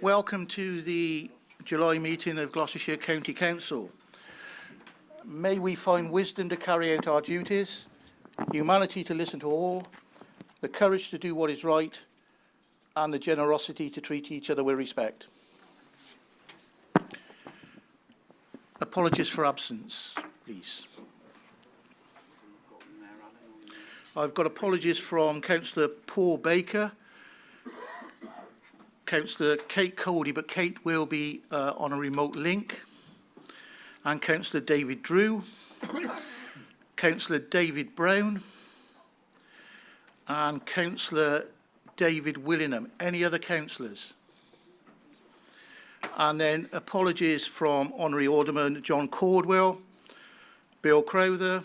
Welcome to the July meeting of Gloucestershire County Council. May we find wisdom to carry out our duties, humanity to listen to all, the courage to do what is right, and the generosity to treat each other with respect. Apologies for absence, please. I've got apologies from Councillor Paul Baker, Councillor Kate Cody, but Kate will be on a remote link, and Councillor David Drew, Councillor David Brown, and Councillor David Willingham. Any other councillors? And then apologies from Honorary Alderman John Caldwell, Bill Crowther,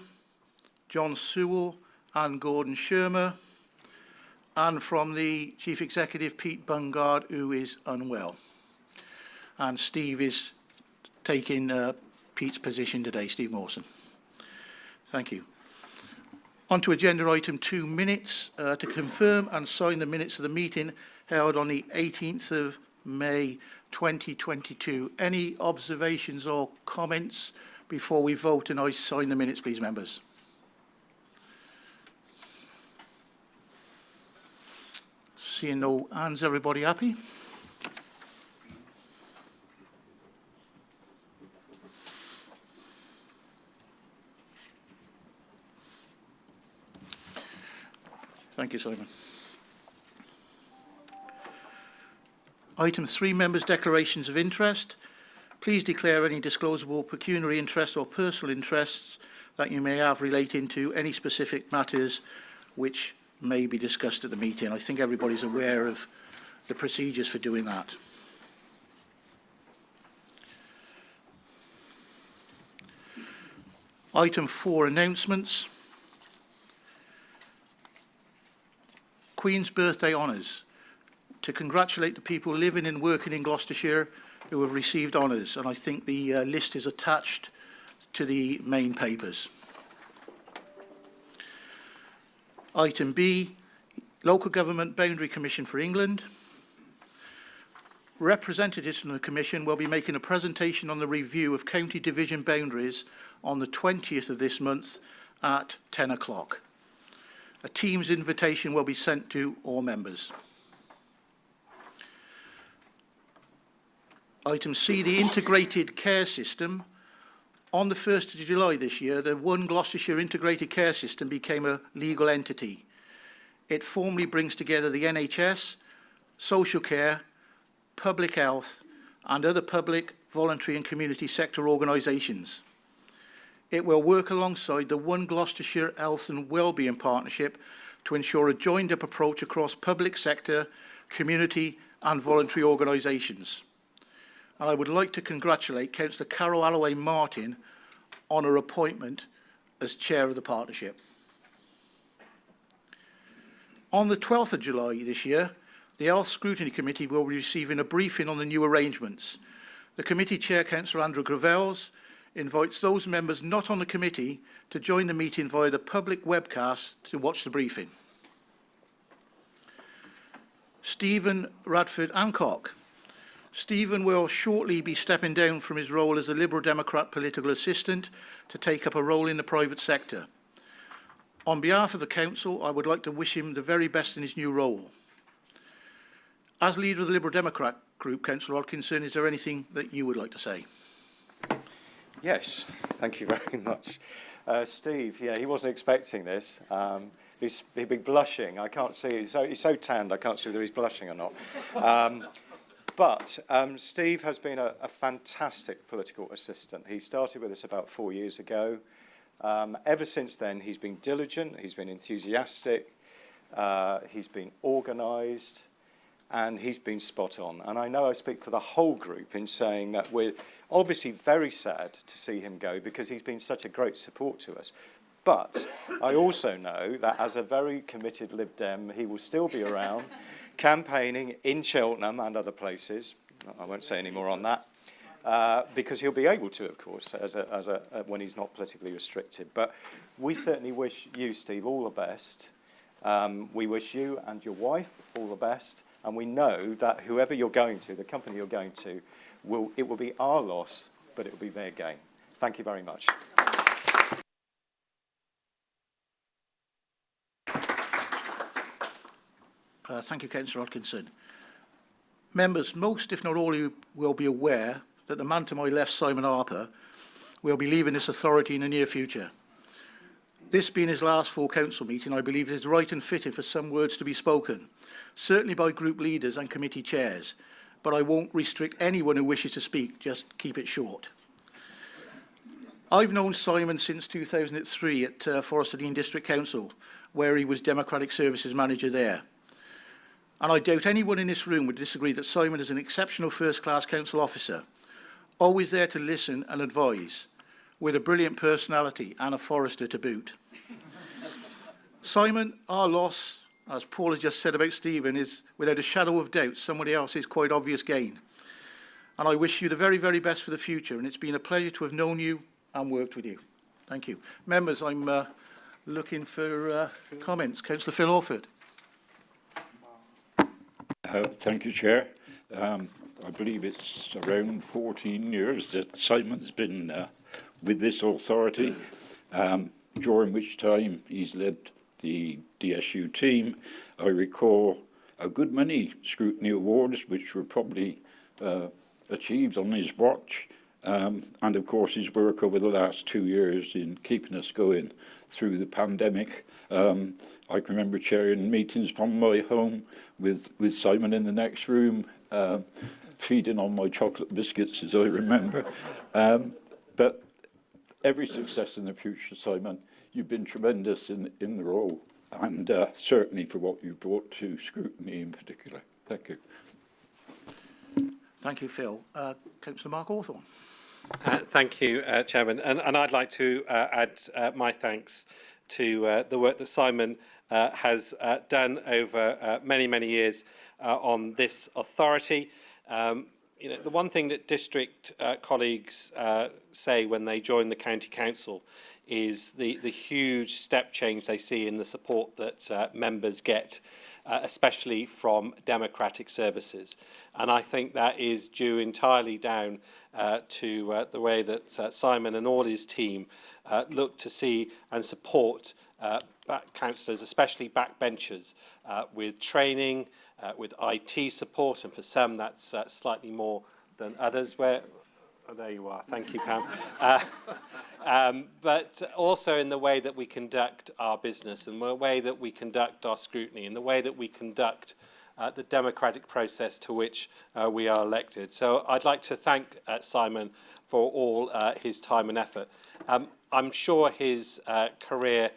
John Sewell and Gordon Shermer, and from the Chief Executive, Pete Bungard, who is unwell. And Steve is taking Pete's position today, Steve Mawson. Thank you. On to agenda item 2 minutes, to confirm and sign the minutes of the meeting held on the 18th of May 2022. Any observations or comments before we vote and I sign the minutes, please, members? Seeing no hands, everybody happy? Thank you, Simon. Item 3, members' declarations of interest. Please declare any disclosable pecuniary interest or personal interests that you may have relating to any specific matters which may be discussed at the meeting. I think everybody's aware of the procedures for doing that. Item 4, announcements. Queen's Birthday Honours. To congratulate the people living and working in Gloucestershire who have received honours, and I think the list is attached to the main papers. Item B, Local Government Boundary Commission for England. Representatives from the Commission will be making a presentation on the review of county division boundaries on the 20th of this month at 10 o'clock. A Teams invitation will be sent to all members. Item C, the Integrated Care System. On the 1st of July this year, the One Gloucestershire Integrated Care System became a legal entity. It formally brings together the NHS, social care, public health, and other public, voluntary and community sector organisations. It will work alongside the One Gloucestershire Health and Wellbeing Partnership to ensure a joined-up approach across public sector, community and voluntary organisations. And I would like to congratulate Councillor Carol Alloway-Martin on her appointment as Chair of the Partnership. On the 12th of July this year, the Health Scrutiny Committee will be receiving a briefing on the new arrangements. The Committee Chair, Councillor Andrew Gravels, invites those members not on the committee to join the meeting via the public webcast to watch the briefing. Stephen Radford Hancock. Stephen will shortly be stepping down from his role as a Liberal Democrat political assistant to take up a role in the private sector. On behalf of the Council, I would like to wish him the very best in his new role. As leader of the Liberal Democrat group, Councillor Hodkinson, is there anything that you would like to say? Yes, thank you very much. Steve, yeah, he wasn't expecting this. He'd be blushing. I can't see, he's so tanned, I can't see whether he's blushing or not. But Steve has been a fantastic political assistant. He started with us about 4 years ago. Ever since then, he's been diligent, he's been enthusiastic, he's been organised, and he's been spot on. And I know I speak for the whole group in saying that we're obviously very sad to see him go because he's been such a great support to us. But I also know that as a very committed Lib Dem, he will still be around campaigning in Cheltenham and other places. I won't say any more on that, because he'll be able to, of course, when he's not politically restricted. But we certainly wish you, Steve, all the best. We wish you and your wife all the best. And we know that whoever you're going to, the company you're going to, it will be our loss, but it will be their gain. Thank you very much. Thank you, Councillor Hodkinson. Members, most, if not all, of you will be aware that the man to my left, Simon Harper, will be leaving this authority in the near future. This being his last full council meeting, I believe it is right and fitting for some words to be spoken, certainly by group leaders and committee chairs, but I won't restrict anyone who wishes to speak, just keep it short. I've known Simon since 2003 at Forest of Dean District Council, where he was Democratic Services Manager there. And I doubt anyone in this room would disagree that Simon is an exceptional first-class council officer, always there to listen and advise, with a brilliant personality and a forester to boot. Simon, our loss, as Paul has just said about Stephen, is without a shadow of doubt somebody else's quite obvious gain. And I wish you the very, very best for the future, and it's been a pleasure to have known you and worked with you. Thank you. Members, I'm looking for comments. Councillor Phil Orford. Thank you, Chair. I believe it's around 14 years that Simon's been with this authority, during which time he's led the DSU team. I recall a good many scrutiny awards which were probably achieved on his watch, and of course his work over the last 2 years in keeping us going through the pandemic. I can remember chairing meetings from my home with Simon in the next room, feeding on my chocolate biscuits, as I remember. But every success in the future, Simon. You've been tremendous in the role, and certainly for what you brought to scrutiny in particular. Thank you. Thank you, Phil. Councillor Mark Hawthorne. Thank you, Chairman. And I'd like to add my thanks to the work that Simon has done over many, many years on this authority. You know, the one thing that district colleagues say when they join the county council is the huge step change they see in the support that members get, especially from democratic services. And I think that is due entirely down to the way that Simon and all his team look to see and support councillors, especially backbenchers, with training, with IT support, and for some that's slightly more than others. Where, oh, there you are. Thank you, Pam. But also in the way that we conduct our business, and the way that we conduct our scrutiny, and the way that we conduct the democratic process to which we are elected. So I'd like to thank Simon for all his time and effort. I'm sure his career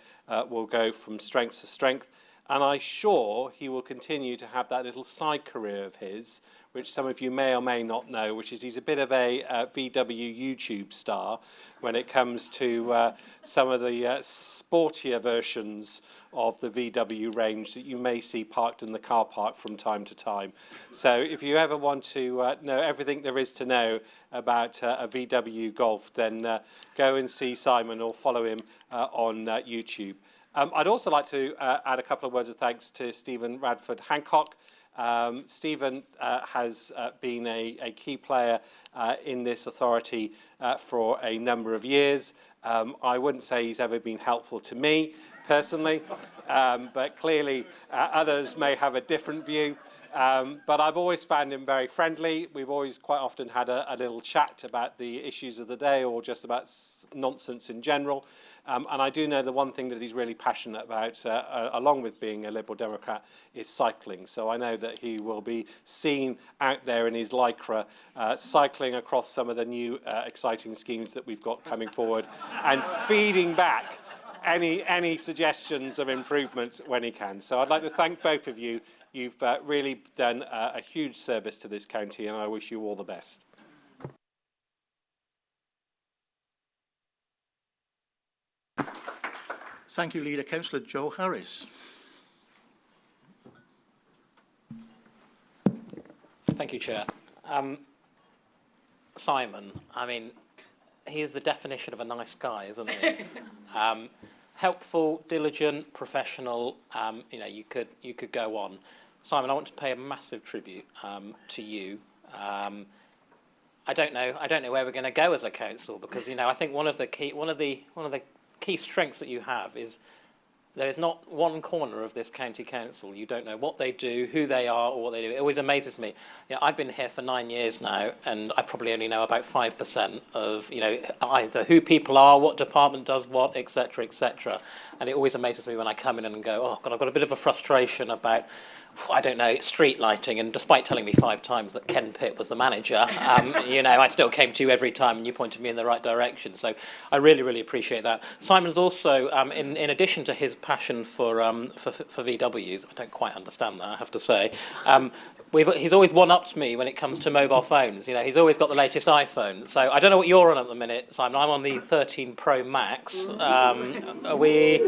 will go from strength to strength, and I'm sure he will continue to have that little side career of his, which some of you may or may not know, which is he's a bit of a VW YouTube star when it comes to some of the sportier versions of the VW range that you may see parked in the car park from time to time. So if you ever want to know everything there is to know about a VW Golf, then go and see Simon or follow him on YouTube. I'd also like to add a couple of words of thanks to Stephen Radford Hancock. Stephen has been a key player in this authority for a number of years. I wouldn't say he's ever been helpful to me personally, but clearly others may have a different view. But I've always found him very friendly. We've always quite often had a little chat about the issues of the day or just about nonsense in general. And I do know the one thing that he's really passionate about, along with being a Liberal Democrat, is cycling. So I know that he will be seen out there in his Lycra, cycling across some of the new exciting schemes that we've got coming forward and feeding back any suggestions of improvement when he can. So I'd like to thank both of you. You've really done a huge service to this county, and I wish you all the best. Thank you, Leader. Councillor Joe Harris. Thank you, Chair. Simon, I mean, he is the definition of a nice guy, isn't he? Helpful, diligent, professional. You know, you could go on. Simon, I want to pay a massive tribute to you. I don't know where we're going to go as a council, because I think one of the key strengths that you have is there is not one corner of this county council you don't know what they do, who they are, or what they do. It always amazes me. I've been here for 9 years now, and I probably only know about 5% of either who people are, what department does what, etc., etc. And it always amazes me when I come in and go, oh God, I've got a bit of a frustration about, I don't know, street lighting, and despite telling me 5 times that Ken Pitt was the manager, I still came to you every time and you pointed me in the right direction. So I really, really appreciate that. Simon's also, in addition to his passion for VWs, I don't quite understand that, I have to say, he's always one-upped me when it comes to mobile phones. He's always got the latest iPhone. So I don't know what you're on at the minute, Simon. I'm on the 13 Pro Max. Are we...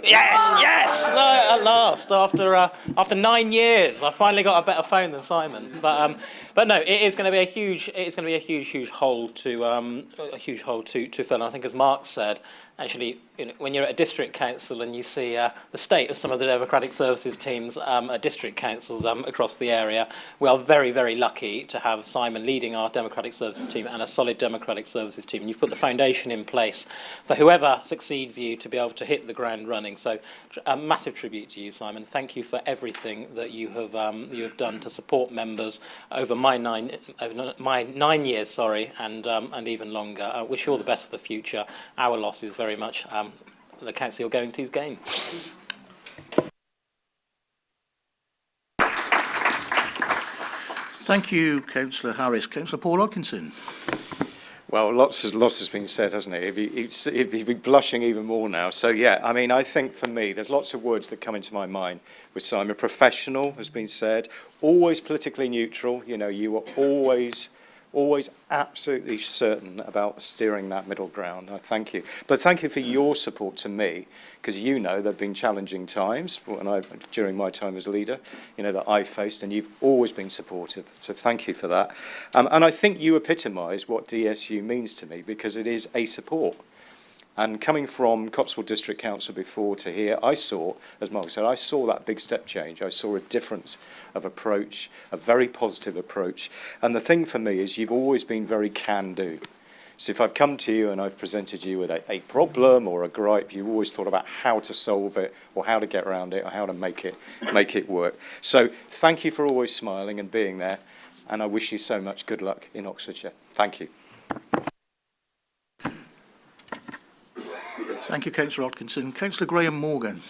Yes. No, at last, after 9 years, I finally got a better phone than Simon. But no, it is going to be a huge hole to fill. And I think, as Mark said, actually, when you're at a district council and you see the state of some of the democratic services teams at district councils across the area, we are very, very lucky to have Simon leading our democratic services team and a solid democratic services team. And you've put the foundation in place for whoever succeeds you to be able to hit the ground running. So a massive tribute to you, Simon. Thank you for everything that you have done to support members over my 9 years, and even longer. I wish you all the best for the future. Our loss is very much the council you're going to's gain. Thank you, Councillor Harris. Councillor Paul Hodkinson. Well, lots has been said, hasn't it? He'd be blushing even more now. So, yeah, I mean, I think for me, there's lots of words that come into my mind with Simon. Professional has been said. Always politically neutral. You were always absolutely certain about steering that middle ground. I thank you. But thank you for your support to me, because there have been challenging times during my time as leader, that I faced, and you've always been supportive. So thank you for that. And I think you epitomise what DSU means to me, because it is a support. And coming from Cotswold District Council before to here, I saw, as Mark said, I saw that big step change. I saw a difference of approach, a very positive approach. And the thing for me is you've always been very can-do. So if I've come to you and I've presented you with a problem or a gripe, you've always thought about how to solve it or how to get around it or how to make it work. So thank you for always smiling and being there. And I wish you so much good luck in Oxfordshire. Thank you. Thank you, Councillor Hodkinson. Councillor Graham Morgan.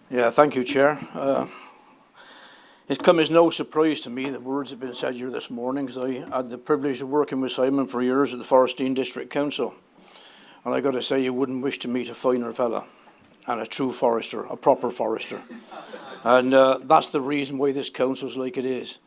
Yeah, thank you, Chair. It's come as no surprise to me the words that have been said here this morning, because I had the privilege of working with Simon for years at the Forestine District Council. And I got to say, you wouldn't wish to meet a finer fella and a true forester, a proper forester. And that's the reason why this council's like it is.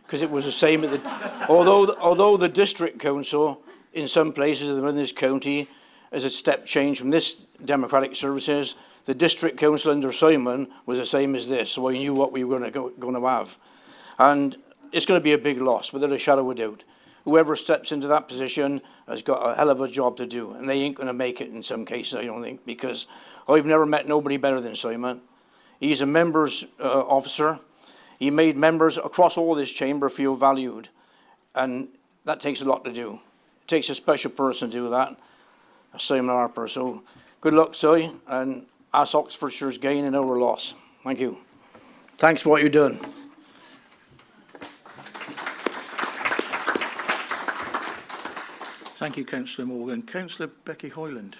Because it was the same at the... Although the District Council in some places in this county as a step change from this democratic services, the district council under Simon was the same as this, so I knew what we were going to have. And it's going to be a big loss, without a shadow of a doubt. Whoever steps into that position has got a hell of a job to do, and they ain't going to make it in some cases, I don't think, because I've never met nobody better than Simon. He's a members officer. He made members across all this chamber feel valued, and that takes a lot to do. It takes a special person to do that, Simon Harper. So good luck, Si, and us Oxfordshire's gain and our loss. Thank you. Thanks for what you've done. Thank you, Councillor Morgan. Councillor Becky Hoyland.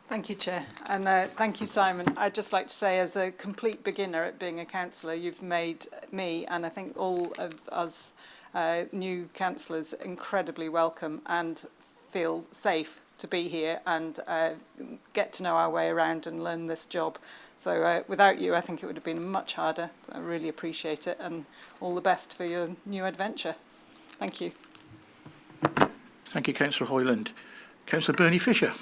Thank you, Chair, and thank you, Simon. I'd just like to say, as a complete beginner at being a councillor, you've made me, and I think all of us new councillors, incredibly welcome and feel safe to be here and get to know our way around and learn this job. So without you, I think it would have been much harder. I really appreciate it, and all the best for your new adventure. Thank you. Thank you, Councillor Hoyland. Councillor Bernie Fisher.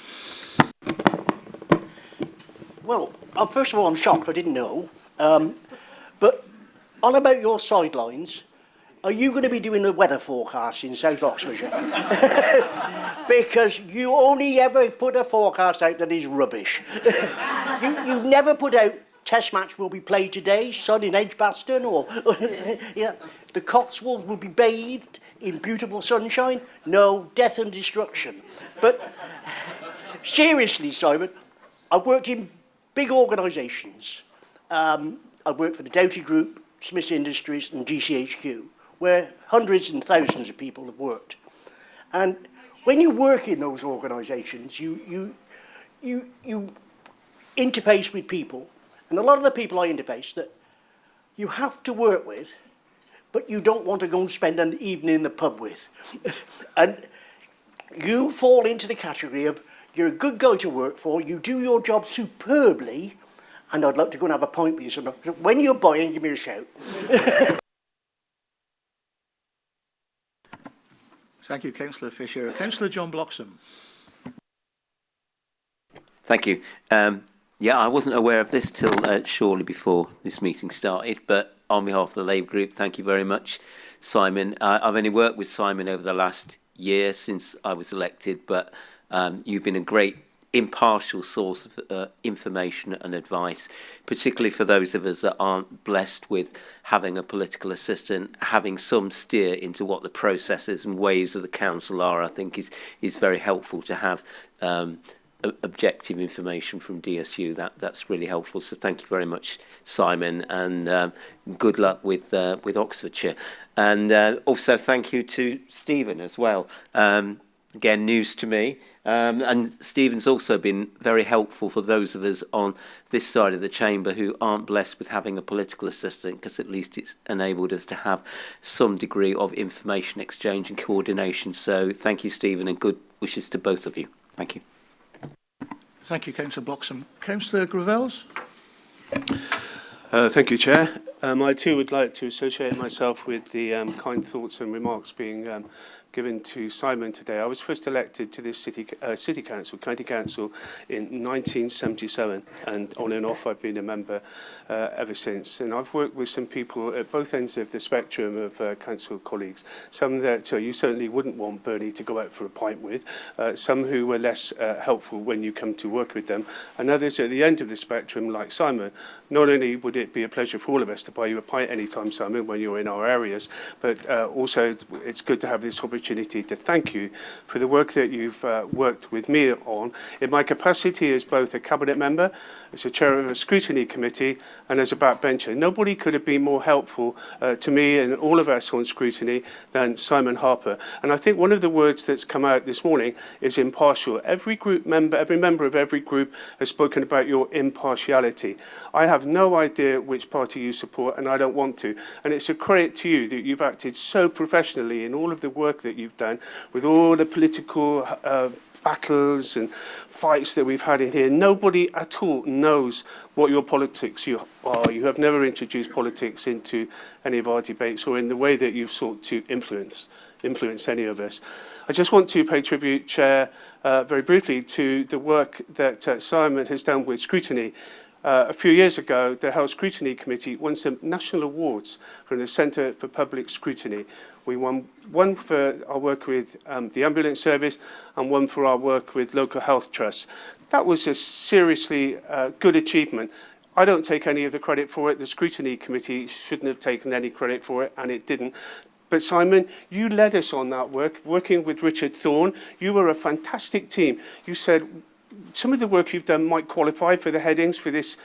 Well, first of all, I'm shocked. I didn't know. But on about your sidelines, are you going to be doing the weather forecast in South Oxfordshire? Because you only ever put a forecast out that is rubbish. you never put out test match will be played today, sun in Edgbaston, or yeah, the Cotswolds will be bathed in beautiful sunshine. No, death and destruction. But seriously, Simon, I've worked in big organisations. I've worked for the Doughty Group, Smiths Industries and GCHQ, where hundreds and thousands of people have worked. And when you work in those organisations, you interface with people, and a lot of the people I interface that you have to work with, but you don't want to go and spend an evening in the pub with. And you fall into the category of, you're a good guy to work for, you do your job superbly, and I'd like to go and have a pint with you. So when you're buying, give me a shout. Thank you, Councillor Fisher. Councillor John Bloxham. Thank you. Yeah, I wasn't aware of this till shortly before this meeting started, but on behalf of the Labour Group, thank you very much, Simon. I've only worked with Simon over the last year since I was elected, but you've been a great impartial source of information and advice, particularly for those of us that aren't blessed with having a political assistant. Having some steer into what the processes and ways of the council are, I think is very helpful to have objective information from DSU. That's really helpful. So thank you very much, Simon, and good luck with Oxfordshire. And also thank you to Stephen as well. Again, news to me. And Stephen's also been very helpful for those of us on this side of the chamber who aren't blessed with having a political assistant, because at least it's enabled us to have some degree of information exchange and coordination. So thank you, Stephen, and good wishes to both of you. Thank you. Thank you, Councillor Bloxham. Councillor Gravels. Thank you, Chair. I too would like to associate myself with the kind thoughts and remarks being given to Simon today. I was first elected to this city council, county council, in 1977, and on and off I've been a member ever since. And I've worked with some people at both ends of the spectrum of council colleagues. Some that you certainly wouldn't want Bernie to go out for a pint with, some who were less helpful when you come to work with them, and others at the end of the spectrum, like Simon. Not only would it be a pleasure for all of us to buy you a pint anytime, Simon, when you're in our areas, but also it's good to have this opportunity to thank you for the work that you've worked with me on in my capacity as both a cabinet member, as a chair of a scrutiny committee, and as a backbencher. Nobody could have been more helpful to me and all of us on scrutiny than Simon Harper. And I think one of the words that's come out this morning is impartial. Every member of every group has spoken about your impartiality. I have no idea which party you support, and I don't want to. And it's a credit to you that you've acted so professionally in all of the work that you've done, with all the political battles and fights that we've had in here. Nobody at all knows what your politics you are. You have never introduced politics into any of our debates or in the way that you've sought to influence any of us. I just want to pay tribute, Chair, very briefly to the work that Simon has done with scrutiny. A few years ago, the Health Scrutiny Committee won some national awards from the Centre for Public Scrutiny. We won one for our work with the ambulance service and one for our work with local health trusts. That was a seriously good achievement. I don't take any of the credit for it. The Scrutiny Committee shouldn't have taken any credit for it, and it didn't. But Simon, you led us on that work, working with Richard Thorne. You were a fantastic team. You said some of the work you've done might qualify for the headings for this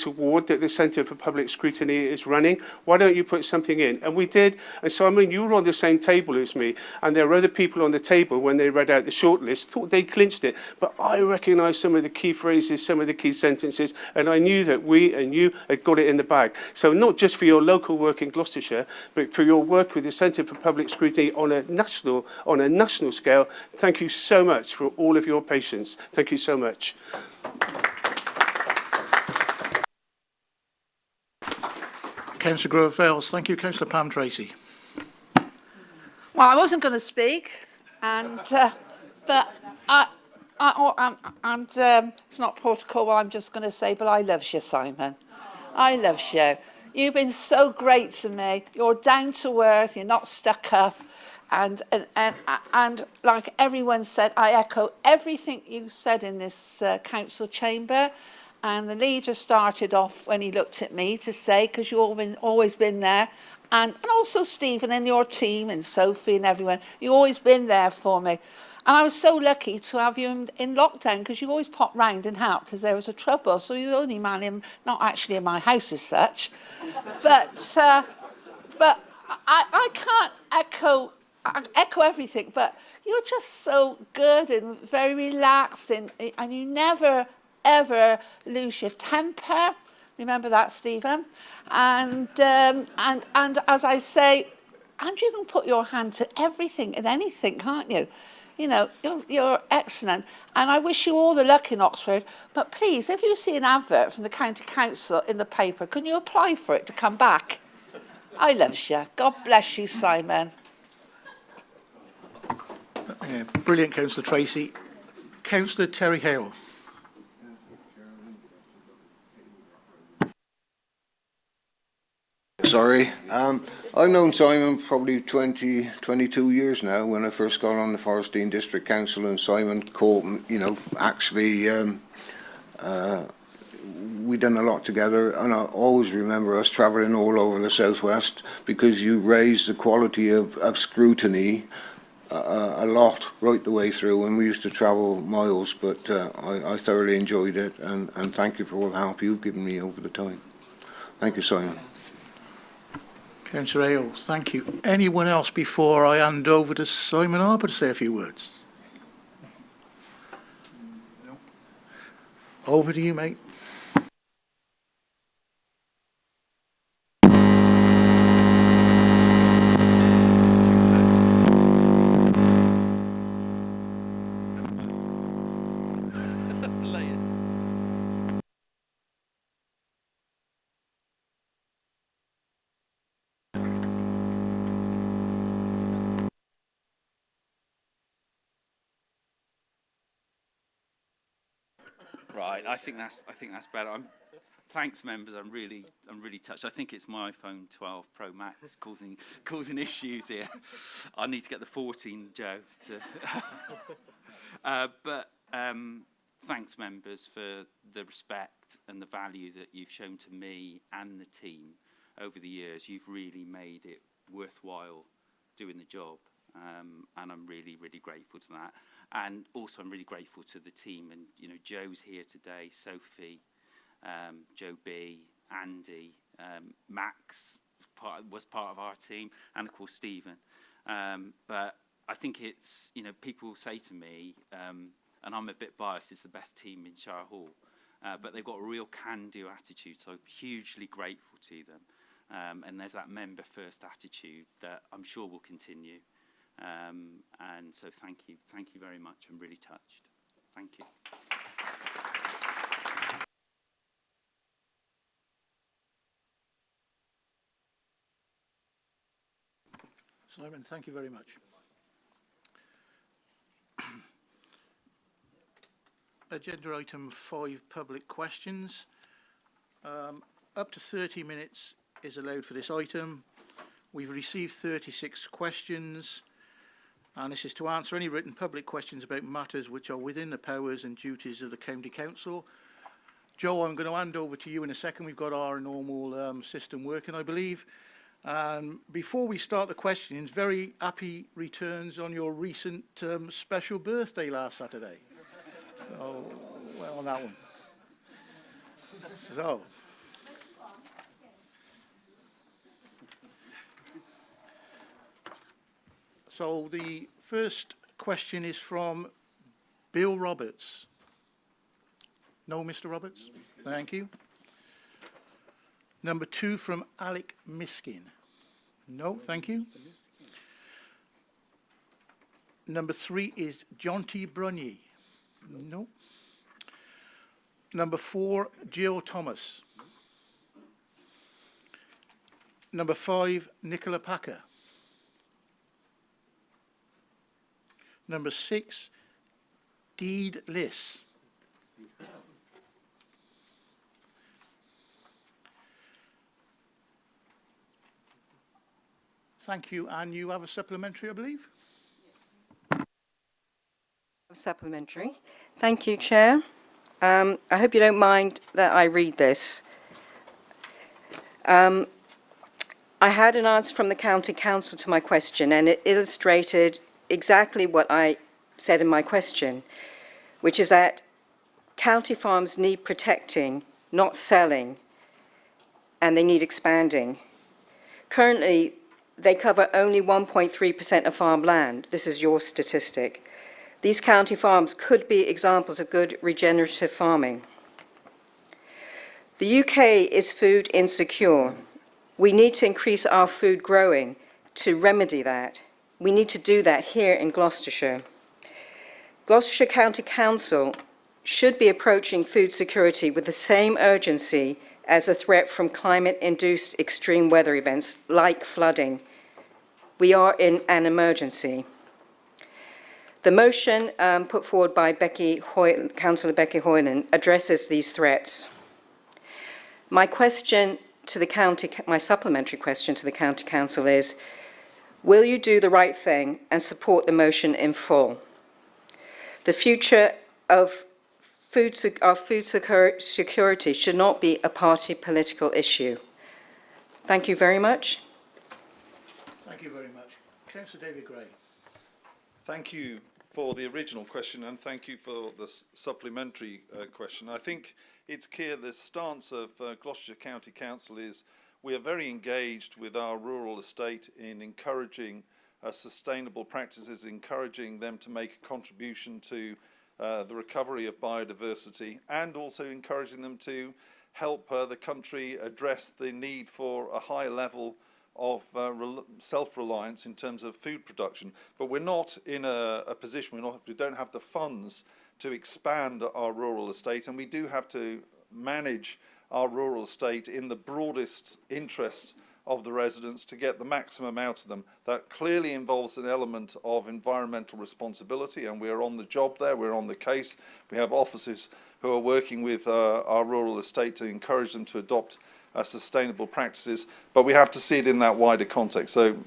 award that the Centre for Public Scrutiny is running. Why don't you put something in? And we did. And Simon, you were on the same table as me, and there were other people on the table when they read out the shortlist, thought they clinched it. But I recognised some of the key phrases, some of the key sentences, and I knew that we and you had got it in the bag. So not just for your local work in Gloucestershire, but for your work with the Centre for Public Scrutiny on a national scale, thank you so much for all of your patience. Thank you so much. Councillor Gravels. Thank you. Councillor Pam Tracy. Well, I wasn't going to speak, and but it's not protocol what I'm just going to say, but I love you, Simon. I love you. You've been so great to me. You're down to earth. You're not stuck up. And like everyone said, I echo everything you said in this council chamber. And the leader started off when he looked at me to say, because you've always been there, and also Stephen and your team and Sophie and everyone, you've always been there for me. And I was so lucky to have you in lockdown, because you always popped round and helped as there was a trouble. So you're the only man not actually in my house as such, but I can't echo everything, but you're just so good and very relaxed, and you never, ever lose your temper. Remember that, Stephen? And as I say, and you can put your hand to everything and anything, can't you? You know, you're excellent. And I wish you all the luck in Oxford. But please, if you see an advert from the County Council in the paper, can you apply for it to come back? I love you. God bless you, Simon. Yeah, brilliant, Councillor Tracy. Councillor Terry Hale. Sorry. I've known Simon probably 22 years now. When I first got on the Forestine District Council, and Simon caught, actually we done a lot together, and I always remember us travelling all over the southwest, because you raised the quality of scrutiny a lot right the way through, and we used to travel miles, but I thoroughly enjoyed it, and thank you for all the help you've given me over the time. Thank you, Simon. Councillor Hale, thank you. Anyone else before I hand over to Simon Harper to say a few words? No. Over to you, mate. Right, I think that's better. Thanks, members. I'm really touched. I think it's my iPhone 12 Pro Max causing issues here. I need to get the 14, Joe. But thanks, members, for the respect and the value that you've shown to me and the team over the years. You've really made it worthwhile doing the job, and I'm really grateful to that. And also, I'm really grateful to the team. And Joe's here today, Sophie, Joe B, Andy, Max was part of our team, and of course Stephen. But I think it's, people say to me, and I'm a bit biased, it's the best team in Shire Hall, but they've got a real can-do attitude, so I'm hugely grateful to them. And there's that member-first attitude that I'm sure will continue. And so thank you very much. I'm really touched. Thank you. Simon, thank you very much. Agenda item 5, public questions. Up to 30 minutes is allowed for this item. We've received 36 questions. And this is to answer any written public questions about matters which are within the powers and duties of the County Council. Joe, I'm going to hand over to you in a second. We've got our normal system working, I believe. Before we start the questions, very happy returns on your recent special birthday last Saturday. So, well on that one. So the first question is from Bill Roberts. No, Mr. Roberts? Thank you. Number 2 from Alec Miskin. No, thank you. Number 3 is John T. Brunye. No. Number 4, Jill Thomas. Number 5, Nicola Packer. Number 6, Deed Liss. Thank you. And you have a supplementary, I believe? Supplementary. Thank you, Chair. I hope you don't mind that I read this. I had an answer from the County Council to my question, and it illustrated exactly what I said in my question, which is that county farms need protecting, not selling, and they need expanding. Currently, they cover only 1.3% of farmland. This is your statistic. These county farms could be examples of good regenerative farming. The UK is food insecure. We need to increase our food growing to remedy that. We need to do that here in Gloucestershire. Gloucestershire County Council should be approaching food security with the same urgency as a threat from climate-induced extreme weather events like flooding. We are in an emergency. The motion put forward by Councillor Becky Hoyland addresses these threats. My supplementary question to the County Council is, will you do the right thing and support the motion in full? The future of our food security should not be a party political issue. Thank you very much. Thank you very much. Councillor David Gray. Thank you for the original question, and thank you for the supplementary question. I think it's clear the stance of Gloucestershire County Council is we are very engaged with our rural estate in encouraging sustainable practices, encouraging them to make a contribution to the recovery of biodiversity, and also encouraging them to help the country address the need for a high level of self-reliance in terms of food production. But we're not in a position, we don't have the funds to expand our rural estate, and we do have to manage our rural estate in the broadest interests of the residents to get the maximum out of them. That clearly involves an element of environmental responsibility, and we're on the job there, we're on the case. We have officers who are working with our rural estate to encourage them to adopt sustainable practices, but we have to see it in that wider context. So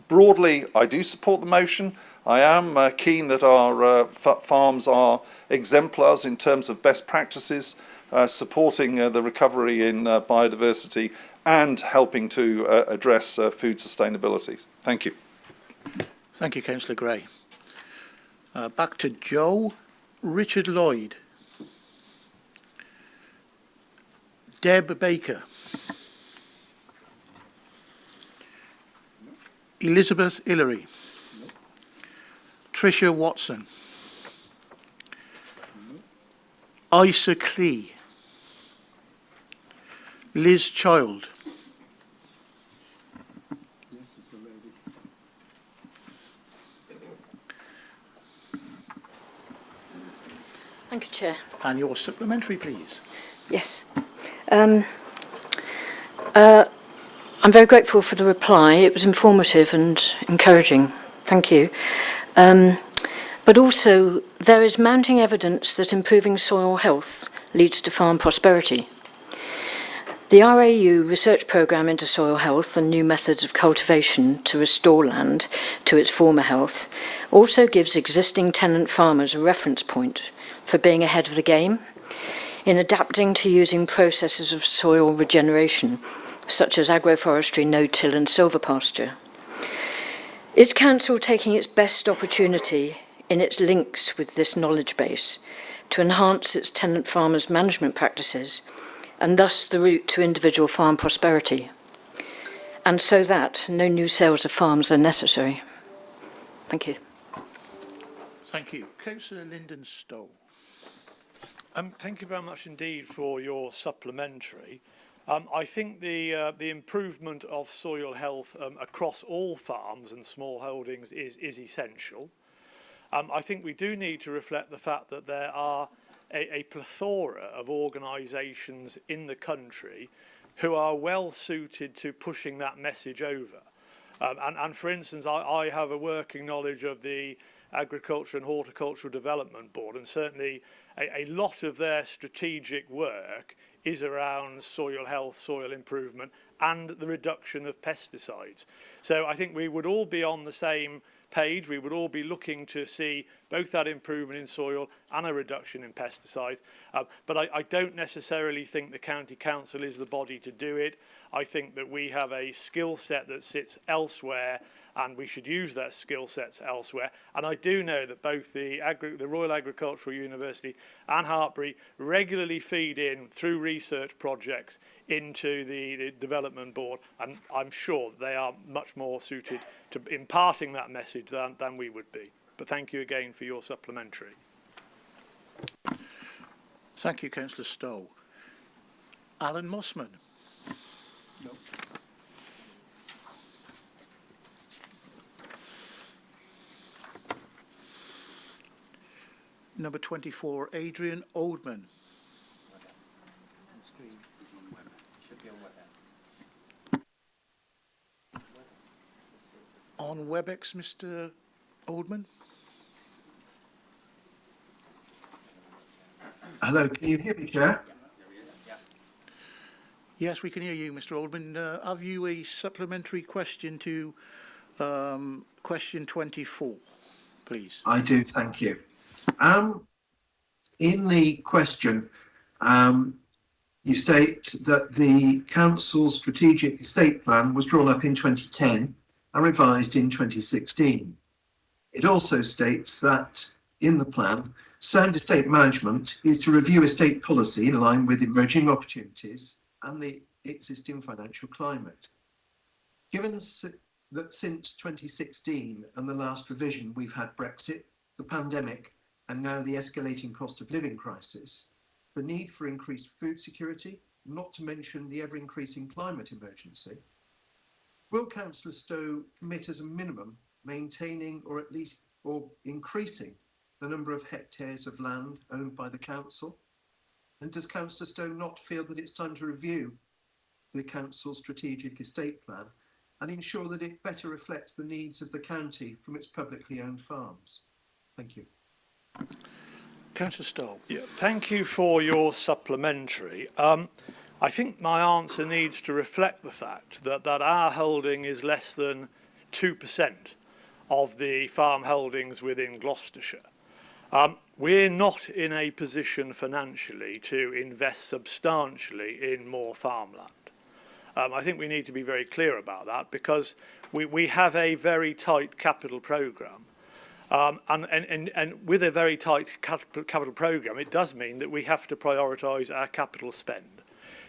broadly, I do support the motion. I am keen that our farms are exemplars in terms of best practices, supporting the recovery in biodiversity and helping to address food sustainability. Thank you. Thank you, Councillor Gray. Back to Joe. Richard Lloyd. Deb Baker. Elizabeth Hillary. Tricia Watson. Isa Clee. Liz Child. Thank you, Chair. And your supplementary, please. Yes. I'm very grateful for the reply. It was informative and encouraging. Thank you. But also, there is mounting evidence that improving soil health leads to farm prosperity. The RAU research programme into soil health and new methods of cultivation to restore land to its former health also gives existing tenant farmers a reference point for being ahead of the game in adapting to using processes of soil regeneration, such as agroforestry, no-till and silvopasture. Is Council taking its best opportunity in its links with this knowledge base to enhance its tenant farmers' management practices and thus the route to individual farm prosperity, and so that no new sales of farms are necessary? Thank you. Thank you. Councillor Lyndon Stoll. Thank you very much indeed for your supplementary. I think the improvement of soil health across all farms and small holdings is essential. I think we do need to reflect the fact that there are a plethora of organisations in the country who are well suited to pushing that message over. And for instance, I have a working knowledge of the Agriculture and Horticultural Development Board, and certainly a lot of their strategic work is around soil health, soil improvement, and the reduction of pesticides. So I think we would all be on the same page. We would all be looking to see both that improvement in soil and a reduction in pesticides. But I don't necessarily think the County Council is the body to do it. I think that we have a skill set that sits elsewhere, and we should use that skill sets elsewhere. And I do know that both the Royal Agricultural University and Hartpury regularly feed in through research projects into the Development Board, and I'm sure they are much more suited to imparting that message than we would be. But thank you again for your supplementary. Thank you, Councillor Stowe. Alan Mossman. No. Number 24, Adrian Oldman. On WebEx, Mr. Oldman. Hello, can you hear me, Chair? Yes, we can hear you, Mr. Oldman. Have you a supplementary question to question 24, please? I do, thank you. In the question, you state that the Council's strategic estate plan was drawn up in 2010 and revised in 2016. It also states that in the plan, sound estate management is to review estate policy in line with emerging opportunities and the existing financial climate. Given that since 2016 and the last revision we've had Brexit, the pandemic, and now the escalating cost of living crisis, the need for increased food security, not to mention the ever-increasing climate emergency, will Councillor Stowe commit as a minimum maintaining or increasing the number of hectares of land owned by the Council? And does Councillor Stowe not feel that it's time to review the Council's strategic estate plan and ensure that it better reflects the needs of the county from its publicly owned farms? Thank you. Councillor Stowe. Yeah, thank you for your supplementary. I think my answer needs to reflect the fact that our holding is less than 2% of the farm holdings within Gloucestershire. We're not in a position financially to invest substantially in more farmland. I think we need to be very clear about that because we have a very tight capital programme. And with a very tight capital programme, it does mean that we have to prioritise our capital spend.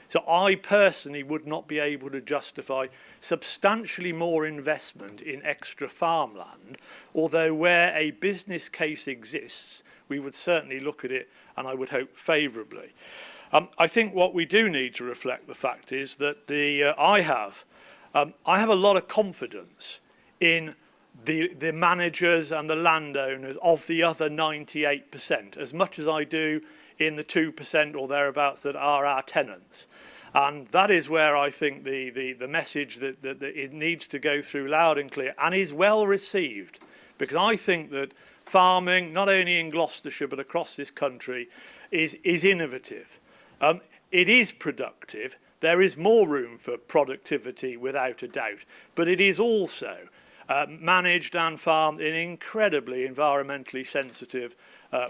So I personally would not be able to justify substantially more investment in extra farmland, although where a business case exists, we would certainly look at it, and I would hope favourably. I think what we do need to reflect the fact is that I have a lot of confidence in the managers and the landowners of the other 98%, as much as I do in the 2% or thereabouts that are our tenants. And that is where I think the message that it needs to go through loud and clear and is well received, because I think that farming, not only in Gloucestershire but across this country, is innovative. It is productive. There is more room for productivity without a doubt, but it is also managed and farmed in incredibly environmentally sensitive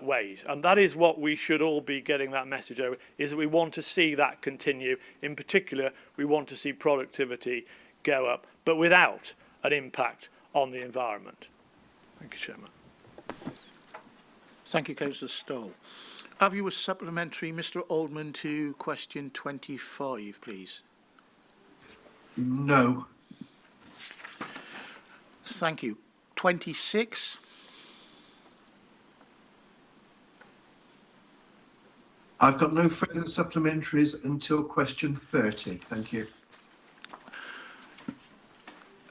ways. And that is what we should all be getting that message over, is that we want to see that continue. In particular, we want to see productivity go up, but without an impact on the environment. Thank you, Chairman. Thank you, Councillor Stowe. Have you a supplementary, Mr. Oldman, to question 25, please? No. Thank you. 26. I've got no further supplementaries until question 30. Thank you.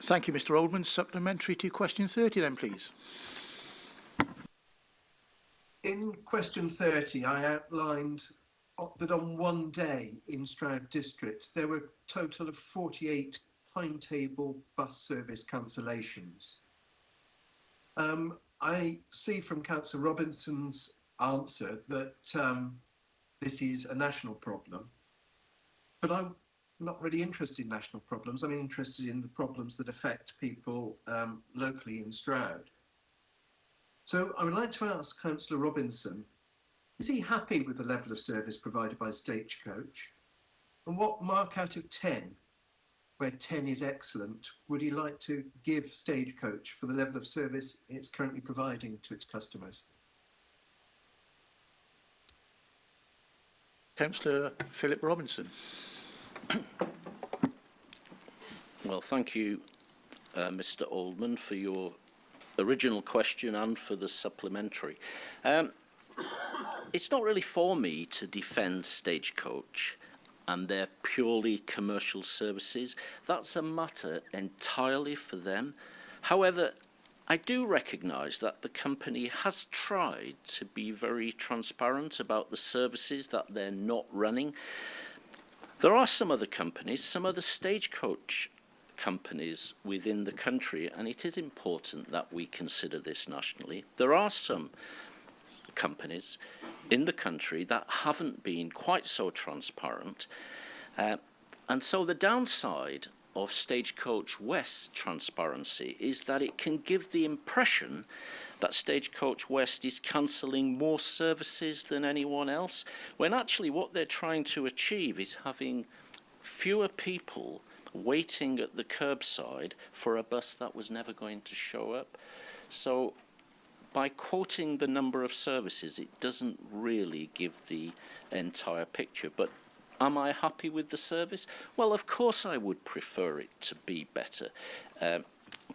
Thank you, Mr. Oldman. Supplementary to question 30 then, please. In question 30, I outlined that on one day in Stroud District, there were a total of 48 timetable bus service cancellations. I see from Councillor Robinson's answer that this is a national problem, but I'm not really interested in national problems. I'm interested in the problems that affect people locally in Stroud. So I would like to ask Councillor Robinson, is he happy with the level of service provided by Stagecoach? And what mark out of 10, where 10 is excellent, would he like to give Stagecoach for the level of service it's currently providing to its customers? Councillor Philip Robinson. Well, thank you, Mr. Oldman, for your original question and for the supplementary. It's not really for me to defend Stagecoach and their purely commercial services. That's a matter entirely for them. However, I do recognise that the company has tried to be very transparent about the services that they're not running. There are some other companies, some other Stagecoach companies within the country, and it is important that we consider this nationally. There are some companies in the country that haven't been quite so transparent, and so the downside of Stagecoach West transparency is that it can give the impression that Stagecoach West is cancelling more services than anyone else, when actually what they're trying to achieve is having fewer people waiting at the curbside for a bus that was never going to show up. So by quoting the number of services, it doesn't really give the entire picture. But am I happy with the service? Well, of course I would prefer it to be better.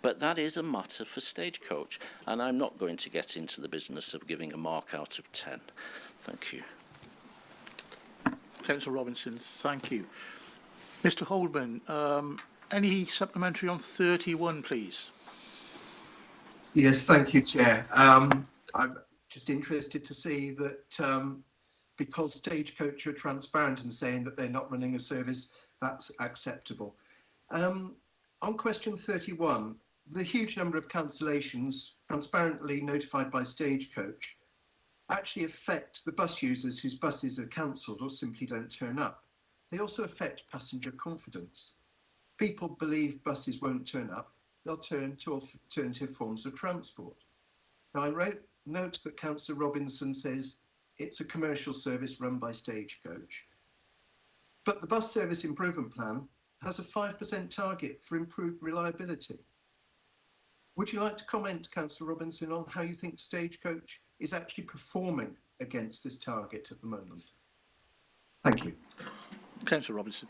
But that is a matter for Stagecoach, and I'm not going to get into the business of giving a mark out of 10. Thank you. Councillor Robinson, thank you. Mr. Holdman, any supplementary on 31, please? Yes, thank you, Chair. I'm just interested to see that because Stagecoach are transparent in saying that they're not running a service, that's acceptable. On question 31, the huge number of cancellations transparently notified by Stagecoach actually affect the bus users whose buses are cancelled or simply don't turn up. They also affect passenger confidence. People believe buses won't turn up, they'll turn to alternative forms of transport. Now, I note that Councillor Robinson says it's a commercial service run by Stagecoach, but the bus service improvement plan has a 5% target for improved reliability. Would you like to comment, Councillor Robinson, on how you think Stagecoach is actually performing against this target at the moment? Thank you. Councillor Robinson.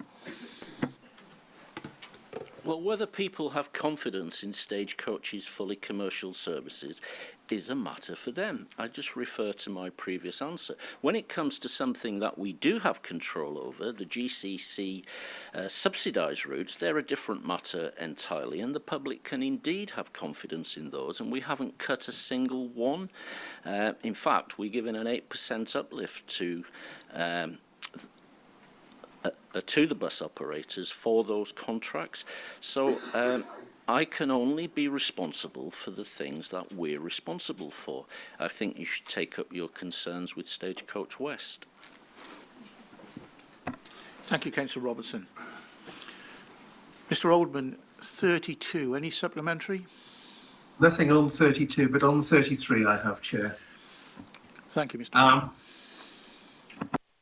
Well, whether people have confidence in Stagecoach's fully commercial services is a matter for them. I just refer to my previous answer. When it comes to something that we do have control over, the GCC subsidised routes, they're a different matter entirely, and the public can indeed have confidence in those, and we haven't cut a single one. In fact, we're given an 8% uplift to the bus operators for those contracts. So I can only be responsible for the things that we're responsible for. I think you should take up your concerns with Stagecoach West. Thank you, Councillor Robertson. Mr. Oldman, 32, any supplementary? Nothing on 32, but on 33 I have, Chair. Thank you, Mr.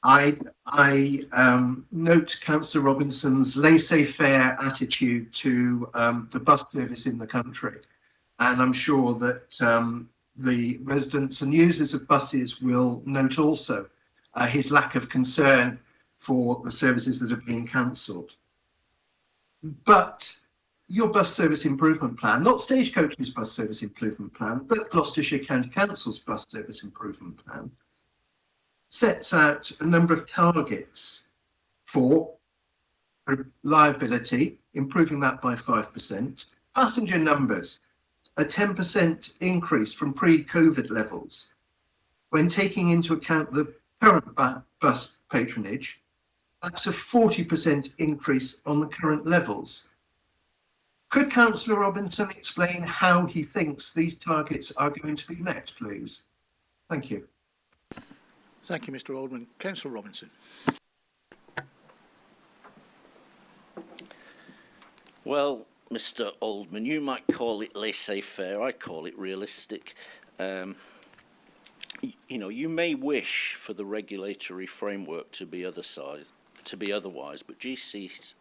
I note Councillor Robinson's laissez-faire attitude to the bus service in the country, and I'm sure that the residents and users of buses will note also his lack of concern for the services that are being cancelled. But your bus service improvement plan, not Stagecoach's bus service improvement plan, but Gloucestershire County Council's bus service improvement plan, sets out a number of targets for reliability, improving that by 5%, passenger numbers, a 10% increase from pre-COVID levels. When taking into account the current bus patronage, that's a 40% increase on the current levels. Could Councillor Robinson explain how he thinks these targets are going to be met, please? Thank you. Thank you, Mr. Alderman. Councillor Robinson. Well, Mr. Alderman, you might call it laissez-faire. I call it realistic. You know, you may wish for the regulatory framework to be otherwise, but GCC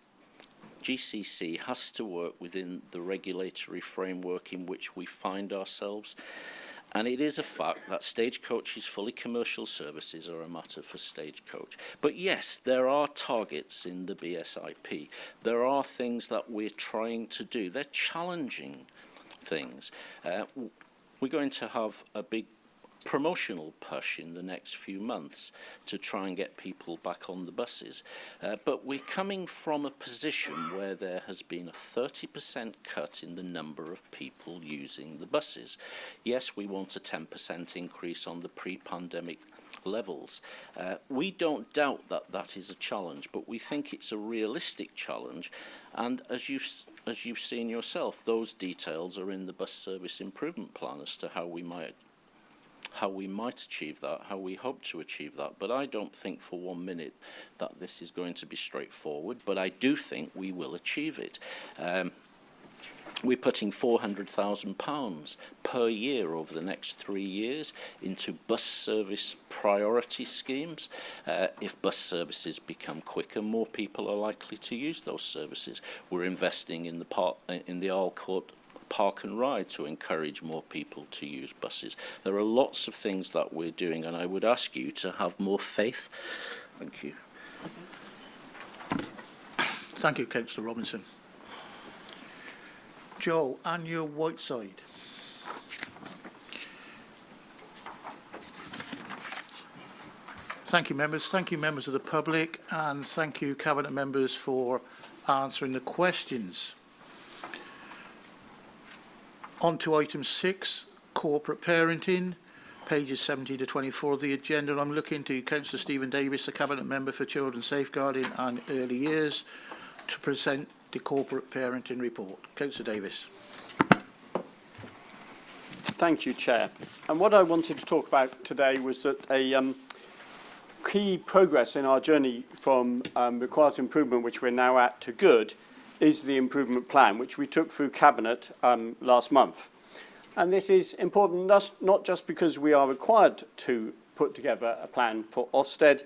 has to work within the regulatory framework in which we find ourselves. And it is a fact that Stagecoach's fully commercial services are a matter for Stagecoach. But yes, there are targets in the BSIP. There are things that we're trying to do. They're challenging things. We're going to have a big promotional push in the next few months to try and get people back on the buses. But we're coming from a position where there has been a 30% cut in the number of people using the buses. Yes, we want a 10% increase on the pre-pandemic levels. We don't doubt that that is a challenge, but we think it's a realistic challenge. And as you've seen yourself, those details are in the bus service improvement plan as to how we might achieve that, how we hope to achieve that. But I don't think for 1 minute that this is going to be straightforward, but I do think we will achieve it. We're putting £400,000 per year over the next 3 years into bus service priority schemes. If bus services become quicker, more people are likely to use those services. We're investing in the Alcourt Park and Ride to encourage more people to use buses. There are lots of things that we're doing, and I would ask you to have more faith. Thank you. Thank you, Councillor Robinson. Joe, and your Whiteside. Thank you, members. Thank you, members of the public, and thank you, Cabinet members, for answering the questions. On to item 6, corporate parenting, pages 70 to 24 of the agenda. I'm looking to Councillor Stephen Davis, the Cabinet Member for Children's Safeguarding and Early Years, to present the corporate parenting report. Councillor Davis. Thank you, Chair. And what I wanted to talk about today was that a key progress in our journey from requires improvement, which we're now at, to good, is the improvement plan, which we took through Cabinet last month. And this is important not just because we are required to put together a plan for Ofsted,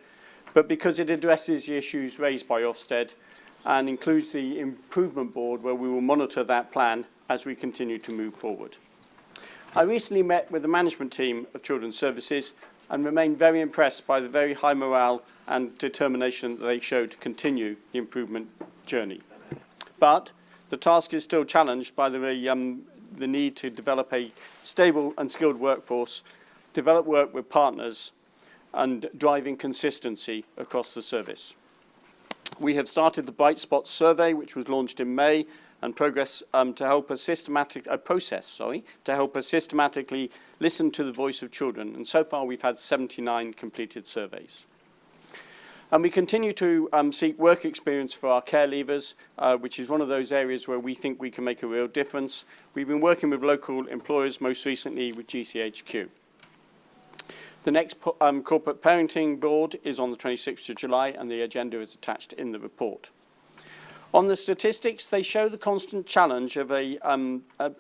but because it addresses the issues raised by Ofsted and includes the improvement board where we will monitor that plan as we continue to move forward. I recently met with the management team of Children's Services and remained very impressed by the very high morale and determination that they showed to continue the improvement journey. But the task is still challenged by the need to develop a stable and skilled workforce, develop work with partners, and driving consistency across the service. We have started the Bright Spots survey, which was launched in May, and process to help us systematically listen to the voice of children. And so far, we've had 79 completed surveys. And we continue to seek work experience for our care leavers, which is one of those areas where we think we can make a real difference. We've been working with local employers, most recently with GCHQ. The next corporate parenting board is on the 26th of July, and the agenda is attached in the report. On the statistics, they show the constant challenge of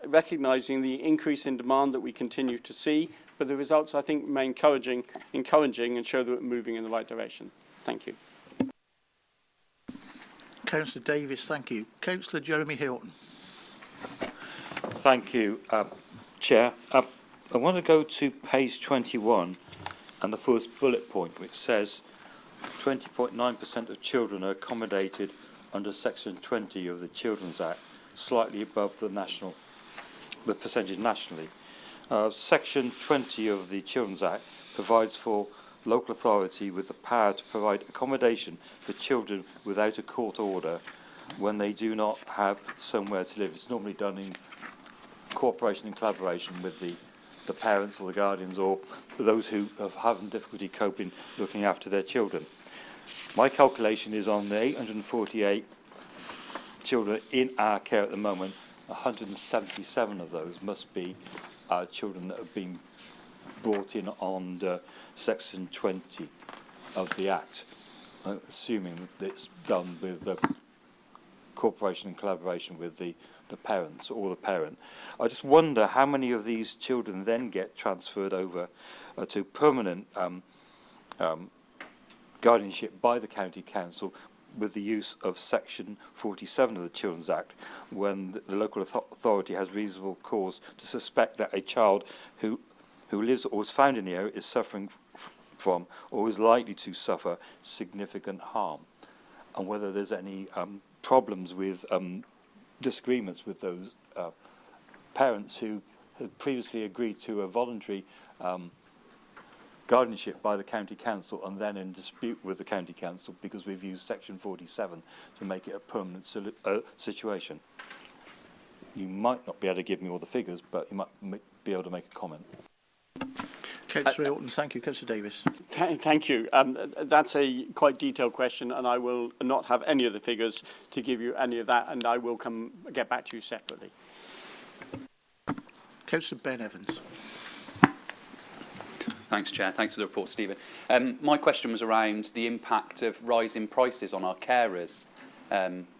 recognising the increase in demand that we continue to see, but the results, I think, remain encouraging and show that we're moving in the right direction. Thank you. Councillor Davis, thank you. Councillor Jeremy Hilton. Thank you, Chair. I want to go to page 21 and the first bullet point, which says 20.9% of children are accommodated under Section 20 of the Children's Act, slightly above the percentage nationally. Section 20 of the Children's Act provides for local authority with the power to provide accommodation for children without a court order when they do not have somewhere to live. It's normally done in cooperation and collaboration with the parents or the guardians or those who are having difficulty coping looking after their children. My calculation is on the 848 children in our care at the moment, 177 of those must be children that have been brought in under Section 20 of the Act, assuming that it's done with cooperation and collaboration with the parents or the parent. I just wonder how many of these children then get transferred over to permanent guardianship by the county council with the use of Section 47 of the Children's Act, when the local authority has reasonable cause to suspect that a child who lives or is found in the area is suffering from or is likely to suffer significant harm, and whether there's any problems with disagreements with those parents who had previously agreed to a voluntary guardianship by the county council and then in dispute with the county council because we've used Section 47 to make it a permanent situation. You might not be able to give me all the figures, but you might be able to make a comment. Councillor Orton, thank you. Councillor Davis. Thank you. That's a quite detailed question, and I will not have any of the figures to give you any of that, and I will get back to you separately. Councillor Ben Evans. Thanks, Chair. Thanks for the report, Stephen. My question was around the impact of rising prices on our carers,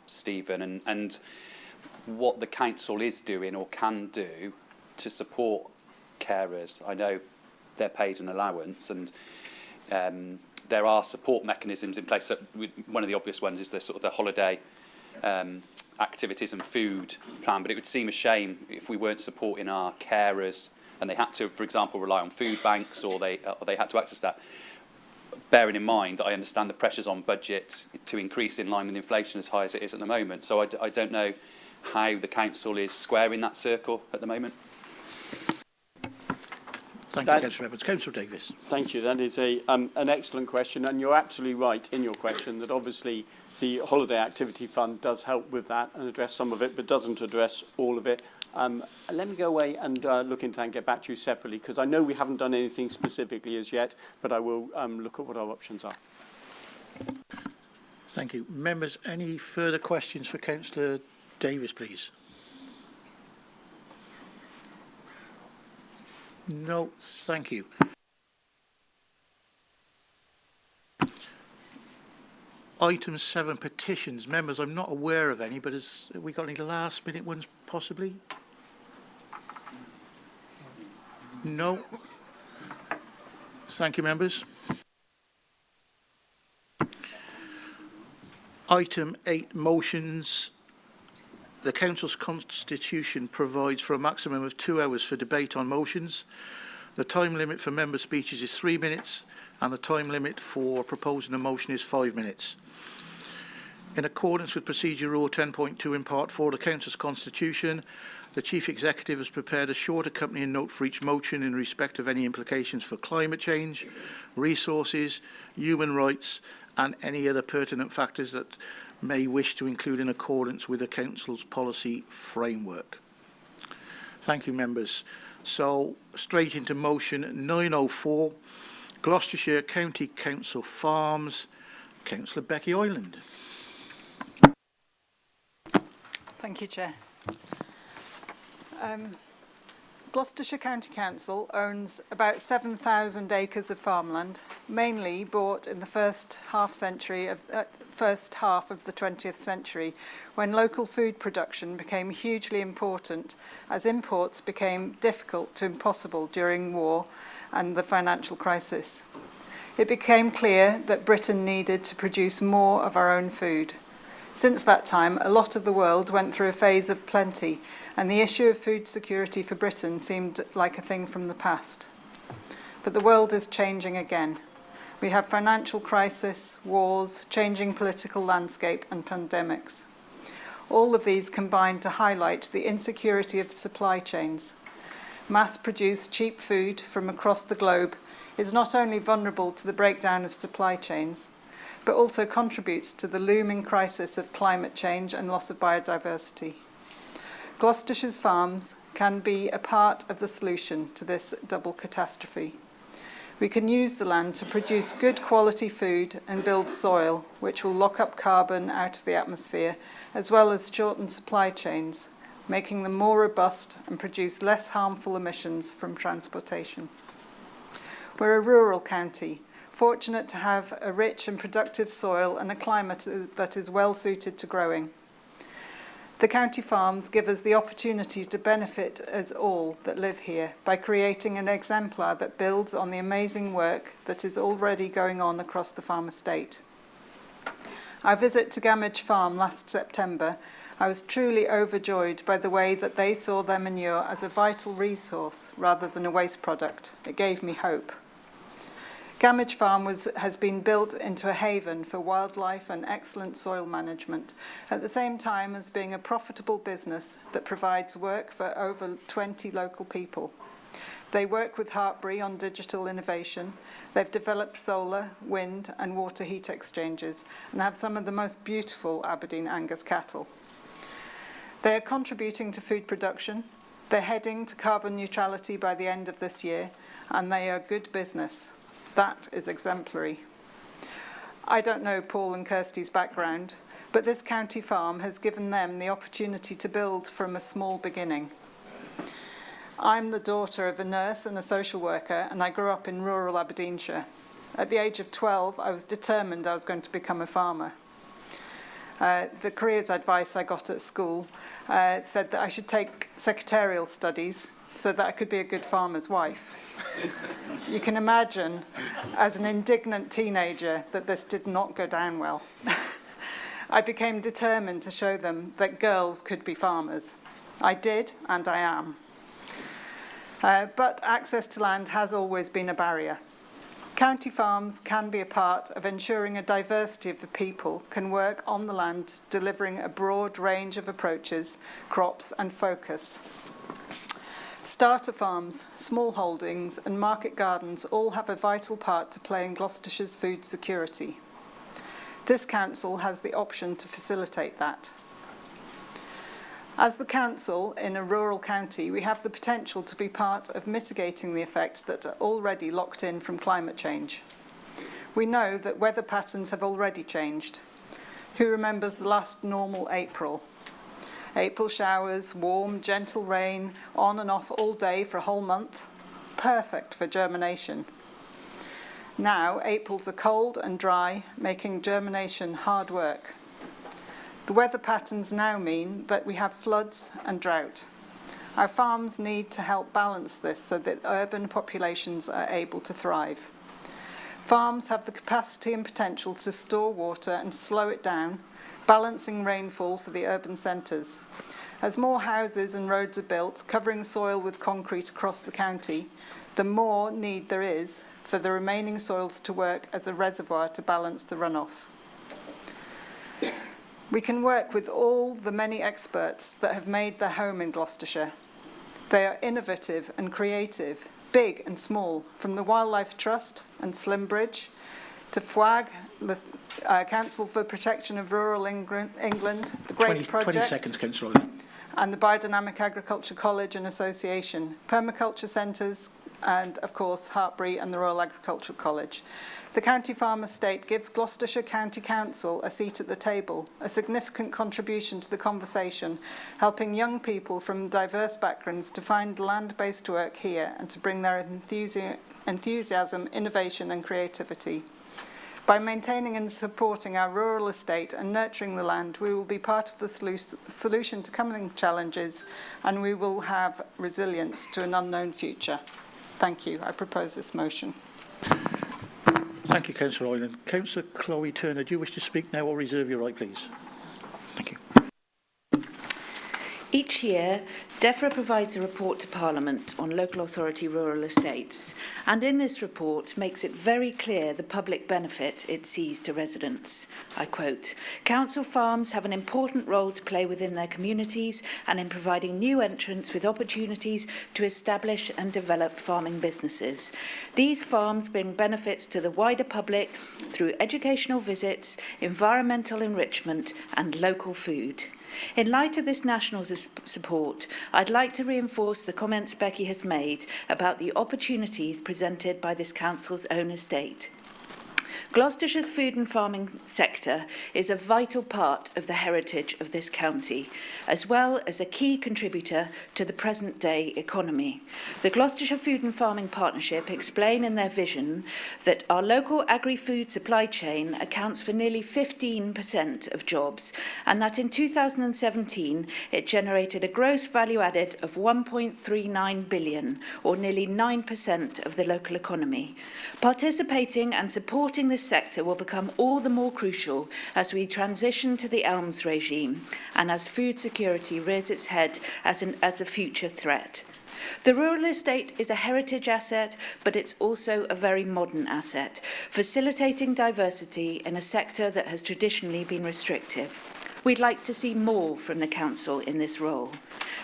Stephen, and what the council is doing or can do to support carers. I know they're paid an allowance, and there are support mechanisms in place. So one of the obvious ones is the sort of the holiday activities and food plan, but it would seem a shame if we weren't supporting our carers and they had to, for example, rely on food banks or they had to access that. Bearing in mind that I understand the pressures on budget to increase in line with inflation as high as it is at the moment. So I don't know how the council is squaring that circle at the moment. Thank you, Councillor Evans. Councillor Davis. Thank you. That is an excellent question, and you're absolutely right in your question that obviously the Holiday Activity Fund does help with that and address some of it, but doesn't address all of it. Let me go away and look into that and get back to you separately, because I know we haven't done anything specifically as yet, but I will look at what our options are. Thank you. Members, any further questions for Councillor Davis, please? No, thank you. Item 7, petitions. Members, I'm not aware of any, but have we got any last-minute ones, possibly? No. Thank you, members. Item 8, motions. The Council's constitution provides for a maximum of 2 hours for debate on motions. The time limit for member speeches is 3 minutes, and the time limit for proposing a motion is 5 minutes. In accordance with Procedure Rule 10.2 in Part 4 of the Council's Constitution, the Chief Executive has prepared a short accompanying note for each motion in respect of any implications for climate change, resources, human rights, and any other pertinent factors that may wish to include in accordance with the Council's policy framework. Thank you, members. So, straight into motion 904, Gloucestershire County Council Farms, Councillor Becky Oyland. Thank you, Chair. Gloucestershire County Council owns about 7,000 acres of farmland, mainly bought in the first half of the 20th century, when local food production became hugely important as imports became difficult to impossible during war and the financial crisis. It became clear that Britain needed to produce more of our own food. Since that time, a lot of the world went through a phase of plenty, and the issue of food security for Britain seemed like a thing from the past. But the world is changing again. We have financial crisis, wars, changing political landscape, and pandemics. All of these combine to highlight the insecurity of supply chains. Mass-produced cheap food from across the globe is not only vulnerable to the breakdown of supply chains, but also contributes to the looming crisis of climate change and loss of biodiversity. Gloucestershire's farms can be a part of the solution to this double catastrophe. We can use the land to produce good quality food and build soil, which will lock up carbon out of the atmosphere, as well as shorten supply chains, making them more robust and produce less harmful emissions from transportation. We're a rural county, fortunate to have a rich and productive soil and a climate that is well suited to growing. The county farms give us the opportunity to benefit us all that live here by creating an exemplar that builds on the amazing work that is already going on across the farm estate. Our visit to Gamage Farm last September, I was truly overjoyed by the way that they saw their manure as a vital resource rather than a waste product. It gave me hope. Gamage Farm has been built into a haven for wildlife and excellent soil management, at the same time as being a profitable business that provides work for over 20 local people. They work with Hartbury on digital innovation. They've developed solar, wind and water heat exchangers and have some of the most beautiful Aberdeen Angus cattle. They are contributing to food production. They're heading to carbon neutrality by the end of this year, and they are good business. That is exemplary. I don't know Paul and Kirsty's background, but this county farm has given them the opportunity to build from a small beginning. I'm the daughter of a nurse and a social worker, and I grew up in rural Aberdeenshire. At the age of 12, I was determined I was going to become a farmer. The careers advice I got at school said that I should take secretarial studies so that I could be a good farmer's wife. You can imagine, as an indignant teenager, that this did not go down well. I became determined to show them that girls could be farmers. I did, and I am. But access to land has always been a barrier. County farms can be a part of ensuring a diversity of the people can work on the land, delivering a broad range of approaches, crops and focus. Starter farms, small holdings and market gardens all have a vital part to play in Gloucestershire's food security. This council has the option to facilitate that. As the council in a rural county, we have the potential to be part of mitigating the effects that are already locked in from climate change. We know that weather patterns have already changed. Who remembers the last normal April? April showers, warm, gentle rain, on and off all day for a whole month. Perfect for germination. Now, Aprils are cold and dry, making germination hard work. The weather patterns now mean that we have floods and drought. Our farms need to help balance this so that urban populations are able to thrive. Farms have the capacity and potential to store water and slow it down, balancing rainfall for the urban centres. As more houses and roads are built, covering soil with concrete across the county, the more need there is for the remaining soils to work as a reservoir to balance the runoff. We can work with all the many experts that have made their home in Gloucestershire. They are innovative and creative, big and small, from the Wildlife Trust and Slimbridge to FWAG, the Council for Protection of Rural England, the Great Project, 20 seconds, Councillor. And the Biodynamic Agriculture College and Association, permaculture centres, and of course Hartbury and the Royal Agricultural College. The county farm estate gives Gloucestershire County Council a seat at the table, a significant contribution to the conversation, helping young people from diverse backgrounds to find land-based work here and to bring their enthusiasm, innovation and creativity. By maintaining and supporting our rural estate and nurturing the land, we will be part of the solution to coming challenges, and we will have resilience to an unknown future. Thank you. I propose this motion. Thank you, Councillor Oyland. Councillor Chloe Turner, do you wish to speak now or reserve your right, please? Thank you. Each year, DEFRA provides a report to Parliament on local authority rural estates, and in this report makes it very clear the public benefit it sees to residents. I quote, "Council farms have an important role to play within their communities and in providing new entrants with opportunities to establish and develop farming businesses. These farms bring benefits to the wider public through educational visits, environmental enrichment and local food." In light of this national support, I'd like to reinforce the comments Becky has made about the opportunities presented by this council's own estate. Gloucestershire's food and farming sector is a vital part of the heritage of this county, as well as a key contributor to the present-day economy. The Gloucestershire Food and Farming Partnership explain in their vision that our local agri-food supply chain accounts for nearly 15% of jobs, and that in 2017 it generated a gross value added of 1.39 billion, or nearly 9% of the local economy. Participating and supporting this sector will become all the more crucial as we transition to the ELMS regime and as food security rears its head as a future threat. The rural estate is a heritage asset, but it's also a very modern asset, facilitating diversity in a sector that has traditionally been restrictive. We'd like to see more from the Council in this role.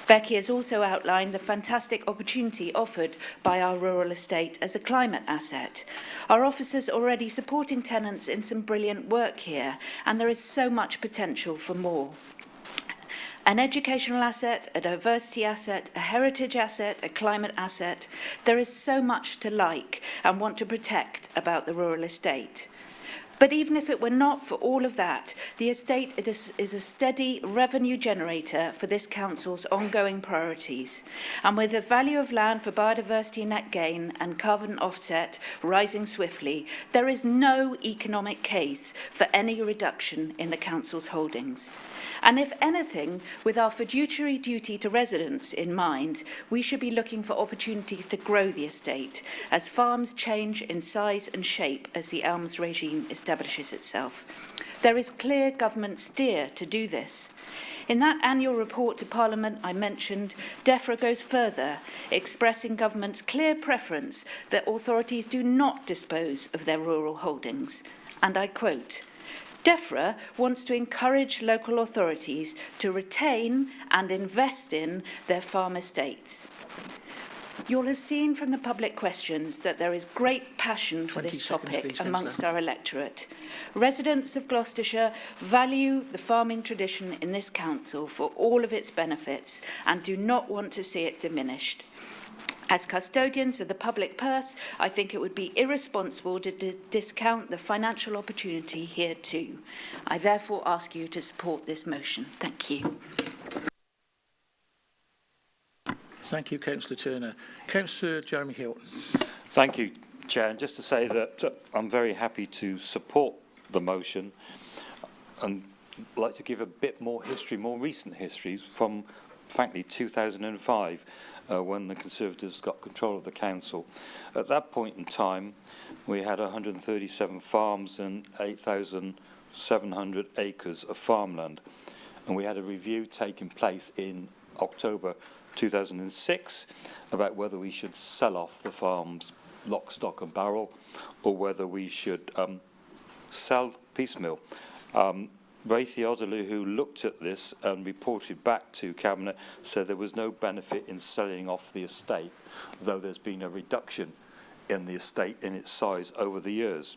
Becky has also outlined the fantastic opportunity offered by our rural estate as a climate asset. Our officers are already supporting tenants in some brilliant work here, and there is so much potential for more. An educational asset, a diversity asset, a heritage asset, a climate asset. There is so much to like and want to protect about the rural estate. But even if it were not for all of that, the estate is a steady revenue generator for this council's ongoing priorities. And with the value of land for biodiversity net gain and carbon offset rising swiftly, there is no economic case for any reduction in the council's holdings. And if anything, with our fiduciary duty to residents in mind, we should be looking for opportunities to grow the estate as farms change in size and shape as the ELMS regime establishes itself. There is clear government steer to do this. In that annual report to Parliament I mentioned, DEFRA goes further, expressing government's clear preference that authorities do not dispose of their rural holdings. And I quote, DEFRA wants to encourage local authorities to retain and invest in their farm estates. You'll have seen from the public questions that there is great passion for this topic amongst our electorate. Residents of Gloucestershire value the farming tradition in this council for all of its benefits and do not want to see it diminished. As custodians of the public purse, I think it would be irresponsible to discount the financial opportunity here too. I therefore ask you to support this motion. Thank you. Thank you, Councillor Turner. Councillor Jeremy Hilton. Thank you, Chair. And just to say that I'm very happy to support the motion and like to give a bit more history, more recent history from, frankly, 2005. When the Conservatives got control of the council. At that point in time, we had 137 farms and 8,700 acres of farmland. And we had a review taking place in October 2006 about whether we should sell off the farms lock, stock and barrel, or whether we should sell piecemeal. Ray Theodolou, who looked at this and reported back to Cabinet, said there was no benefit in selling off the estate, though there's been a reduction in the estate in its size over the years.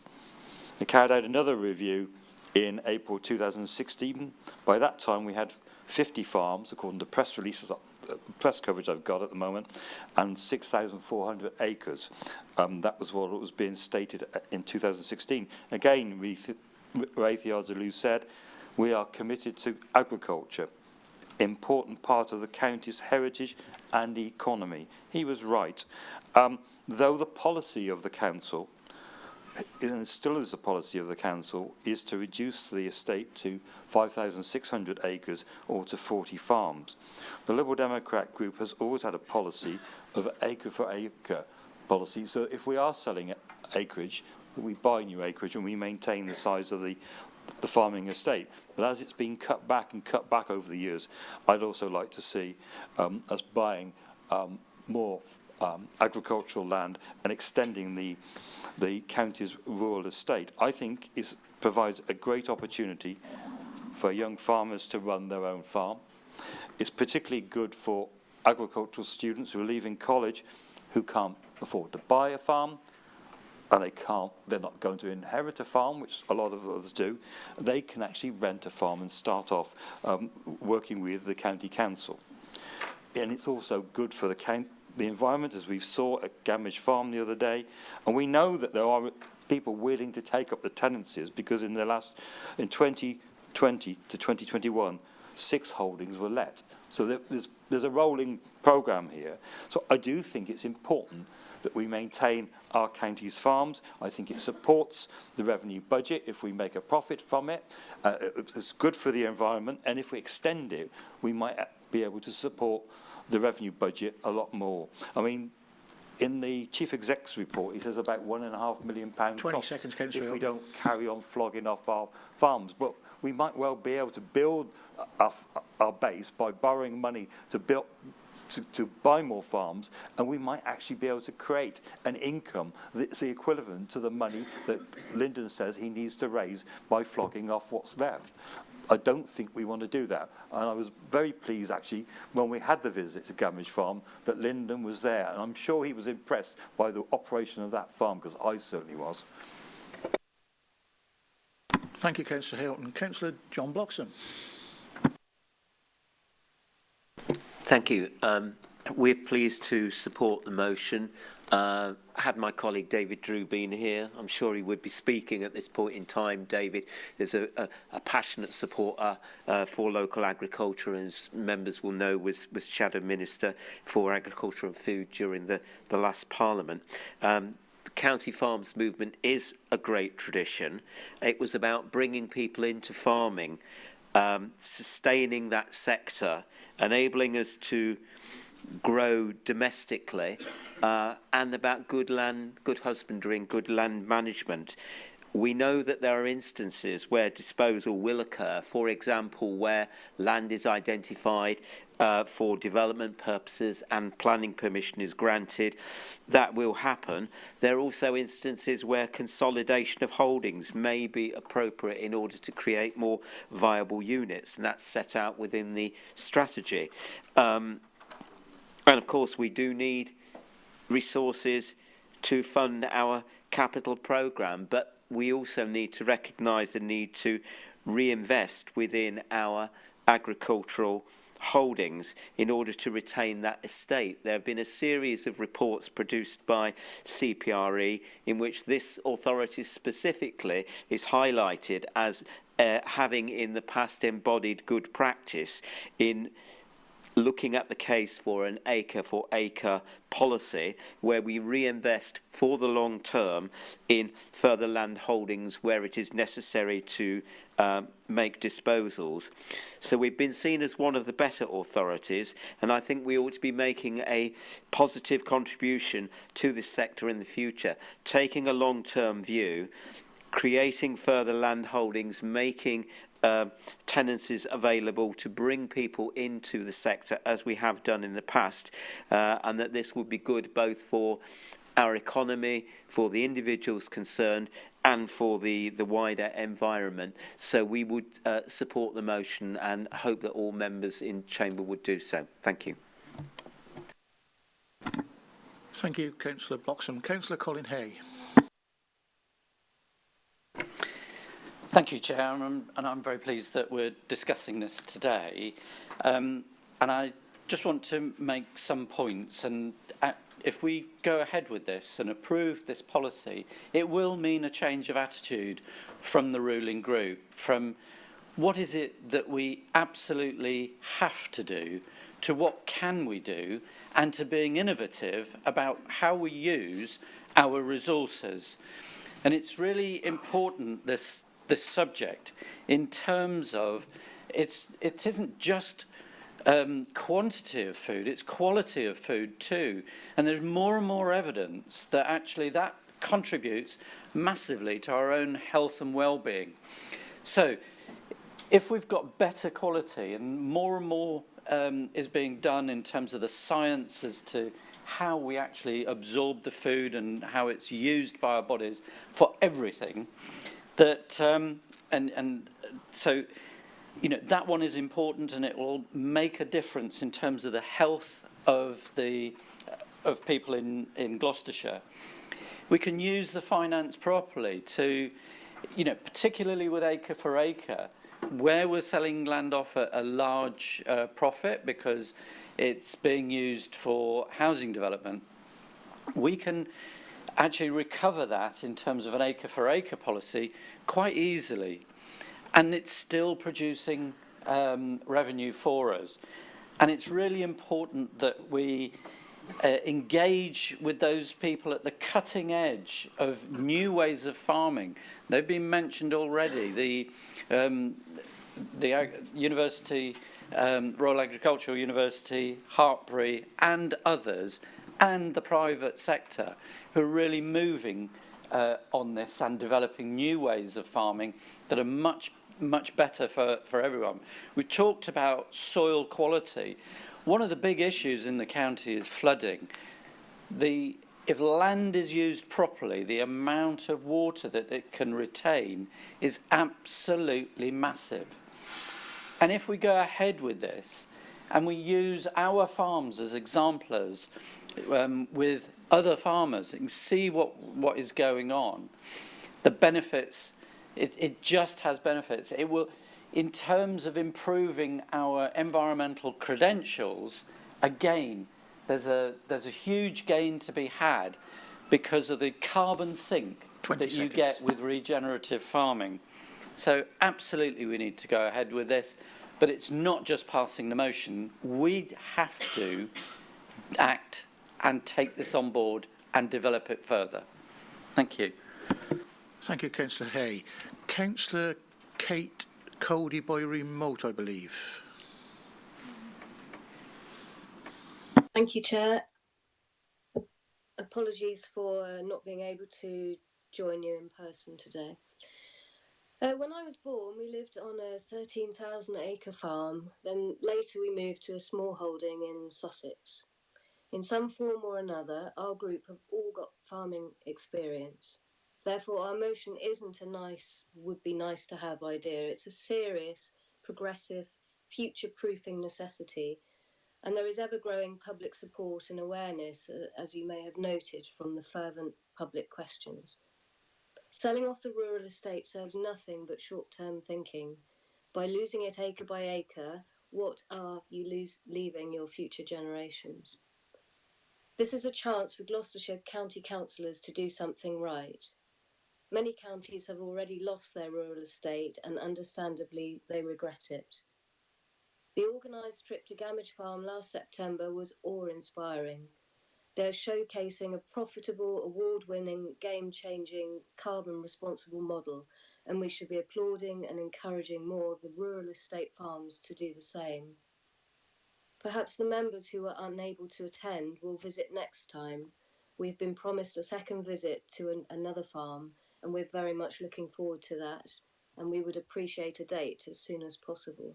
They carried out another review in April 2016. By that time, we had 50 farms, according to press releases, press coverage I've got at the moment, and 6,400 acres. That was what was being stated in 2016. Again, Ray Theodolou said, we are committed to agriculture, important part of the county's heritage and economy. He was right. Though the policy of the council, and still is the policy of the council, is to reduce the estate to 5,600 acres or to 40 farms. The Liberal Democrat group has always had a policy of acre for acre policy. So if we are selling acreage, we buy new acreage and we maintain the size of the farming estate. But as it's been cut back over the years, I'd also like to see us buying more agricultural land and extending the county's rural estate. I think it provides a great opportunity for young farmers to run their own farm. It's particularly good for agricultural students who are leaving college who can't afford to buy a farm, and they're not going to inherit a farm, which a lot of others do. They can actually rent a farm and start off working with the county council. And it's also good for the environment, as we saw at Gamage Farm the other day. And we know that there are people willing to take up the tenancies, because in 2020 to 2021, 6 holdings were let. So there's a rolling programme here. So I do think it's important that we maintain our county's farms. I think it supports the revenue budget if we make a profit from it. It's good for the environment, and if we extend it, we might be able to support the revenue budget a lot more. I mean, in the Chief Exec's report, he says about £1.5 million 20 costs seconds, Councillor if we Hilton. don't carry on flogging off our farms. But we might well be able to build our base by borrowing money to buy more farms, and we might actually be able to create an income that's the equivalent to the money that Lyndon says he needs to raise by flogging off what's left. I don't think we want to do that. And I was very pleased, actually, when we had the visit to Gamage Farm, that Lyndon was there. And I'm sure he was impressed by the operation of that farm, because I certainly was. Thank you, Councillor Hilton. Councillor John Bloxham. Thank you. We're pleased to support the motion. Had my colleague David Drew been here, I'm sure he would be speaking at this point in time. David is a passionate supporter for local agriculture, and as members will know, was Shadow Minister for Agriculture and Food during the last Parliament. The County Farms movement is a great tradition. It was about bringing people into farming, sustaining that sector, enabling us to grow domestically, and about good land, good husbandry and good land management. We know that there are instances where disposal will occur, for example, where land is identified for development purposes and planning permission is granted. That will happen. There are also instances where consolidation of holdings may be appropriate in order to create more viable units, and that's set out within the strategy. And of course, we do need resources to fund our capital programme, but we also need to recognise the need to reinvest within our agricultural holdings in order to retain that estate. There have been a series of reports produced by CPRE in which this authority specifically is highlighted as having in the past embodied good practice in looking at the case for an acre-for-acre policy where we reinvest for the long term in further land holdings where it is necessary to make disposals. So we've been seen as one of the better authorities, and I think we ought to be making a positive contribution to this sector in the future, taking a long-term view, creating further land holdings, making tenancies available to bring people into the sector as we have done in the past, and that this would be good both for our economy, for the individuals concerned, and for the wider environment. So we would support the motion and hope that all members in Chamber would do so. Thank you. Thank you, Councillor Bloxham. Councillor Colin Hay. Thank you, Chair, and I'm very pleased that we're discussing this today. And I just want to make some points. And if we go ahead with this and approve this policy, it will mean a change of attitude from the ruling group, from what is it that we absolutely have to do to what can we do, and to being innovative about how we use our resources. And it's really important, this subject, in terms of it isn't just quantity of food, it's quality of food too. And there's more and more evidence that actually that contributes massively to our own health and well-being. So if we've got better quality, and more is being done in terms of the science as to how we actually absorb the food and how it's used by our bodies for everything, that and so, you know, that one is important, and it will make a difference in terms of the health of people in Gloucestershire. We can use the finance properly to, you know, particularly with acre for acre, where we're selling land off at a large profit because it's being used for housing development. We can actually recover that in terms of an acre for acre policy quite easily. And it's still producing revenue for us. And it's really important that we engage with those people at the cutting edge of new ways of farming. They've been mentioned already. The University, Royal Agricultural University, Hartpury, and others, and the private sector, who are really moving on this and developing new ways of farming that are much better for everyone. We talked about soil quality. One of the big issues in the county is flooding. If land is used properly, the amount of water that it can retain is absolutely massive. And if we go ahead with this and we use our farms as exemplars with other farmers and see what is going on, the benefits, it just has benefits. It will, in terms of improving our environmental credentials, again, there's a huge gain to be had because of the carbon sink that you get with regenerative farming. So absolutely we need to go ahead with this, but it's not just passing the motion. We have to act and take this on board and develop it further. Thank you. Thank you, Councillor Hay. Councillor Kate Cody by remote, I believe. Thank you, Chair. Apologies for not being able to join you in person today. When I was born, we lived on a 13,000 acre farm. Then later we moved to a small holding in Sussex. In some form or another, our group have all got farming experience. Therefore, our motion isn't a nice, would be nice to have idea. It's a serious, progressive, future-proofing necessity. And there is ever-growing public support and awareness, as you may have noted from the fervent public questions. Selling off the rural estate serves nothing but short-term thinking. By losing it acre by acre, what are you leaving your future generations? This is a chance for Gloucestershire county councillors to do something right. Many counties have already lost their rural estate and understandably they regret it. The organised trip to Gamage Farm last September was awe-inspiring. They're showcasing a profitable, award-winning, game-changing, carbon-responsible model, and we should be applauding and encouraging more of the rural estate farms to do the same. Perhaps the members who are unable to attend will visit next time. We've been promised a second visit to another farm, and we're very much looking forward to that, and we would appreciate a date as soon as possible.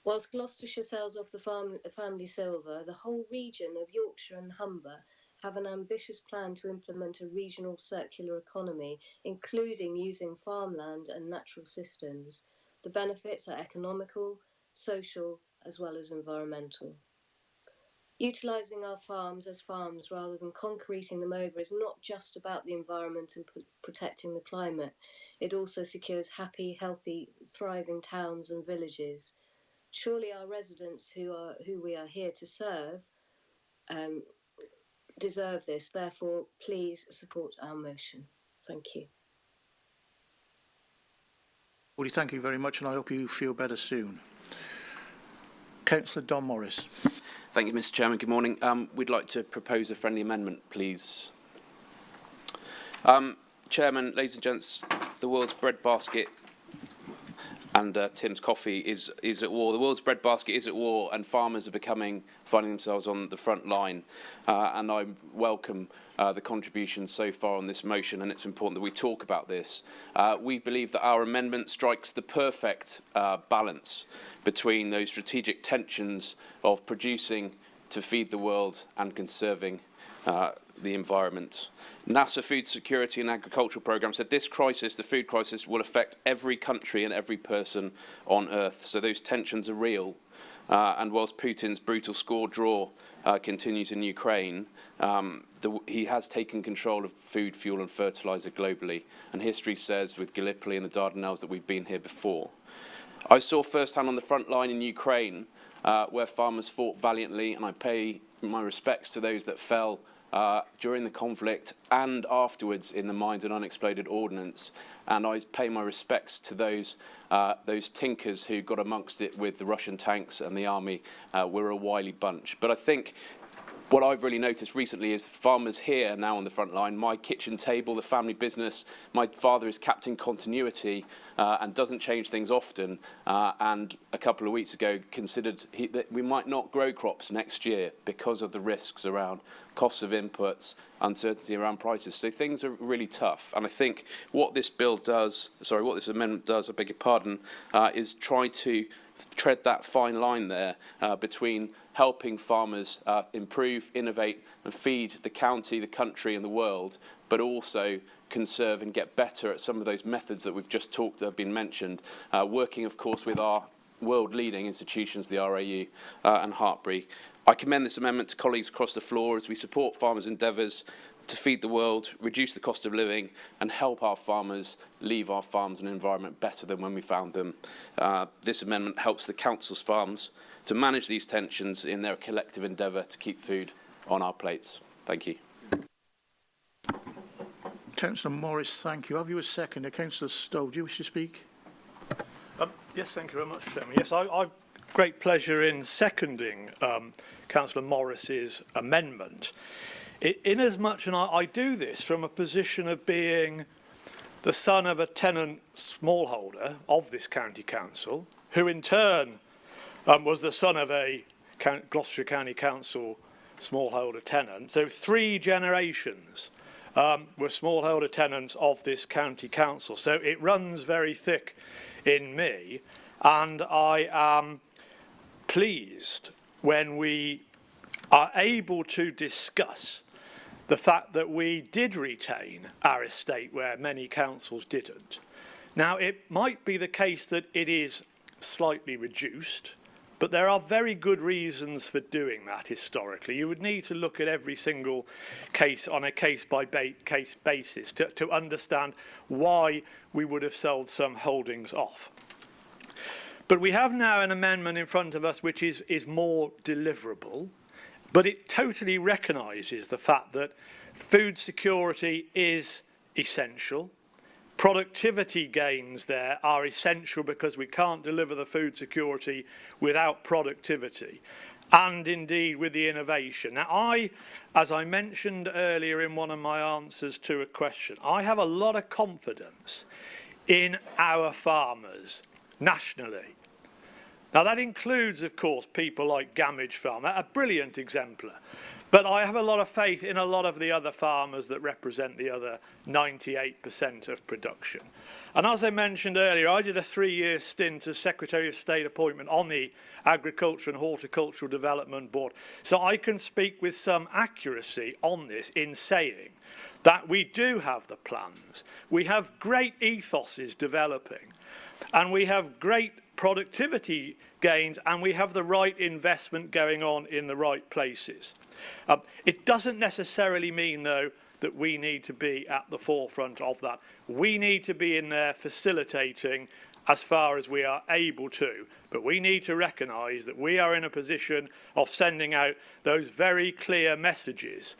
Whilst Gloucestershire sells off the family silver, the whole region of Yorkshire and Humber have an ambitious plan to implement a regional circular economy, including using farmland and natural systems. The benefits are economical, social, as well as environmental. Utilising our farms as farms rather than concreting them over is not just about the environment and protecting the climate. It also secures happy, healthy, thriving towns and villages. Surely our residents who we are here to serve deserve this. Therefore, please support our motion. Thank you. Well, thank you very much, and I hope you feel better soon. Councillor Don Morris. Thank you, Mr. Chairman. Good morning. We'd like to propose a friendly amendment, please. Chairman, ladies and gents, the world's breadbasket and Tim's coffee is at war. The world's breadbasket is at war, and farmers are finding themselves on the front line. And I welcome the contributions so far on this motion, and it's important that we talk about this. We believe that our amendment strikes the perfect balance between those strategic tensions of producing to feed the world and conserving the environment. NASA Food Security and Agricultural Programme said this crisis, the food crisis, will affect every country and every person on Earth. So those tensions are real. And whilst Putin's brutal score draw continues in Ukraine, he has taken control of food, fuel and fertiliser globally. And history says with Gallipoli and the Dardanelles that we've been here before. I saw firsthand on the front line in Ukraine where farmers fought valiantly, and I pay my respects to those that fell during the conflict and afterwards in the Mines and Unexploded Ordnance. And I pay my respects to those tinkers who got amongst it with the Russian tanks and the army. We're a wily bunch. But I think what I've really noticed recently is farmers here now on the front line. My kitchen table, the family business, my father is Captain Continuity and doesn't change things often. And a couple of weeks ago considered that we might not grow crops next year because of the risks around costs of inputs, uncertainty around prices. So things are really tough. And I think what this bill does, what this amendment does, I beg your pardon, is try to tread that fine line there between helping farmers improve, innovate and feed the county, the country and the world, but also conserve and get better at some of those methods that we've just talked that have been mentioned, working of course with our world-leading institutions, the RAU and Hartbury. I commend this amendment to colleagues across the floor as we support farmers' endeavours to feed the world, reduce the cost of living and help our farmers leave our farms and environment better than when we found them. This amendment helps the council's farms to manage these tensions in their collective endeavour to keep food on our plates. Thank you. Councillor Morris, thank you. Have you a second? Councillor Stowe, do you wish to speak? Yes, thank you very much, Chairman. Yes, I've great pleasure in seconding Councillor Morris's amendment. Inasmuch, and I do this from a position of being the son of a tenant smallholder of this county council, who in turn was the son of a Gloucestershire County Council smallholder tenant. So 3 generations were smallholder tenants of this county council. So it runs very thick in me, and I am pleased when we are able to discuss the fact that we did retain our estate where many councils didn't. Now, it might be the case that it is slightly reduced, but there are very good reasons for doing that historically. You would need to look at every single case on a case-by-case basis to understand why we would have sold some holdings off. But we have now an amendment in front of us which is more deliverable, but it totally recognises the fact that food security is essential. Productivity gains there are essential because we can't deliver the food security without productivity and indeed with the innovation. Now, as I mentioned earlier in one of my answers to a question, I have a lot of confidence in our farmers nationally. Now, that includes, of course, people like Gamage Farm, a brilliant exemplar. But I have a lot of faith in a lot of the other farmers that represent the other 98% of production. And as I mentioned earlier, I did a 3-year stint as Secretary of State appointment on the Agriculture and Horticultural Development Board. So I can speak with some accuracy on this in saying that we do have the plans. We have great ethoses developing, and we have great productivity gains, and we have the right investment going on in the right places. It doesn't necessarily mean, though, that we need to be at the forefront of that. We need to be in there facilitating as far as we are able to. But we need to recognise that we are in a position of sending out those very clear messages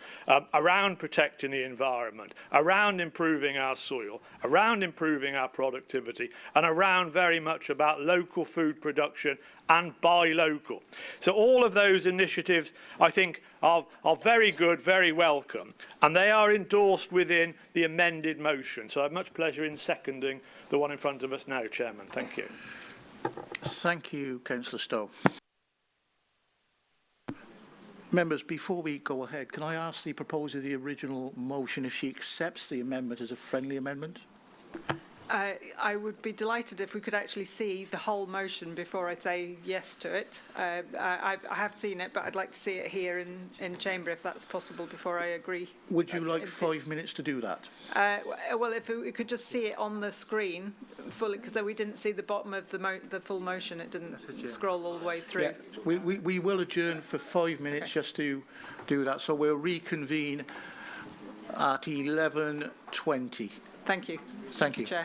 around protecting the environment, around improving our soil, around improving our productivity, and around very much about local food production and buy local. So all of those initiatives, I think, are very good, very welcome, and they are endorsed within the amended motion. So I have much pleasure in seconding the one in front of us now, Chairman. Thank you. Thank you, Councillor Stowe. Members, before we go ahead, can I ask the proposer of the original motion if she accepts the amendment as a friendly amendment? I would be delighted if we could actually see the whole motion before I say yes to it. I have seen it, but I'd like to see it here in chamber if that's possible before I agree. Would you like 5 minutes to do that? Well, if we could just see it on the screen fully, because we didn't see the bottom of the full motion. It didn't scroll all the way through. Yeah, we will adjourn for 5 minutes just to do that. So we'll reconvene at 11:20. Thank you. Thank you. Chair.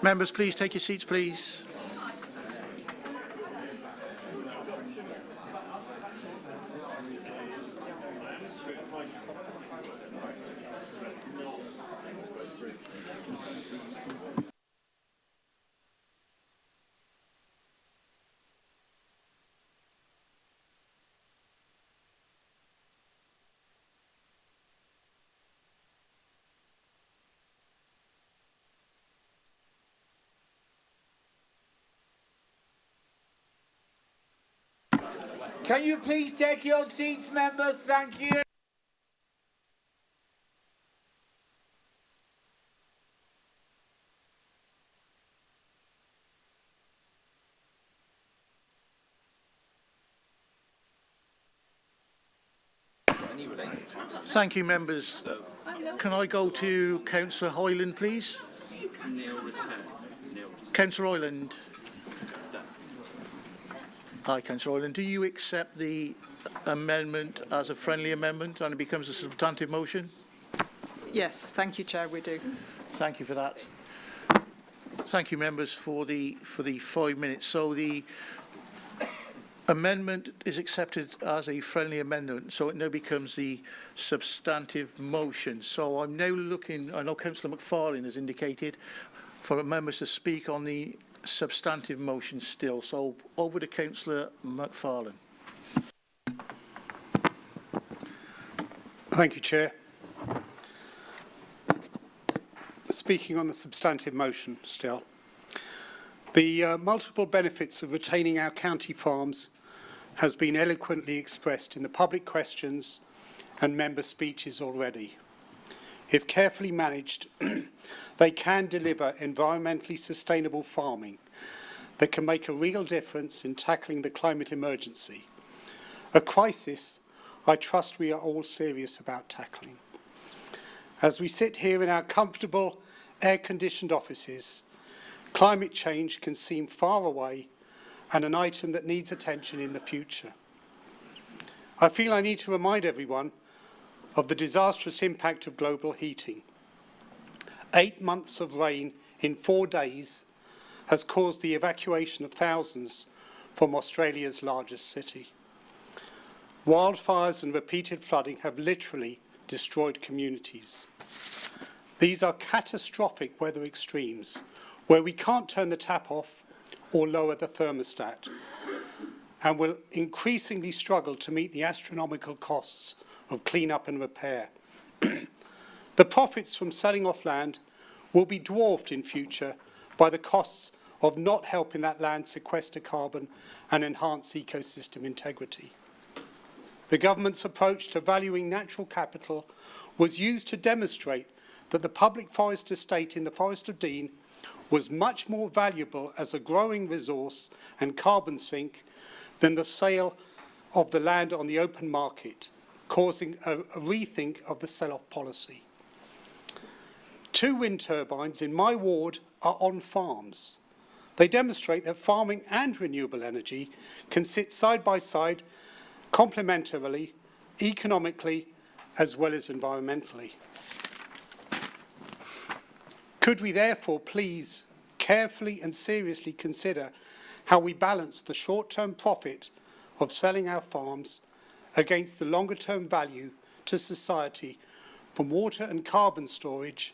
Members, please take your seats, please. Can you please take your seats, members? Thank you. Thank you, members. Can I go to Councillor Hoyland, please? Councillor Hoyland. Hi, Councillor Hoyland. Do you accept the amendment as a friendly amendment and it becomes a substantive motion? Yes, thank you, Chair, we do. Thank you for that. Thank you, members, for the 5 minutes. So the amendment is accepted as a friendly amendment, so it now becomes the substantive motion. So I'm now looking, I know Councillor McFarlane has indicated, for members to speak on the substantive motion still. So over to Councillor McFarlane. Thank you, Chair. Speaking on the substantive motion still. The multiple benefits of retaining our county farms has been eloquently expressed in the public questions and member speeches already. If carefully managed, they can deliver environmentally sustainable farming that can make a real difference in tackling the climate emergency, a crisis I trust we are all serious about tackling. As we sit here in our comfortable, air-conditioned offices, climate change can seem far away and an item that needs attention in the future. I feel I need to remind everyone of the disastrous impact of global heating. 8 months of rain in 4 days has caused the evacuation of thousands from Australia's largest city. Wildfires and repeated flooding have literally destroyed communities. These are catastrophic weather extremes where we can't turn the tap off or lower the thermostat, and will increasingly struggle to meet the astronomical costs of clean-up and repair. The profits from selling off land will be dwarfed in future by the costs of not helping that land sequester carbon and enhance ecosystem integrity. The government's approach to valuing natural capital was used to demonstrate that the public forest estate in the Forest of Dean was much more valuable as a growing resource and carbon sink than the sale of the land on the open market, causing a rethink of the sell-off policy. 2 wind turbines in my ward are on farms. They demonstrate that farming and renewable energy can sit side by side complementarily, economically, as well as environmentally. Could we therefore please carefully and seriously consider how we balance the short-term profit of selling our farms against the longer-term value to society from water and carbon storage,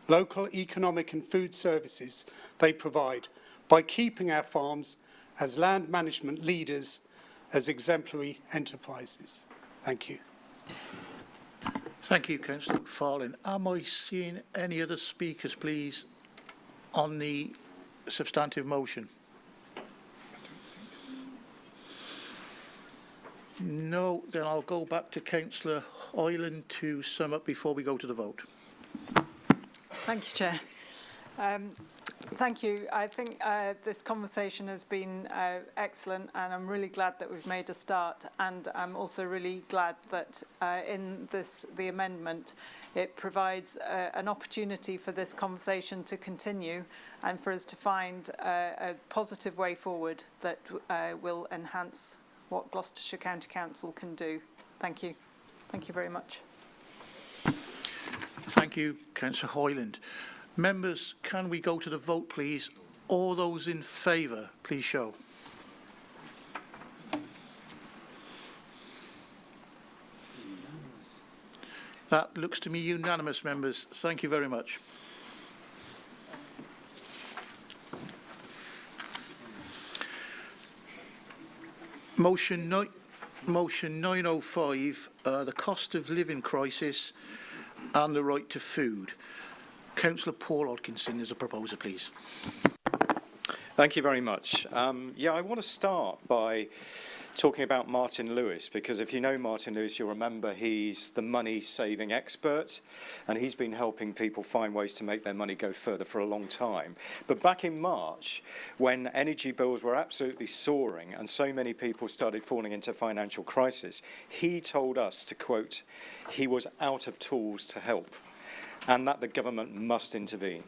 local economic and food services they provide by keeping our farms as land management leaders, as exemplary enterprises? Thank you. Thank you, Councillor McFarlane. Am I seeing any other speakers, please, on the substantive motion? No, then I'll go back to Councillor Hoyland to sum up before we go to the vote. Thank you, Chair. Thank you. I think this conversation has been excellent, and I'm really glad that we've made a start. And I'm also really glad that in the amendment, it provides an opportunity for this conversation to continue and for us to find a positive way forward that will enhance what Gloucestershire County Council can do. Thank you. Thank you very much. Thank you, Councillor Hoyland. Members, can we go to the vote, please? All those in favour, please show. That looks to me unanimous, members. Thank you very much. Motion 905, the cost of living crisis and the right to food. Councillor Paul Hodkinson is a proposer, please. Thank you very much. I want to start by talking about Martin Lewis, because if you know Martin Lewis, you'll remember he's the money-saving expert, and he's been helping people find ways to make their money go further for a long time. But back in March, when energy bills were absolutely soaring and so many people started falling into financial crisis, he told us to, quote, he was out of tools to help, and that the government must intervene.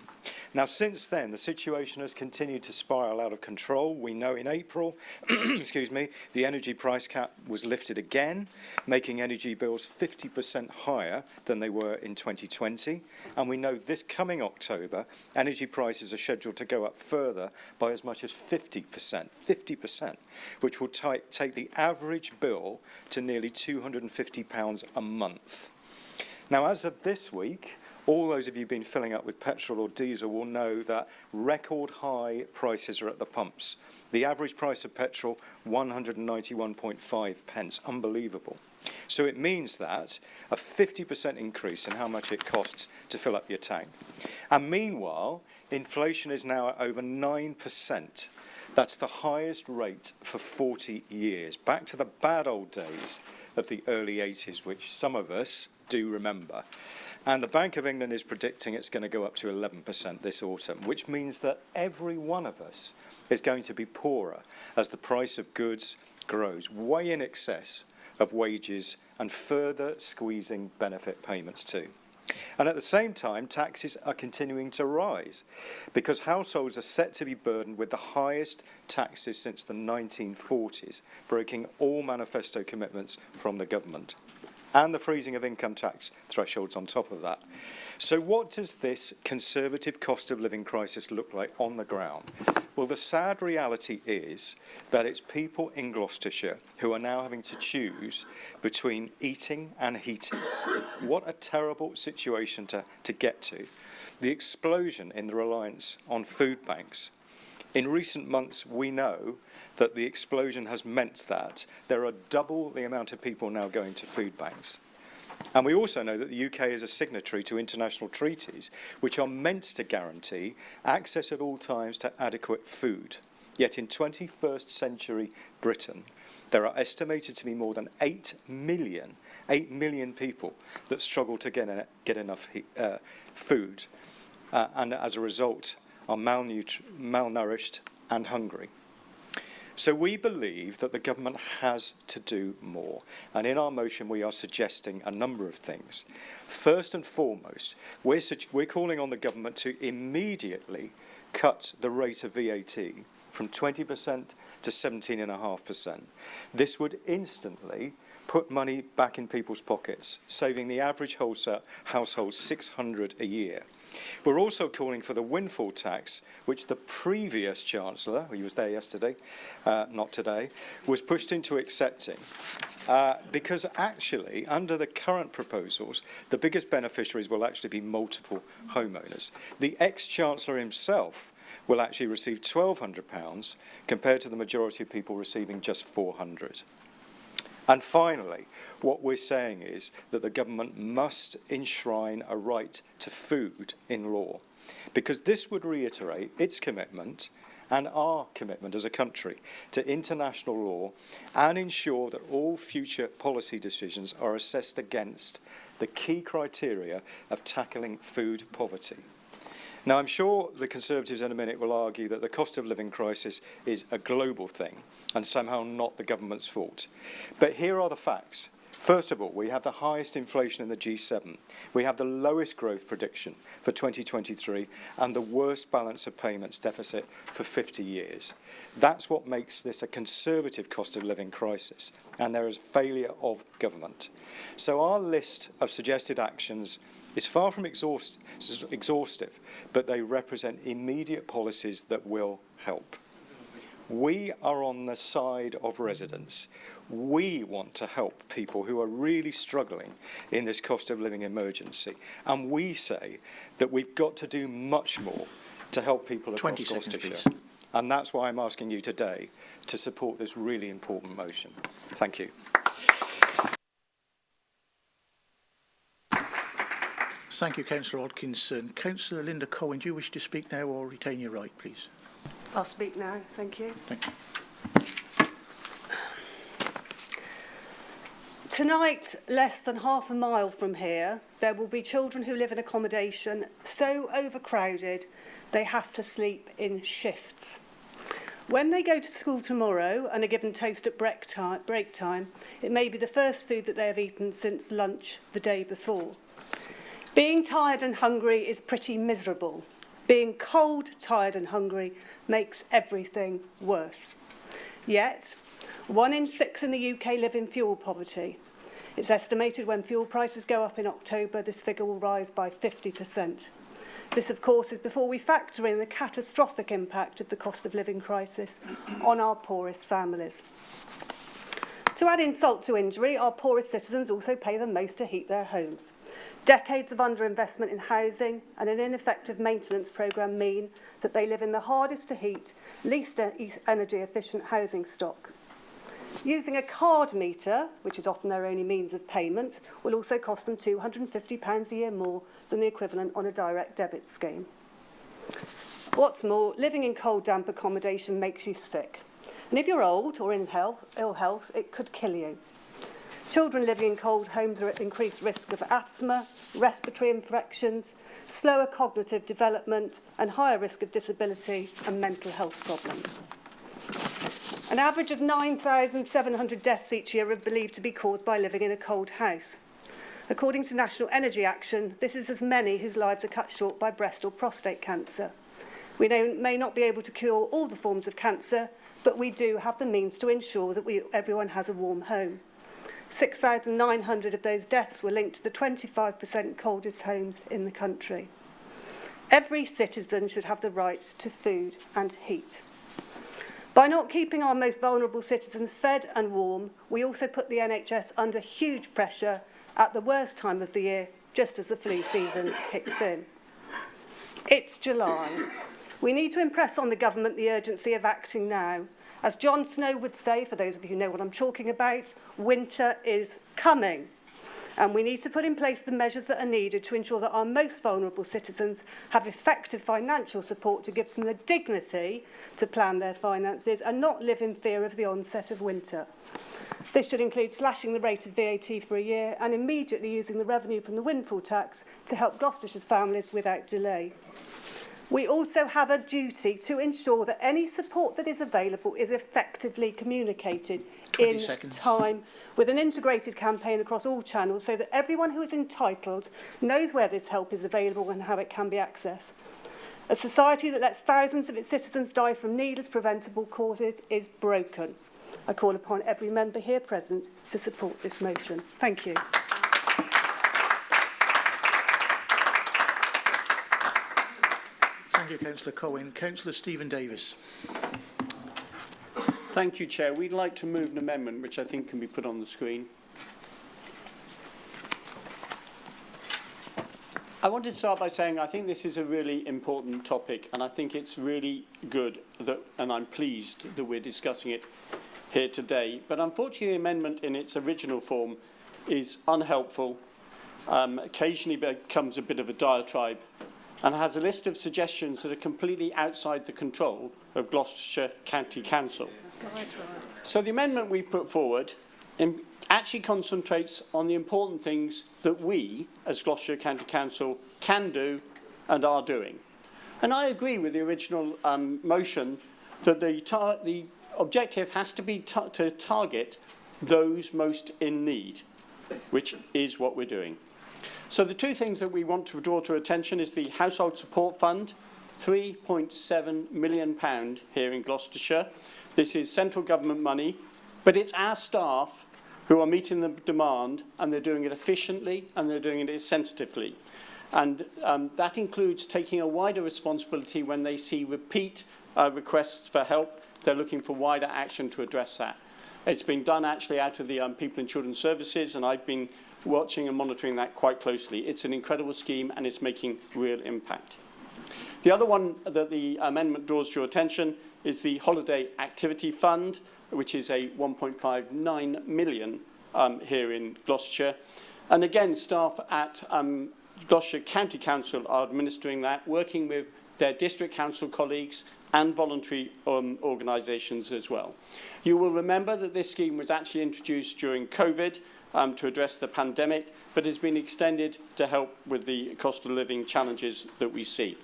Now, since then, the situation has continued to spiral out of control. We know in April, excuse me, the energy price cap was lifted again, making energy bills 50% higher than they were in 2020. And we know this coming October, energy prices are scheduled to go up further by as much as 50%, which will take the average bill to nearly £250 a month. Now, as of this week, all those of you who've been filling up with petrol or diesel will know that record high prices are at the pumps. The average price of petrol, 191.5 pence. Unbelievable. So it means that a 50% increase in how much it costs to fill up your tank. And meanwhile, inflation is now at over 9%. That's the highest rate for 40 years. Back to the bad old days of the early 80s, which some of us do remember. And the Bank of England is predicting it's going to go up to 11% this autumn, which means that every one of us is going to be poorer as the price of goods grows, way in excess of wages and further squeezing benefit payments too. And at the same time, taxes are continuing to rise because households are set to be burdened with the highest taxes since the 1940s, breaking all manifesto commitments from the government. And the freezing of income tax thresholds on top of that. So what does this Conservative cost of living crisis look like on the ground? Well, the sad reality is that it's people in Gloucestershire who are now having to choose between eating and heating. What a terrible situation to get to. The explosion in the reliance on food banks. In recent months, we know that the explosion has meant that there are double the amount of people now going to food banks. And we also know that the UK is a signatory to international treaties which are meant to guarantee access at all times to adequate food. Yet in 21st century Britain, there are estimated to be more than 8 million people that struggle to get enough food and as a result are malnourished and hungry. So we believe that the government has to do more. And in our motion, we are suggesting a number of things. First and foremost, we're calling on the government to immediately cut the rate of VAT from 20% to 17.5%. This would instantly put money back in people's pockets, saving the average household £600 a year. We're also calling for the Windfall Tax, which the previous Chancellor, he was there yesterday, not today, was pushed into accepting. Because actually, under the current proposals, the biggest beneficiaries will actually be multiple homeowners. The ex-Chancellor himself will actually receive £1,200 compared to the majority of people receiving just £400. And finally, what we're saying is that the government must enshrine a right to food in law, because this would reiterate its commitment and our commitment as a country to international law and ensure that all future policy decisions are assessed against the key criteria of tackling food poverty. Now, I'm sure the Conservatives in a minute will argue that the cost of living crisis is a global thing and somehow not the government's fault. But here are the facts. First of all, we have the highest inflation in the G7. We have the lowest growth prediction for 2023 and the worst balance of payments deficit for 50 years. That's what makes this a conservative cost of living crisis, and there is failure of government. So our list of suggested actions is far from exhaustive, but they represent immediate policies that will help. We are on the side of residents. We want to help people who are really struggling in this cost of living emergency. And we say that we've got to do much more to help people across Gloucestershire. And that's why I'm asking you today to support this really important motion. Thank you. Thank you, Councillor Hodkinson. Councillor Linda Cohen, do you wish to speak now or retain your right, please? I'll speak now. Thank you. Thank you. Tonight, less than half a mile from here, there will be children who live in accommodation so overcrowded they have to sleep in shifts. When they go to school tomorrow and are given toast at break time, it may be the first food that they have eaten since lunch the day before. Being tired and hungry is pretty miserable. Being cold, tired and hungry makes everything worse. Yet, 1 in 6 in the UK live in fuel poverty. It's estimated when fuel prices go up in October, this figure will rise by 50%. This, of course, is before we factor in the catastrophic impact of the cost of living crisis on our poorest families. To add insult to injury, our poorest citizens also pay the most to heat their homes. Decades of underinvestment in housing and an ineffective maintenance programme mean that they live in the hardest to heat, least energy efficient housing stock. Using a card meter, which is often their only means of payment, will also cost them £250 a year more than the equivalent on a direct debit scheme. What's more, living in cold, damp accommodation makes you sick. And if you're old or in ill health, it could kill you. Children living in cold homes are at increased risk of asthma, respiratory infections, slower cognitive development, and higher risk of disability and mental health problems. An average of 9,700 deaths each year are believed to be caused by living in a cold house. According to National Energy Action, this is as many whose lives are cut short by breast or prostate cancer. We may not be able to cure all the forms of cancer, but we do have the means to ensure that everyone has a warm home. 6,900 of those deaths were linked to the 25% coldest homes in the country. Every citizen should have the right to food and heat. By not keeping our most vulnerable citizens fed and warm, we also put the NHS under huge pressure at the worst time of the year, just as the flu season kicks in. It's July. We need to impress on the government the urgency of acting now. As Jon Snow would say, for those of you who know what I'm talking about, winter is coming. And we need to put in place the measures that are needed to ensure that our most vulnerable citizens have effective financial support to give them the dignity to plan their finances and not live in fear of the onset of winter. This should include slashing the rate of VAT for a year and immediately using the revenue from the Windfall Tax to help Gloucestershire's families without delay. We also have a duty to ensure that any support that is available is effectively communicated in time with an integrated campaign across all channels so that everyone who is entitled knows where this help is available and how it can be accessed. A society that lets thousands of its citizens die from needless preventable causes is broken. I call upon every member here present to support this motion. Thank you. Thank you, Councillor Cohen. Councillor Stephen Davis. Thank you, Chair. We'd like to move an amendment which I think can be put on the screen. I wanted to start by saying I think this is a really important topic, and I think it's really good that, and I'm pleased that we're discussing it here today. But unfortunately, the amendment in its original form is unhelpful, occasionally becomes a bit of a diatribe, and has a list of suggestions that are completely outside the control of Gloucestershire County Council. So the amendment we've put forward actually concentrates on the important things that we, as Gloucestershire County Council, can do and are doing. And I agree with the original motion that the objective has to be to target those most in need. which is what we're doing. So the two things that we want to draw to attention is the Household Support Fund, £3.7 million here in Gloucestershire. This is central government money, but it's our staff who are meeting the demand, and they're doing it efficiently and they're doing it sensitively. And that includes taking a wider responsibility when they see repeat requests for help. They're looking for wider action to address that. It's been done actually out of the People and Children's Services, and I've been watching and monitoring that quite closely. It's an incredible scheme and it's making real impact. The other one that the amendment draws to your attention is the Holiday Activity Fund, which is a 1.59 million here in Gloucestershire. And again, staff at Gloucestershire County Council are administering that, working with their district council colleagues and voluntary organisations as well. You will remember that this scheme was actually introduced during COVID to address the pandemic, but has been extended to help with the cost of living challenges that we see.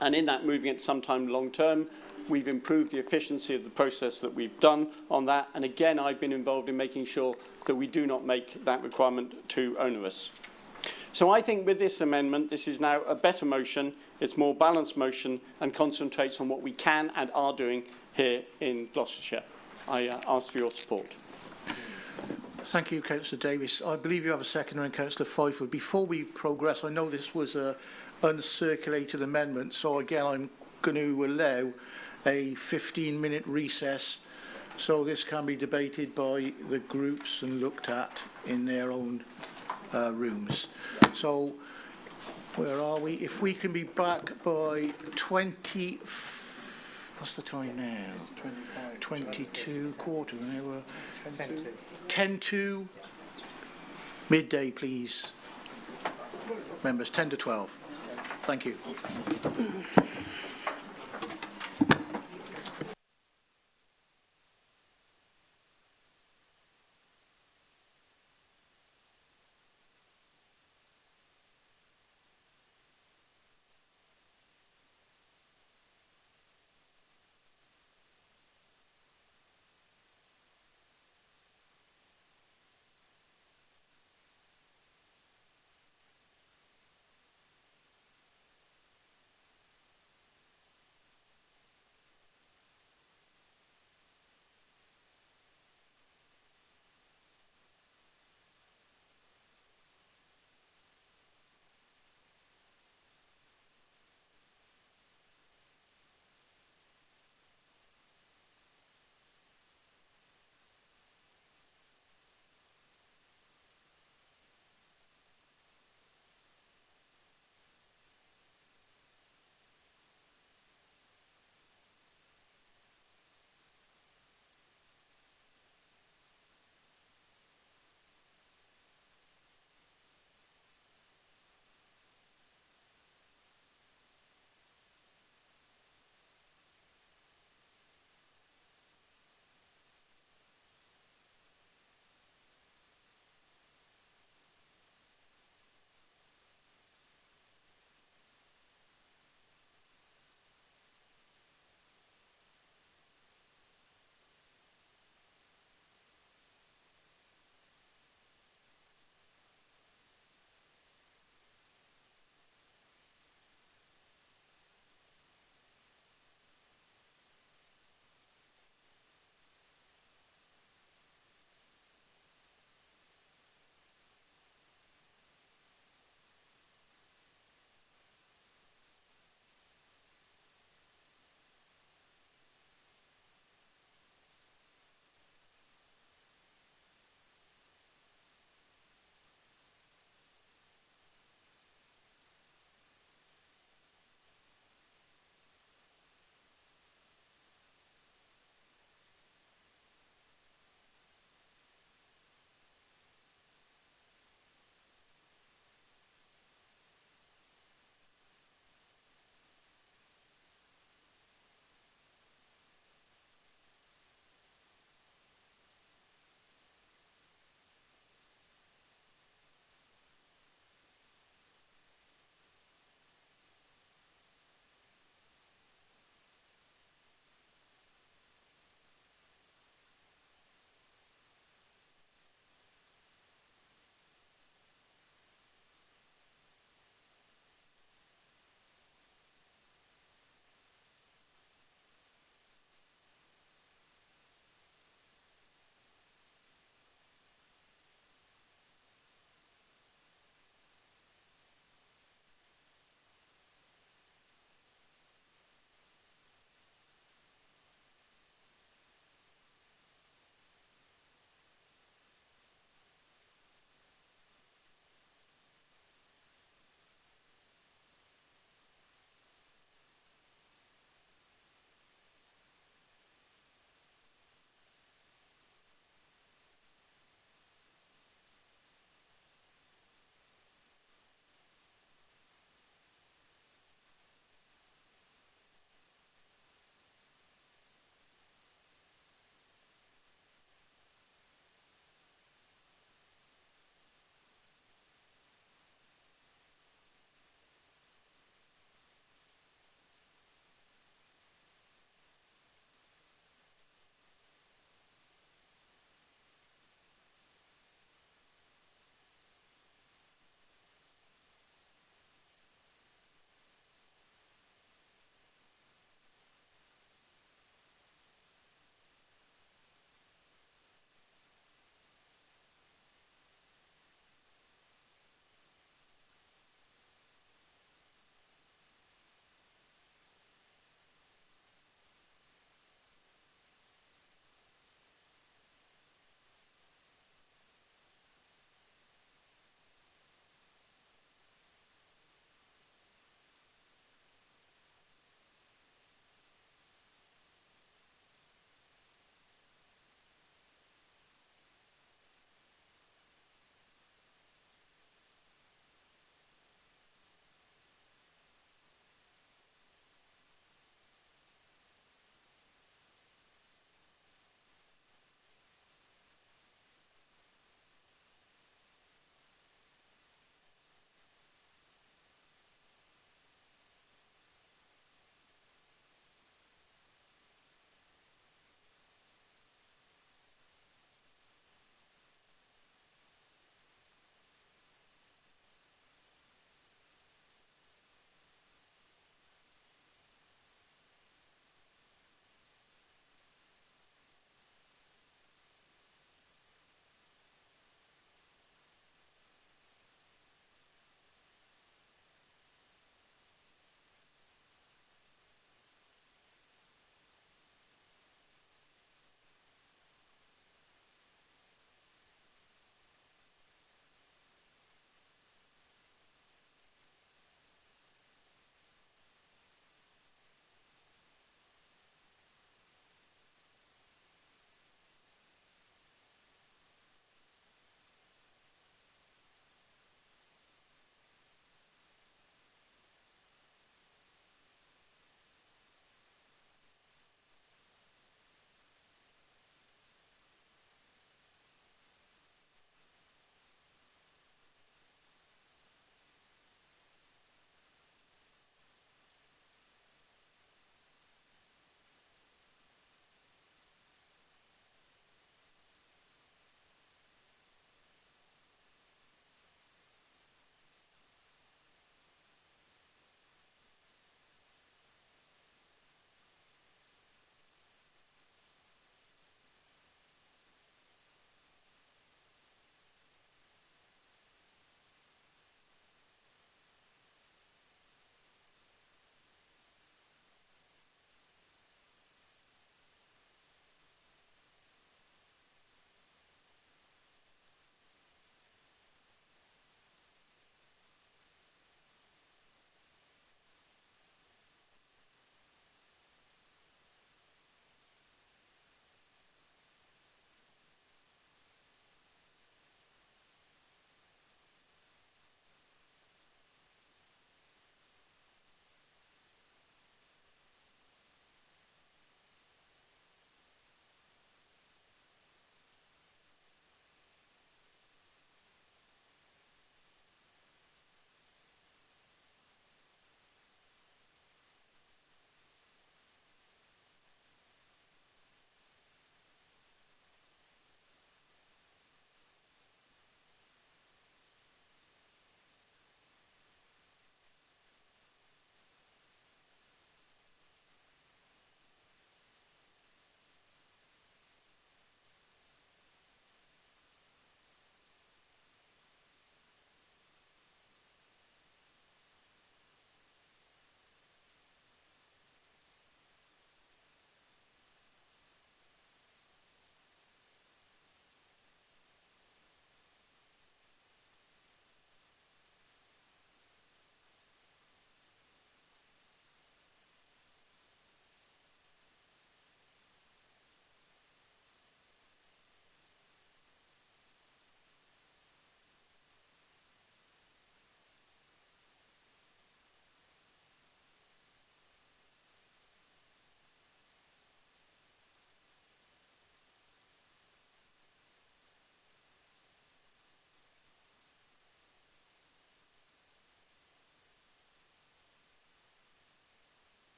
And in that, moving it sometime long term, we've improved the efficiency of the process that we've done on that. And again, I've been involved in making sure that we do not make that requirement too onerous. So I think with this amendment, this is now a better motion, it's more balanced motion, and concentrates on what we can and are doing here in Gloucestershire. I ask for your support. Thank you, Councillor Davis. I believe you have a seconder in Councillor Fyford. Before we progress, I know this was an uncirculated amendment, so again, I'm going to allow a 15-minute recess so this can be debated by the groups and looked at in their own rooms. So, where are we? If we can be back by 20... What's the time now? 22, quarter of an hour. 10 to midday, please. Members, 10 to 12. Thank you.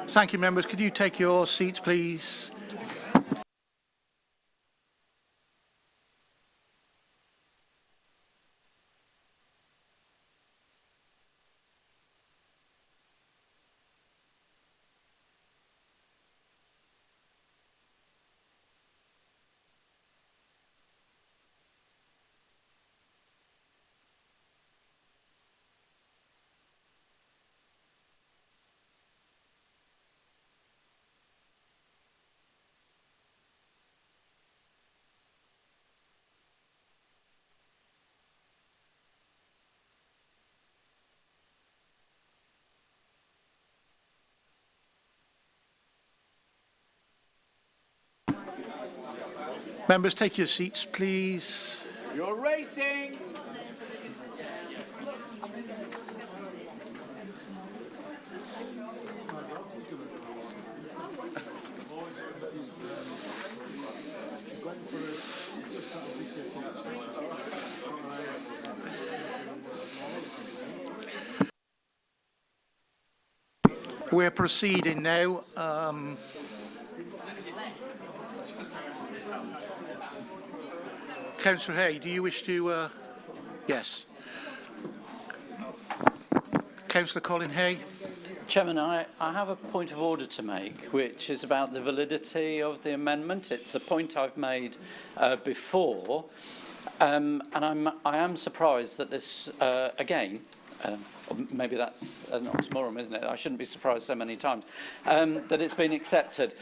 Thank you, members. Could you take your seats, please? Members, take your seats, please. You're racing. We're proceeding now. Councillor Hay, do you wish to... yes. Councillor Colin Hay. Chairman, I have a point of order to make, which is about the validity of the amendment. It's a point I've made before, and I am surprised that this, again, maybe that's an oxymoron, isn't it? I shouldn't be surprised so many times, that it's been accepted.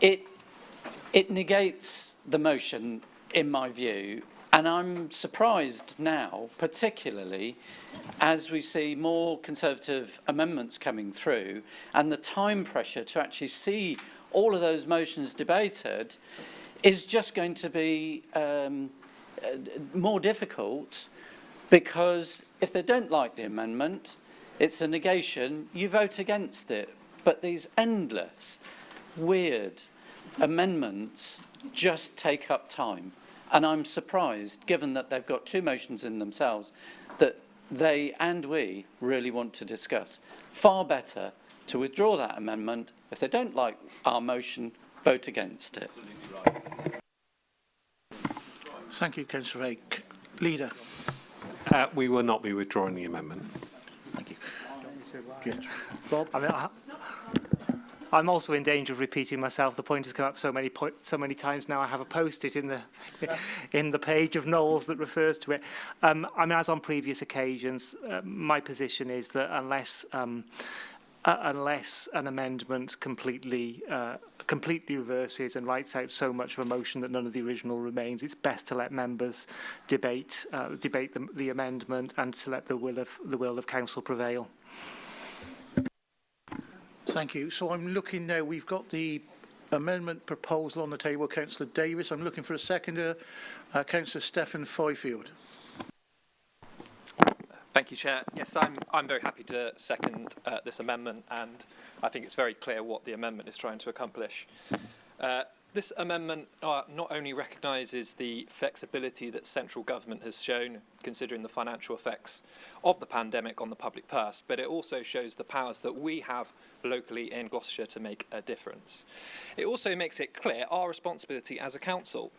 It negates the motion, in my view, and I'm surprised now, particularly as we see more Conservative amendments coming through and the time pressure to actually see all of those motions debated is just going to be more difficult, because if they don't like the amendment, it's a negation, you vote against it. But these endless, weird amendments just take up time. And I'm surprised, given that they've got two motions in themselves, that they and we really want to discuss. Far better to withdraw that amendment. If they don't like our motion, vote against it. Thank you, Councillor Hay. Leader. We will not be withdrawing the amendment. Thank you. Yes. Bob? I'm also in danger of repeating myself. The point has come up so many times now. I have a post-it in the page of Knowles that refers to it. I mean, as on previous occasions, my position is that unless an amendment completely reverses and writes out so much of a motion that none of the original remains, it's best to let members debate the amendment and to let the will of council prevail. Thank you. So I'm looking now, we've got the amendment proposal on the table, Councillor Davis. I'm looking for a seconder, Councillor Stephen Fifield. Thank you, Chair. Yes, I'm very happy to second this amendment, and I think it's very clear what the amendment is trying to accomplish. This amendment not only recognises the flexibility that central government has shown, considering the financial effects of the pandemic on the public purse, but it also shows the powers that we have locally in Gloucestershire to make a difference. It also makes it clear our responsibility as a council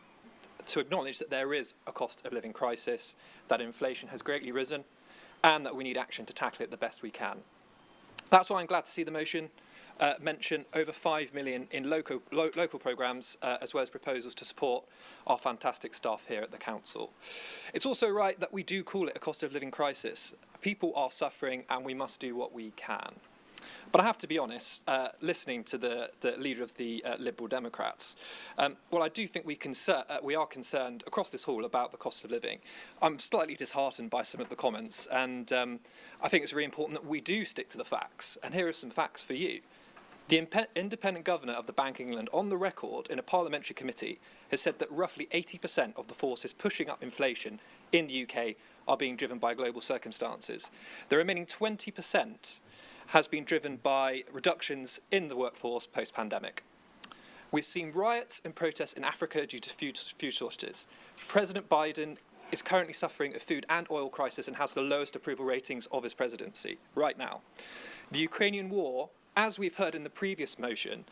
to acknowledge that there is a cost of living crisis, that inflation has greatly risen, and that we need action to tackle it the best we can. That's why I'm glad to see the motion mention over 5 million in local programmes, as well as proposals to support our fantastic staff here at the council. It's also right that we do call it a cost of living crisis. People are suffering and we must do what we can. But I have to be honest, listening to the leader of the Liberal Democrats, well, I do think we are concerned across this hall about the cost of living. I'm slightly disheartened by some of the comments, and I think it's really important that we do stick to the facts. And here are some facts for you. The independent governor of the Bank of England, on the record in a parliamentary committee, has said that roughly 80% of the forces pushing up inflation in the UK are being driven by global circumstances. The remaining 20% has been driven by reductions in the workforce post-pandemic. We've seen riots and protests in Africa due to food shortages. President Biden is currently suffering a food and oil crisis and has the lowest approval ratings of his presidency right now. The Ukrainian war as we've heard in the previous motion,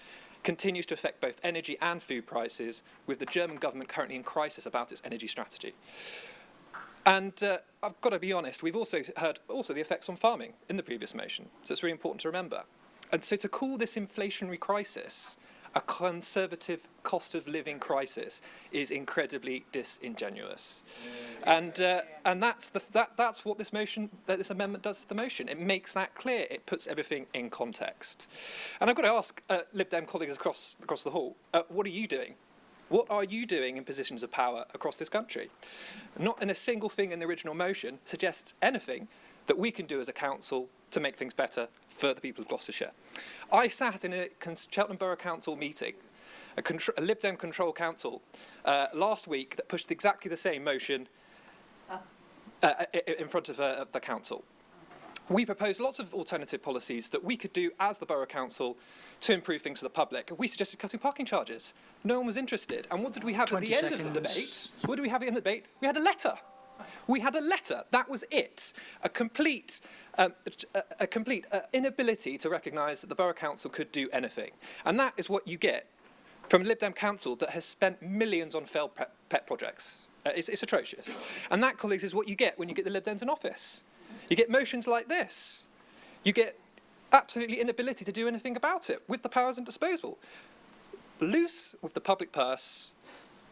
continues to affect both energy and food prices, with the German government currently in crisis about its energy strategy. And I've got to be honest, we've also heard the effects on farming in the previous motion, so it's really important to remember. And so to call this inflationary crisis a conservative cost of living crisis is incredibly disingenuous. And that's what this amendment does to the motion. It makes that clear. It puts everything in context. And I've got to ask Lib Dem colleagues across the hall, what are you doing? What are you doing in positions of power across this country? Not in a single thing in the original motion suggests anything that we can do as a council to make things better for the people of Gloucestershire. I sat in a Cheltenham Borough Council meeting, a Lib Dem control council, last week that pushed exactly the same motion in front of the council. We proposed lots of alternative policies that we could do as the Borough Council to improve things for the public. We suggested cutting parking charges. No one was interested. And what did we have at the end of the debate? What did we have at the end of the debate? We had a letter. We had a letter. That was it. A complete inability to recognise that the Borough Council could do anything. And that is what you get from a Lib Dem council that has spent millions on failed pet projects. It's atrocious. And that, colleagues, is what you get when you get the Lib Dems in office. You get motions like this. You get absolutely inability to do anything about it with the powers at disposal. Loose with the public purse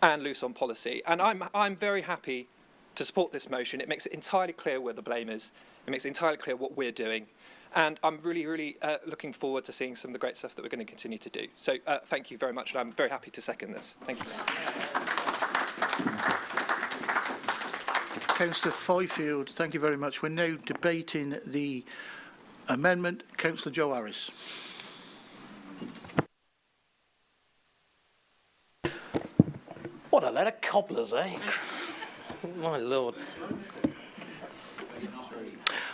and loose on policy. And I'm very happy to support this motion. It makes it entirely clear where the blame is. It makes it entirely clear what we're doing. And I'm really, really looking forward to seeing some of the great stuff that we're going to continue to do. So thank you very much, and I'm very happy to second this. Thank you. Councillor Fifield, thank you very much. We're now debating the amendment. Councillor Joe Harris. What a lot of cobblers, eh? My Lord.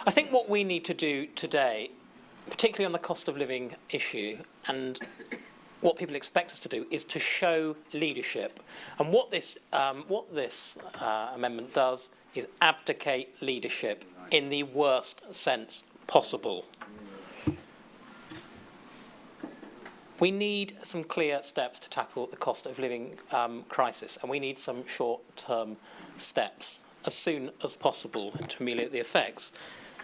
I think what we need to do today, particularly on the cost of living issue, and what people expect us to do, is to show leadership. And what this amendment does is abdicate leadership in the worst sense possible. We need some clear steps to tackle the cost of living crisis, and we need some short-term steps as soon as possible to ameliorate the effects.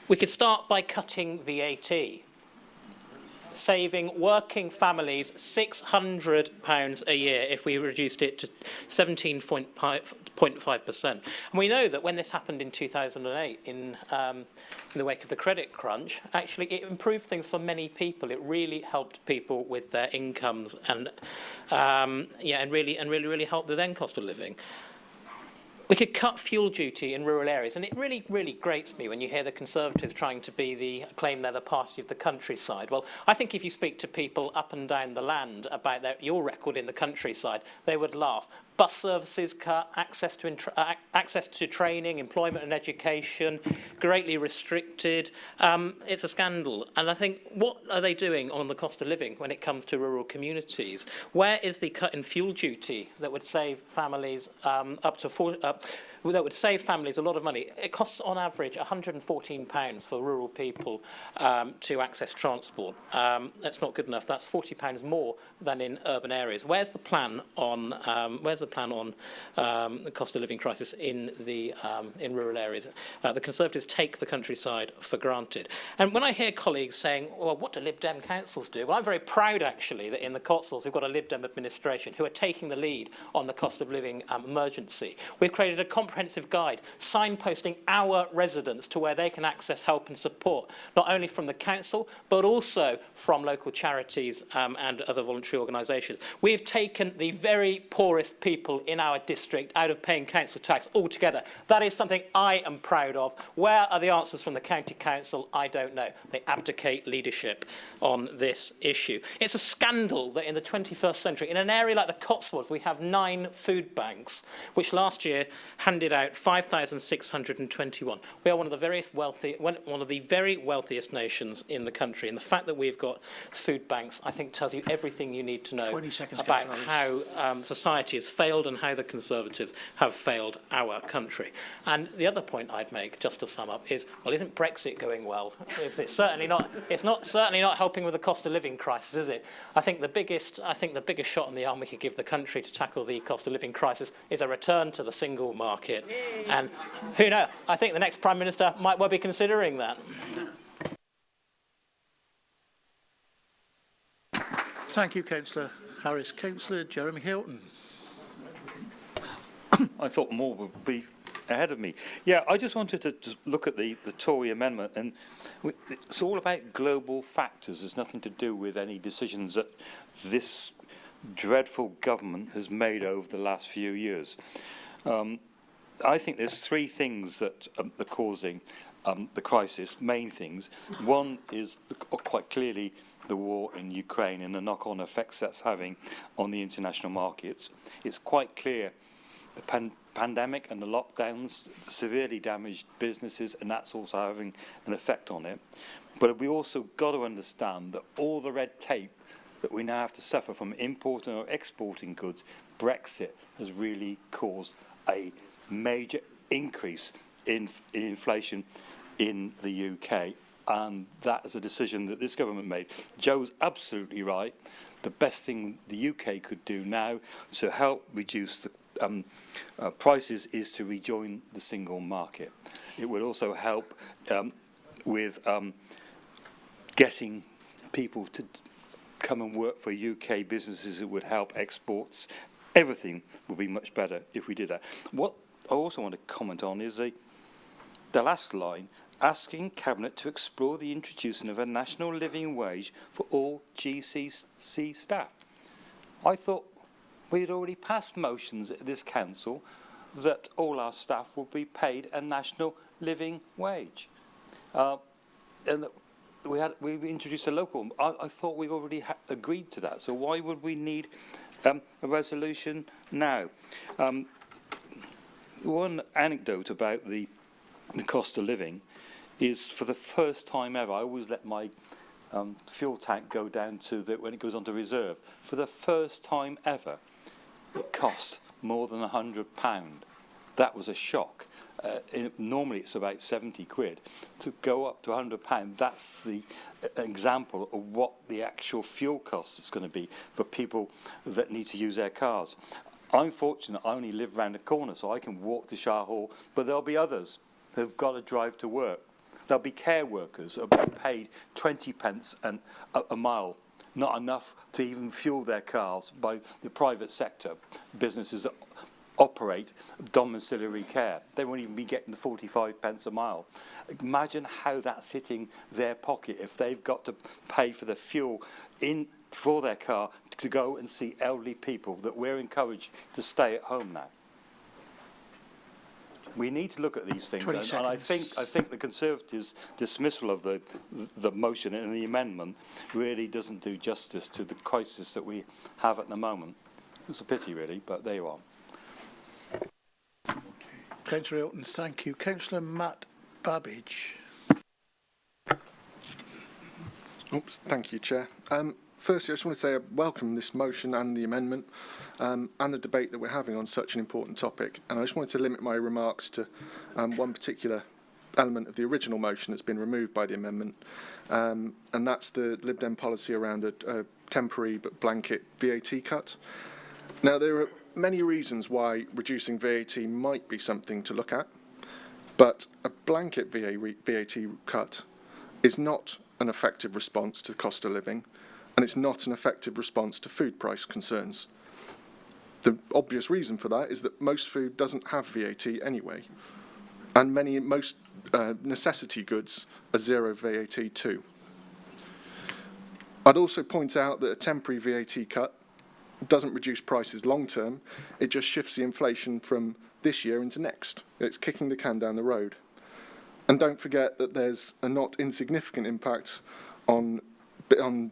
We could start by cutting VAT, saving working families £600 a year if we reduced it to 17.5%. And we know that when this happened in 2008, in the wake of the credit crunch, actually it improved things for many people. It really helped people with their incomes and really helped the then cost of living. We could cut fuel duty in rural areas, and it really, really grates me when you hear the Conservatives trying to claim they're the party of the countryside. Well, I think if you speak to people up and down the land about your record in the countryside, they would laugh. Bus services cut, access to training, employment and education, greatly restricted. It's a scandal. And I think, what are they doing on the cost of living when it comes to rural communities? Where is the cut in fuel duty that would save families that would save families a lot of money? It costs on average £114 for rural people to access transport. That's not good enough. That's £40 more than in urban areas. Where's the plan on the cost of living crisis in rural areas? The Conservatives take the countryside for granted. And when I hear colleagues saying, well, what do Lib Dem councils do? Well, I'm very proud, actually, that in the Cotswolds we've got a Lib Dem administration who are taking the lead on the cost of living emergency. We've created a comprehensive guide signposting our residents to where they can access help and support, not only from the council, but also from local charities and other voluntary organisations. We've taken the very poorest people in our district out of paying council tax altogether. That is something I am proud of. Where are the answers from the county council? I don't know. They abdicate leadership on this issue. It's a scandal that in the 21st century, in an area like the Cotswolds, we have 9 food banks, which last year handed out 5,621. We are one of the very wealthiest nations in the country, and the fact that we've got food banks, I think, tells you everything you need to know 20 seconds, about Councillor how society has failed and how the Conservatives have failed our country. And the other point I'd make, just to sum up, is, well, isn't Brexit going well? It's certainly not. It's certainly not helping with the cost of living crisis, is it? I think the biggest shot in the arm we could give the country to tackle the cost of living crisis is a return to the single market. And who knows? I think the next Prime Minister might well be considering that. Thank you, Councillor Harris. Councillor Jeremy Hilton. I thought more would be ahead of me. Yeah, I just wanted to just look at the Tory amendment, and it's all about global factors. There's nothing to do with any decisions that this dreadful government has made over the last few years. I think there's three things that are causing the crisis, main things. One is quite clearly the war in Ukraine and the knock-on effects that's having on the international markets. It's quite clear the pandemic and the lockdowns severely damaged businesses, and that's also having an effect on it. But we also got to understand that all the red tape that we now have to suffer from importing or exporting goods, Brexit has really caused a major increase in inflation in the UK. And that is a decision that this government made. Joe's absolutely right. The best thing the UK could do now to help reduce the prices is to rejoin the single market. It would also help with getting people to come and work for UK businesses. It would help exports. Everything would be much better if we did that. What I also want to comment on is the last line, asking Cabinet to explore the introduction of a national living wage for all GCC staff. I thought we had already passed motions at this council that all our staff will be paid a national living wage. And we introduced a local. I thought we already agreed to that. So why would we need a resolution now? One anecdote about the cost of living is, for the first time ever, I always let my fuel tank go down to when it goes onto reserve. For the first time ever, it cost more than £100. That was a shock. Normally it's about 70 quid. To go up to £100, that's the example of what the actual fuel cost is going to be for people that need to use their cars. I'm fortunate I only live around the corner, so I can walk to Shire Hall, but there'll be others who've got to drive to work. There'll be care workers who are paid 20 pence a mile, not enough to even fuel their cars by the private sector, businesses that operate domiciliary care. They won't even be getting the 45 pence a mile. Imagine how that's hitting their pocket if they've got to pay for the fuel for their car to go and see elderly people that we're encouraged to stay at home now. We need to look at these things, and I think the Conservatives' dismissal of the motion and the amendment really doesn't do justice to the crisis that we have at the moment. It's a pity, really, but there you are. Councillor Hilton, thank you. Councillor Matt Babbage. Oops, thank you, Chair. Firstly, I just want to say I welcome this motion and the amendment and the debate that we're having on such an important topic. And I just wanted to limit my remarks to one particular element of the original motion that's been removed by the amendment, and that's the Lib Dem policy around a temporary but blanket VAT cut. Now, there are many reasons why reducing VAT might be something to look at, but a blanket VAT cut is not an effective response to the cost of living, and it's not an effective response to food price concerns. The obvious reason for that is that most food doesn't have VAT anyway, and most necessity goods are zero VAT too. I'd also point out that a temporary VAT cut doesn't reduce prices long term, it just shifts the inflation from this year into next. It's kicking the can down the road. And don't forget that there's a not insignificant impact on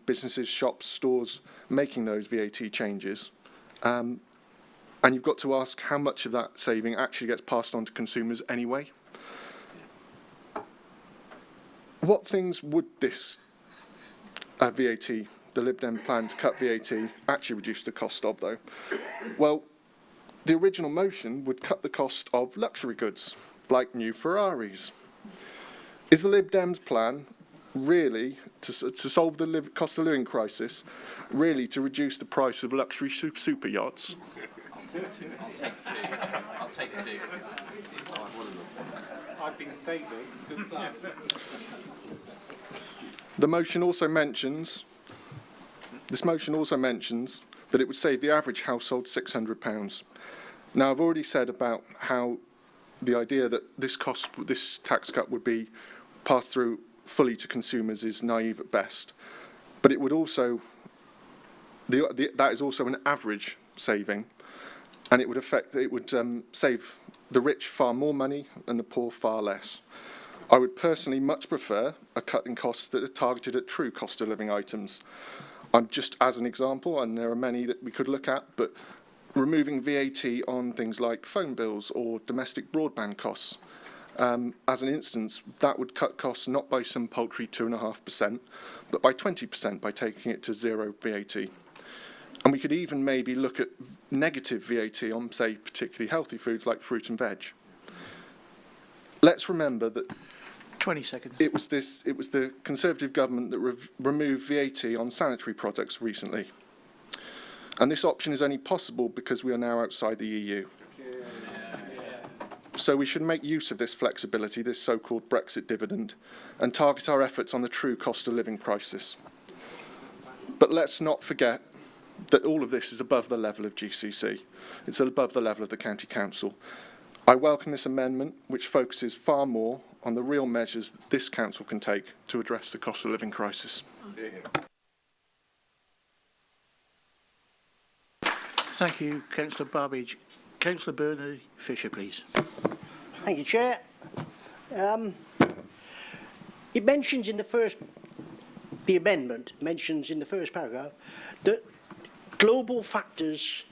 businesses, shops, stores making those VAT changes. And you've got to ask how much of that saving actually gets passed on to consumers anyway. What things would this VAT, the Lib Dem plan to cut VAT, actually reduce the cost of, though? Well, the original motion would cut the cost of luxury goods, like new Ferraris. Is the Lib Dems plan really, to solve the cost of living crisis, really to reduce the price of luxury super yachts? I'll take two. I've been saving. This motion also mentions that it would save the average household £600. Now, I've already said about how the idea that this tax cut would be passed through fully to consumers is naive at best, but it would also, that is also an average saving, and it would save the rich far more money and the poor far less. I would personally much prefer a cut in costs that are targeted at true cost of living items. I'm just as an example, and there are many that we could look at, but removing VAT on things like phone bills or domestic broadband costs. As an instance, that would cut costs not by some paltry 2.5%, but by 20% by taking it to zero VAT. And we could even maybe look at negative VAT on, say, particularly healthy foods like fruit and veg. Let's remember that 20 seconds. It was the Conservative government that removed VAT on sanitary products recently. And this option is only possible because we are now outside the EU. So we should make use of this flexibility, this so-called Brexit dividend, and target our efforts on the true cost of living crisis. But let's not forget that all of this is above the level of GCC. It's above the level of the County Council. I welcome this amendment, which focuses far more on the real measures that this council can take to address the cost of living crisis. Thank you, Councillor Babbage. Councillor Bernard Fisher, please. Thank you, Chair. It mentions in the amendment mentions in the first paragraph that global factors,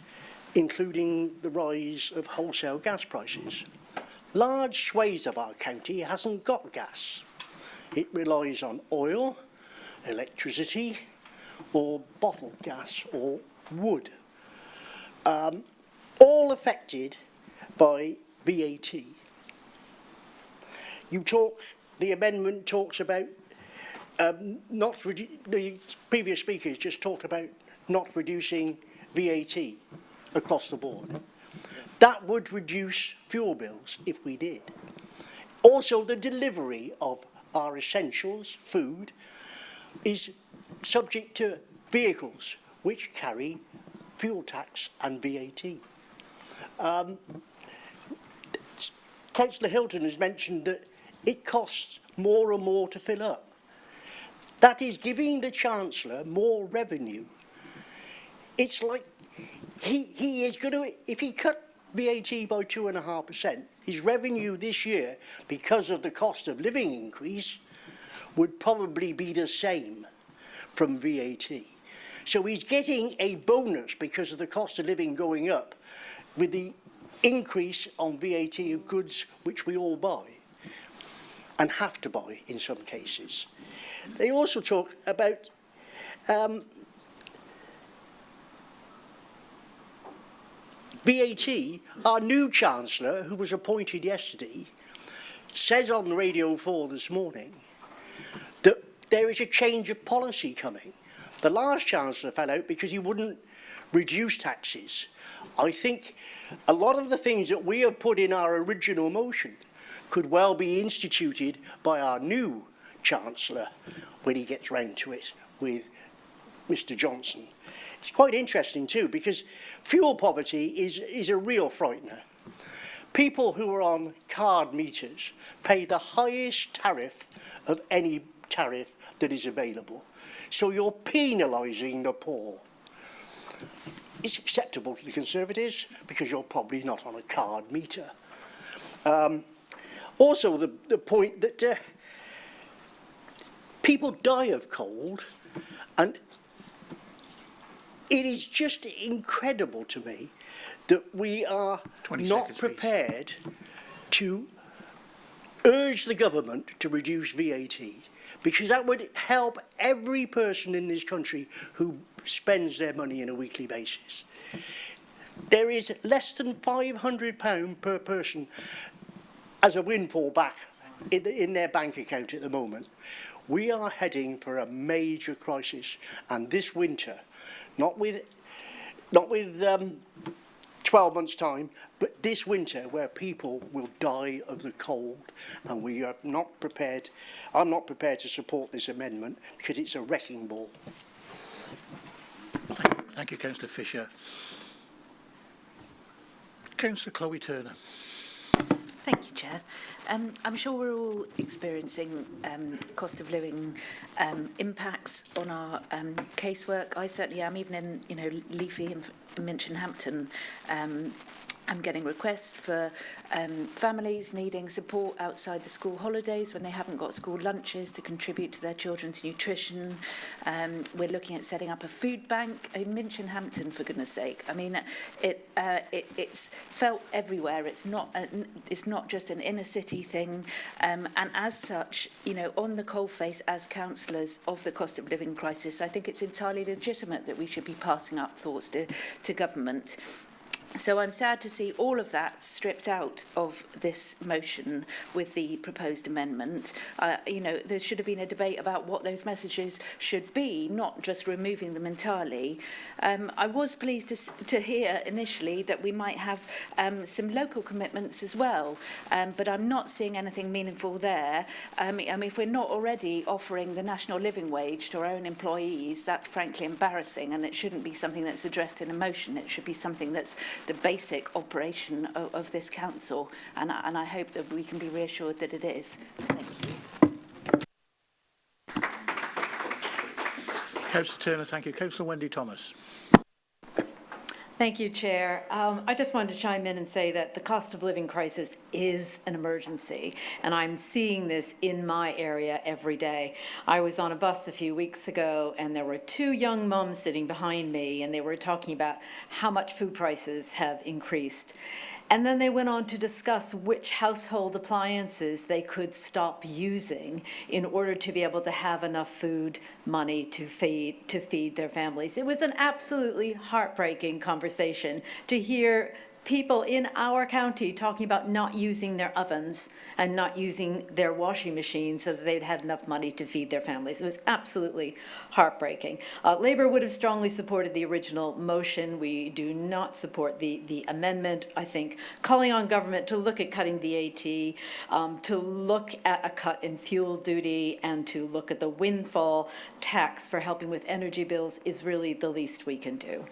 including the rise of wholesale gas prices. Large swathes of our county hasn't got gas. It relies on oil, electricity, or bottled gas, or wood. All affected by VAT. The amendment talks about the previous speakers just talked about not reducing VAT across the board. That would reduce fuel bills if we did. Also, the delivery of our essentials, food, is subject to vehicles which carry fuel tax and VAT. Councillor Hilton has mentioned that it costs more and more to fill up. That is giving the Chancellor more revenue. It's like he is going to, if he cut VAT by 2.5%, his revenue this year, because of the cost of living increase, would probably be the same from VAT. So he's getting a bonus because of the cost of living going up with the increase on VAT of goods which we all buy and have to buy in some cases. They also talk about VAT. Our new Chancellor, who was appointed yesterday, says on Radio 4 this morning that there is a change of policy coming. The last Chancellor fell out because he wouldn't reduce taxes. I think a lot of the things that we have put in our original motion could well be instituted by our new Chancellor when he gets round to it with Mr. Johnson. It's quite interesting too, because fuel poverty is a real frightener. People who are on card meters pay the highest tariff of any tariff that is available. So you're penalising the poor. It's acceptable to the Conservatives because you're probably not on a card meter. Also, the point that people die of cold, and it is just incredible to me that we are 20 not seconds, prepared to urge the government to reduce VAT, because that would help every person in this country who spends their money on a weekly basis. There is less than £500 per person as a windfall back in their bank account at the moment. We are heading for a major crisis, and this winter, not with 12 months' time, but this winter where people will die of the cold, and we are not prepared. I'm not prepared to support this amendment because it's a wrecking ball. Thank you, Councillor Fisher. Councillor Chloe Turner. Thank you, Chair. I'm sure we're all experiencing cost of living impacts on our casework. I certainly am, even in leafy and Minchinhampton. I'm getting requests for families needing support outside the school holidays when they haven't got school lunches to contribute to their children's nutrition. We're looking at setting up a food bank in Minchinhampton, for goodness sake. I mean, it's felt everywhere. It's not just an inner city thing. And as such, on the coalface as councillors of the cost of living crisis, I think it's entirely legitimate that we should be passing up thoughts to government. So I'm sad to see all of that stripped out of this motion with the proposed amendment. There should have been a debate about what those messages should be, not just removing them entirely. I was pleased to hear initially that we might have some local commitments as well, but I'm not seeing anything meaningful there. If we're not already offering the national living wage to our own employees, that's frankly embarrassing, and it shouldn't be something that's addressed in a motion. It should be something that's the basic operation of this council, and I hope that we can be reassured that it is. Thank you. Councillor Turner, thank you. Councillor Wendy Thomas. Thank you, Chair. I just wanted to chime in and say that the cost of living crisis is an emergency, and I'm seeing this in my area every day. I was on a bus a few weeks ago, and there were two young mums sitting behind me, and they were talking about how much food prices have increased. And then they went on to discuss which household appliances they could stop using in order to be able to have enough food money to feed their families. It was an absolutely heartbreaking conversation to hear people in our county talking about not using their ovens and not using their washing machines so that they'd had enough money to feed their families. It was absolutely heartbreaking. Labour would have strongly supported the original motion. We do not support the amendment. I think calling on government to look at cutting VAT, to look at a cut in fuel duty, and to look at the windfall tax for helping with energy bills is really the least we can do.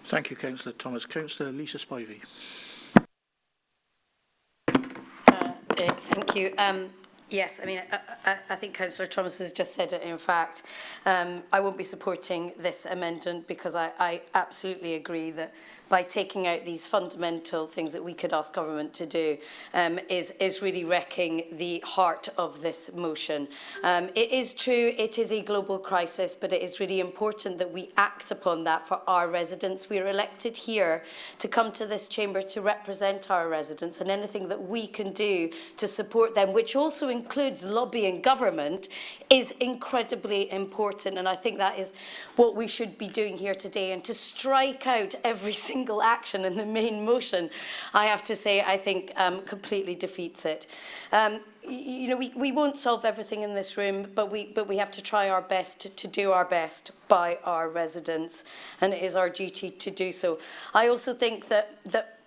Thank you, Councillor Thomas. Councillor Lisa Spivey. Thank you. Yes, I think Councillor Thomas has just said it. In fact, I won't be supporting this amendment because I absolutely agree that by taking out these fundamental things that we could ask government to do is really wrecking the heart of this motion. It is true, it is a global crisis, but it is really important that we act upon that for our residents. We are elected here to come to this chamber to represent our residents, and anything that we can do to support them, which also includes lobbying government, is incredibly important. And I think that is what we should be doing here today. And to strike out every single action in the main motion, I have to say, I think completely defeats it. We won't solve everything in this room, but we have to try our best to do our best by our residents, and it is our duty to do so. I also think that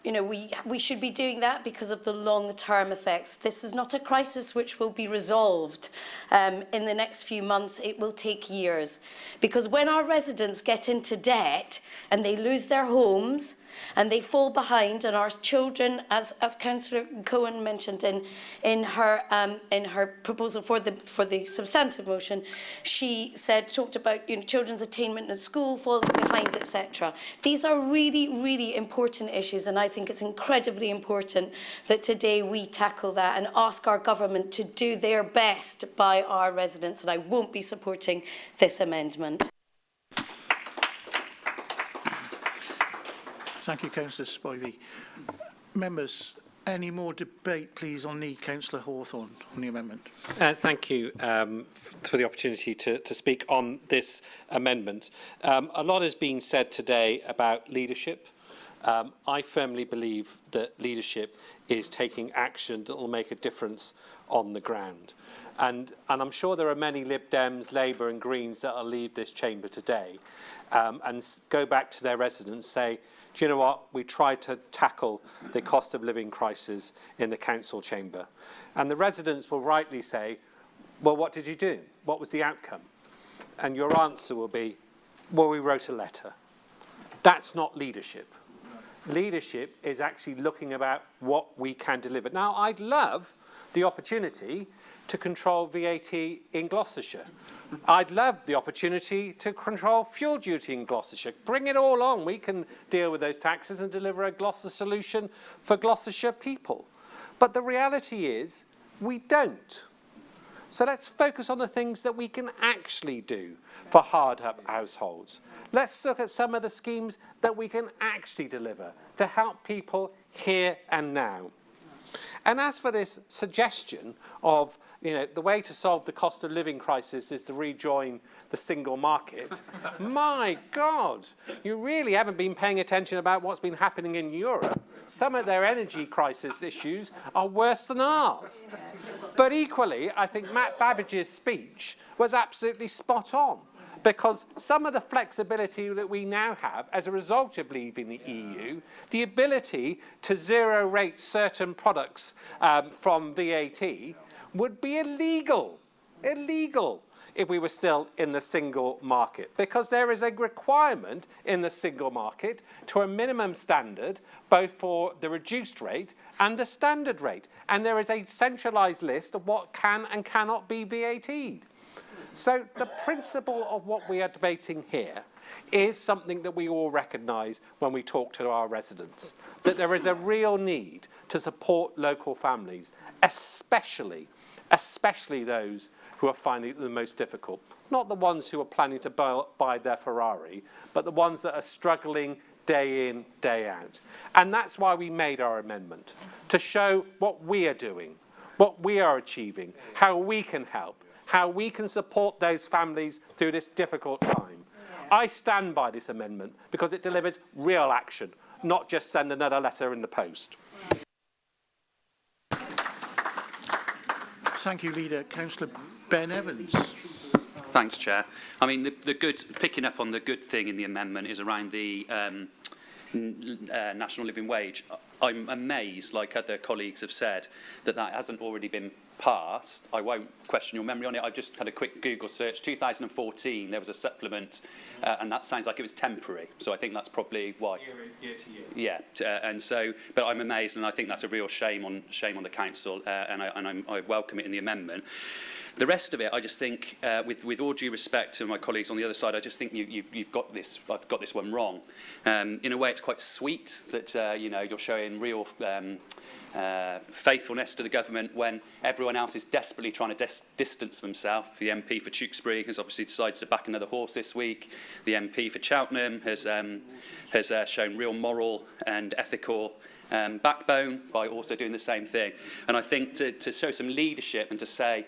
we should be doing that because of the long-term effects. This is not a crisis which will be resolved in the next few months. It will take years. Because when our residents get into debt and they lose their homes and they fall behind, and our children, as Councillor Cohen mentioned in her proposal for the substantive motion, she talked about children's attainment in school, falling behind, etc. These are really, really important issues, and I think it's incredibly important that today we tackle that and ask our government to do their best by our residents, and I won't be supporting this amendment. Thank you, Councillor Spivey. Members, any more debate, please, on the Councillor Hawthorne on the amendment? Thank you for the opportunity to speak on this amendment. A lot has been said today about leadership. I firmly believe that leadership is taking action that will make a difference on the ground. And I'm sure there are many Lib Dems, Labour and Greens that will leave this chamber today and go back to their residents, say, do you know what, we tried to tackle the cost of living crisis in the council chamber. And the residents will rightly say, well, what did you do? What was the outcome? And your answer will be, well, we wrote a letter. That's not leadership. Leadership is actually looking about what we can deliver. Now, I'd love the opportunity to control VAT in Gloucestershire. I'd love the opportunity to control fuel duty in Gloucestershire. Bring it all on. We can deal with those taxes and deliver a Gloucester solution for Gloucestershire people. But the reality is we don't. So let's focus on the things that we can actually do for hard-up households. Let's look at some of the schemes that we can actually deliver to help people here and now. And as for this suggestion of, the way to solve the cost of living crisis is to rejoin the single market, my God, you really haven't been paying attention about what's been happening in Europe. Some of their energy crisis issues are worse than ours. But equally, I think Matt Babbage's speech was absolutely spot on, because some of the flexibility that we now have as a result of leaving the EU, the ability to zero rate certain products from VAT, would be illegal if we were still in the single market, because there is a requirement in the single market to a minimum standard, both for the reduced rate and the standard rate. And there is a centralised list of what can and cannot be VAT'd. So the principle of what we are debating here is something that we all recognise when we talk to our residents, that there is a real need to support local families, especially those who are finding it the most difficult. Not the ones who are planning to buy their Ferrari, but the ones that are struggling day in, day out. And that's why we made our amendment, to show what we are doing, what we are achieving, how we can help, how we can support those families through this difficult time. I stand by this amendment because it delivers real action, not just send another letter in the post. Thank you, Leader. Councillor Ben Evans. Thanks, Chair. I mean, picking up on the good thing in the amendment is around the national living wage. I'm amazed, like other colleagues have said, that hasn't already been passed. I won't question your memory on it. I've just had a quick Google search. 2014, there was a supplement, and that sounds like it was temporary. So I think that's probably why. Year to year. Yeah, and so, but I'm amazed, and I think that's a real shame on the council, and I welcome it in the amendment. The rest of it, I just think, with all due respect to my colleagues on the other side, I just think you've got this. I've got this one wrong. In a way, it's quite sweet that you're showing real faithfulness to the government when everyone else is desperately trying to distance themselves. The MP for Tewkesbury has obviously decided to back another horse this week. The MP for Cheltenham has shown real moral and ethical backbone by also doing the same thing. And I think to show some leadership and to say,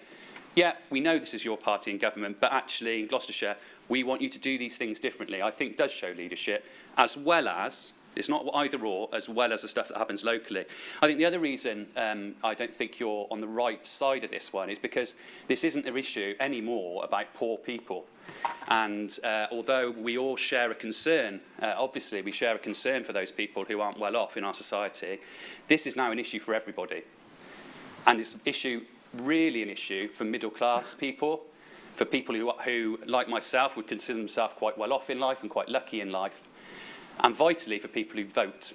yeah, we know this is your party in government, but actually in Gloucestershire, we want you to do these things differently, I think does show leadership, as well as, it's not either or, as well as the stuff that happens locally. I think the other reason I don't think you're on the right side of this one is because this isn't an issue anymore about poor people. And although we all share a concern, obviously we share a concern for those people who aren't well off in our society, this is now an issue for everybody. And it's really an issue for middle class people, for people who, like myself, would consider themselves quite well off in life and quite lucky in life, and vitally for people who vote.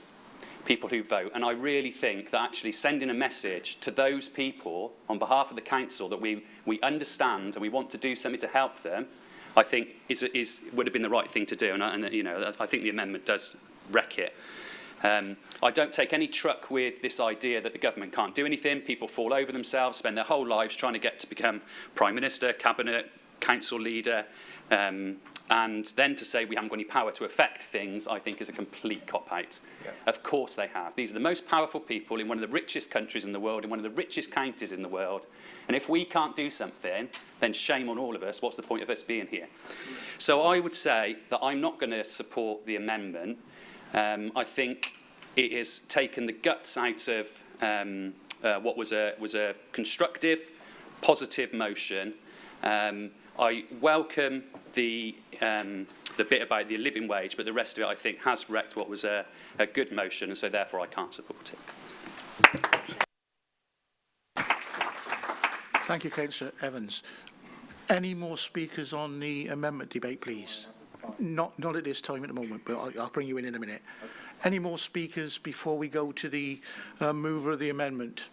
And I really think that actually sending a message to those people on behalf of the council that we understand and we want to do something to help them, I think would have been the right thing to do. And I think the amendment does wreck it. I don't take any truck with this idea that the government can't do anything. People fall over themselves, spend their whole lives trying to get to become Prime Minister, Cabinet, Council Leader, And then to say we haven't got any power to affect things, I think is a complete cop-out. Yeah. Of course they have. These are the most powerful people in one of the richest countries in the world, in one of the richest counties in the world. And if we can't do something, then shame on all of us. What's the point of us being here? So I would say that I'm not going to support the amendment. I think it has taken the guts out of what was a constructive, positive motion. I welcome the bit about the living wage, but the rest of it, I think, has wrecked what was a good motion, and so therefore I can't support it. Thank you, Councillor Evans. Any more speakers on the amendment debate, please? Not at this time at the moment, but I'll bring you in a minute. Any more speakers before we go to the mover of the amendment?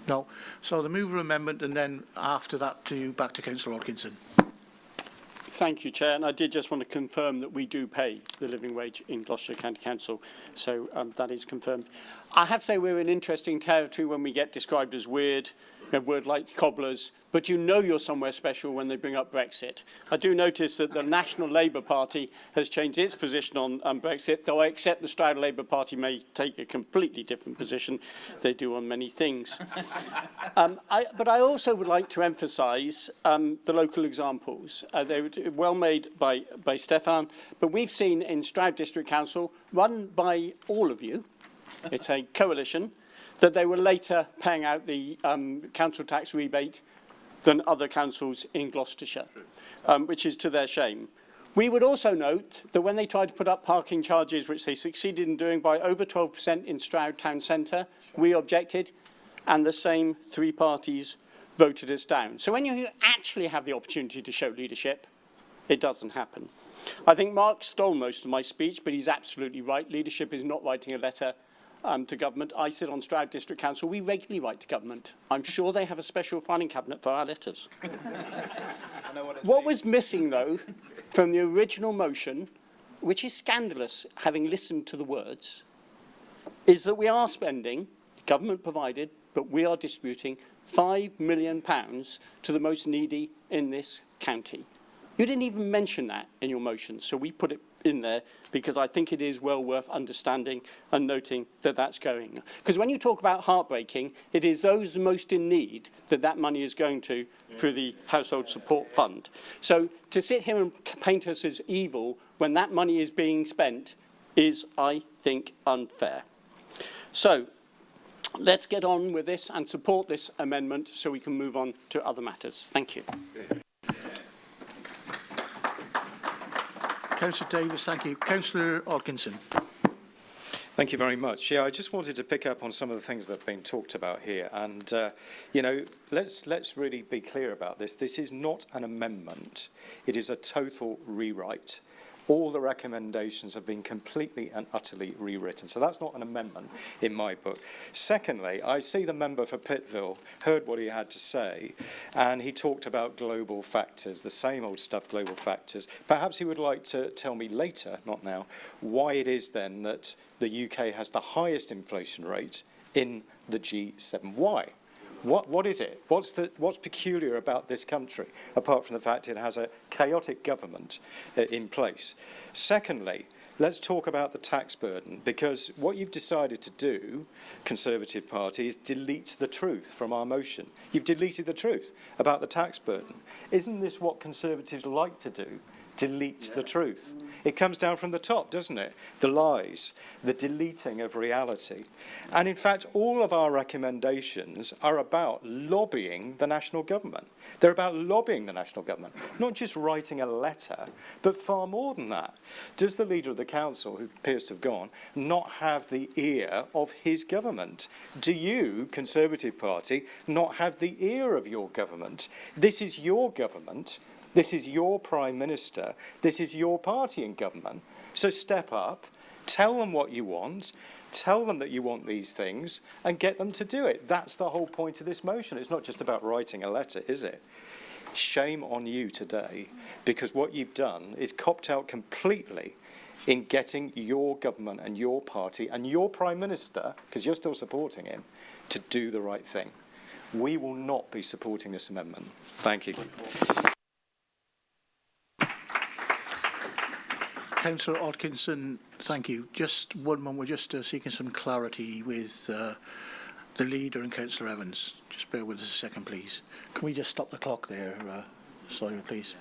No. So the mover amendment, and then after that back to Councillor Hodkinson. Thank you, Chair. And I did just want to confirm that we do pay the living wage in Gloucestershire County Council. So that is confirmed. I have to say we're in interesting territory when we get described as weird, a word like cobblers, but you know you're somewhere special when they bring up Brexit. I do notice that the National Labour Party has changed its position on Brexit, though I accept the Stroud Labour Party may take a completely different position. They do on many things. But I also would like to emphasise the local examples. They were well made by Stefan, but we've seen in Stroud District Council, run by all of you, it's a coalition, that they were later paying out the council tax rebate than other councils in Gloucestershire, which is to their shame. We would also note that when they tried to put up parking charges, which they succeeded in doing by over 12% in Stroud Town Centre, we objected, and the same three parties voted us down. So when you actually have the opportunity to show leadership, it doesn't happen. I think Mark stole most of my speech, but he's absolutely right. Leadership is not writing a letter to government. I sit on Stroud District Council. We regularly write to government. I'm sure they have a special filing cabinet for our letters. What was missing, though, from the original motion, which is scandalous, having listened to the words, is that we are spending, government provided, but we are distributing £5 million to the most needy in this county. You didn't even mention that in your motion, so we put it in there because I think it is well worth understanding and noting that that's going. Because when you talk about heartbreaking, it is those most in need that money is going to through the Household Support Fund. So to sit here and paint us as evil when that money is being spent is, I think, unfair. So let's get on with this and support this amendment so we can move on to other matters. Thank you. Councillor Davis, thank you. Councillor Hodkinson. Thank you very much. Yeah, I just wanted to pick up on some of the things that have been talked about here. And, you know, let's really be clear about this. This is not an amendment. It is a total rewrite. All the recommendations have been completely and utterly rewritten. So that's not an amendment in my book. Secondly, I see the member for Pittville heard what he had to say, and he talked about global factors, the same old stuff, global factors. Perhaps he would like to tell me later, not now, why it is then that the UK has the highest inflation rate in the G7. Why? What is it? What's peculiar about this country, apart from the fact it has a chaotic government in place? Secondly, let's talk about the tax burden, because what you've decided to do, Conservative Party, is delete the truth from our motion. You've deleted the truth about the tax burden. Isn't this what Conservatives like to do? Delete the truth. It comes down from the top, doesn't it? The lies, the deleting of reality. And in fact, all of our recommendations are about lobbying the national government. They're about lobbying the national government, not just writing a letter, but far more than that. Does the leader of the council, who appears to have gone, not have the ear of his government? Do you, Conservative Party, not have the ear of your government? This is your government. This is your Prime Minister. This is your party in government. So step up, tell them what you want, tell them that you want these things, and get them to do it. That's the whole point of this motion. It's not just about writing a letter, is it? Shame on you today, because what you've done is copped out completely in getting your government and your party and your Prime Minister, because you're still supporting him, to do the right thing. We will not be supporting this amendment. Thank you. Councillor Hodkinson, thank you. Just one moment, we're just seeking some clarity with the leader and Councillor Evans. Just bear with us a second, please. Can we just stop the clock there, Simon, please?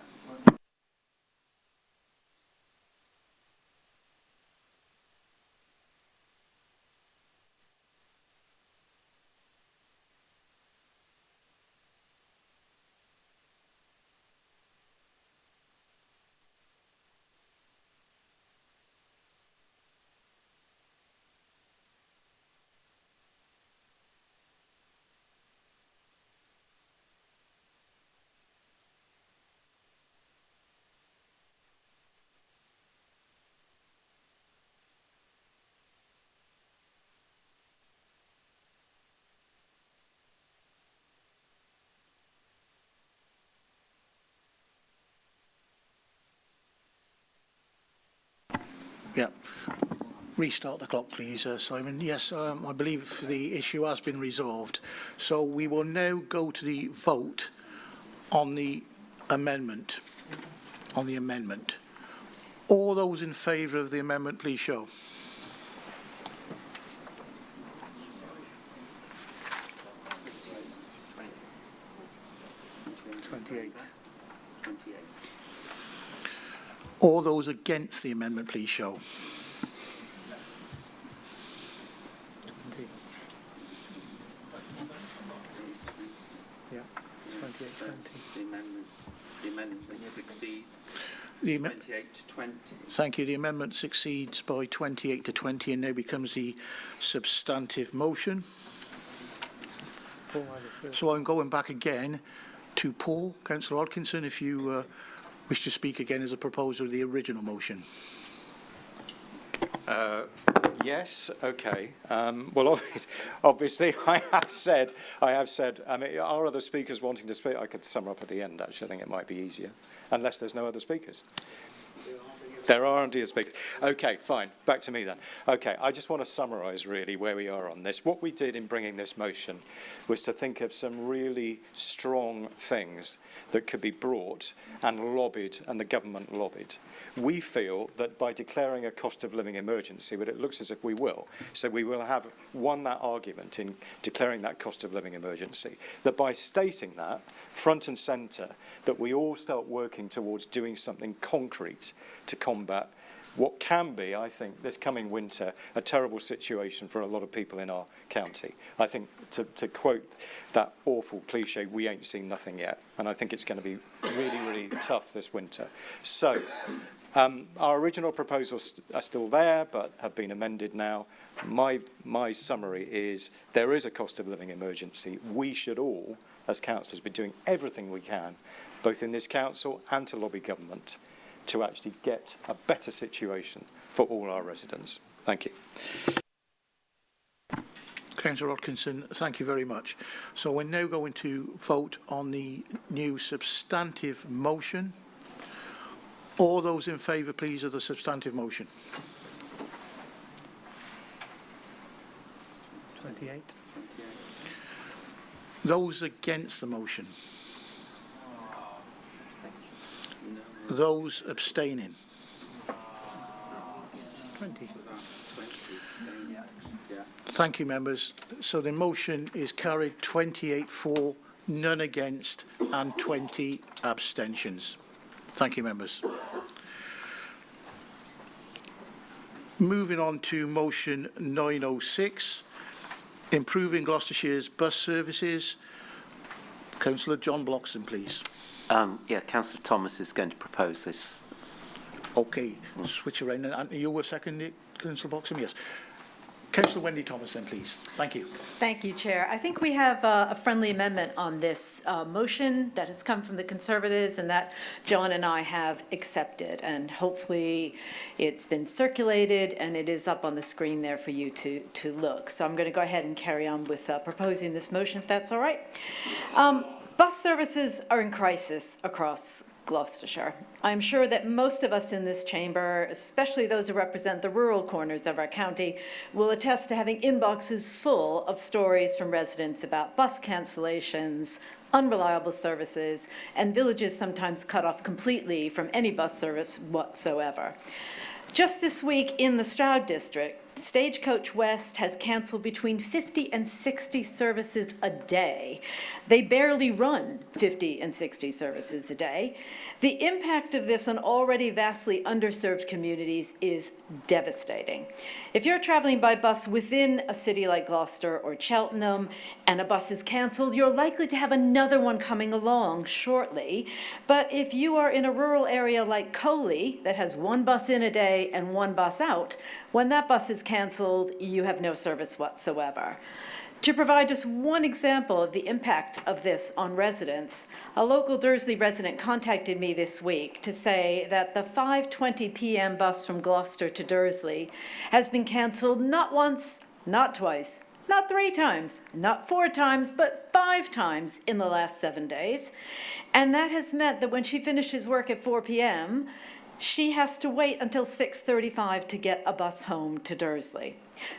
Yeah. Restart the clock, please, Simon. Yes, I believe the issue has been resolved. So we will now go to the vote on the amendment. All those in favour of the amendment, please show. All those against the amendment, please show. Yeah, 28, 20. The amendment succeeds. 28 to 20. Thank you. The amendment succeeds by 28 to 20 and now becomes the substantive motion. So I'm going back again to Paul. Councillor Hodkinson, if you wish to speak again as a proposer of the original motion. Yes, okay. Well, obviously, I have said, I mean, are other speakers wanting to speak? I could sum up at the end, actually. I think it might be easier, unless there's no other speakers. There aren't other speakers. Okay, fine. Back to me then. Okay, I just want to summarise, really, where we are on this. What we did in bringing this motion was to think of some really strong things that could be brought and lobbied, and the government lobbied. We feel that by declaring a cost of living emergency, but it looks as if we will, so we will have won that argument in declaring that cost of living emergency, that by stating that front and centre, that we all start working towards doing something concrete to combat what can be, I think, this coming winter, a terrible situation for a lot of people in our county. I think, to quote that awful cliche, we ain't seen nothing yet. And I think it's going to be really, really tough this winter. So, our original proposals are still there, but have been amended now. My summary is there is a cost of living emergency. We should all, as councillors, be doing everything we can, both in this council and to lobby government, to actually get a better situation for all our residents. Thank you. Councillor Hodkinson, thank you very much. So we're now going to vote on the new substantive motion. All those in favour, please, of the substantive motion. 28. Those against the motion. Those abstaining. 20. Thank you, members. So the motion is carried 28 for, none against, and 20 abstentions. Thank you, members. Moving on to motion 906, improving Gloucestershire's bus services. Councillor John Bloxham, please. Yeah, Councillor Thomas is going to propose this. Okay, switch around. And you were second, Councillor Bloxham? Yes. Councillor Wendy Thomas, then, please. Thank you. Thank you, Chair. I think we have a friendly amendment on this motion that has come from the Conservatives and that John and I have accepted. And hopefully it's been circulated and it is up on the screen there for you to look. So I'm going to go ahead and carry on with proposing this motion, if that's all right. Bus services are in crisis across Gloucestershire. I'm sure that most of us in this chamber, especially those who represent the rural corners of our county, will attest to having inboxes full of stories from residents about bus cancellations, unreliable services, and villages sometimes cut off completely from any bus service whatsoever. Just this week in the Stroud district, Stagecoach West has cancelled between 50 and 60 services a day. They barely run 50 and 60 services a day. The impact of this on already vastly underserved communities is devastating. If you're traveling by bus within a city like Gloucester or Cheltenham and a bus is cancelled, you're likely to have another one coming along shortly. But if you are in a rural area like Coley that has one bus in a day and one bus out, when that bus is cancelled, you have no service whatsoever. To provide just one example of the impact of this on residents, a local Dursley resident contacted me this week to say that the 5:20 p.m. bus from Gloucester to Dursley has been cancelled not once, not twice, not 3 times, not 4 times, but 5 times in the last 7 days. And that has meant that when she finishes work at 4 p.m., she has to wait until 6:35 to get a bus home to Dursley.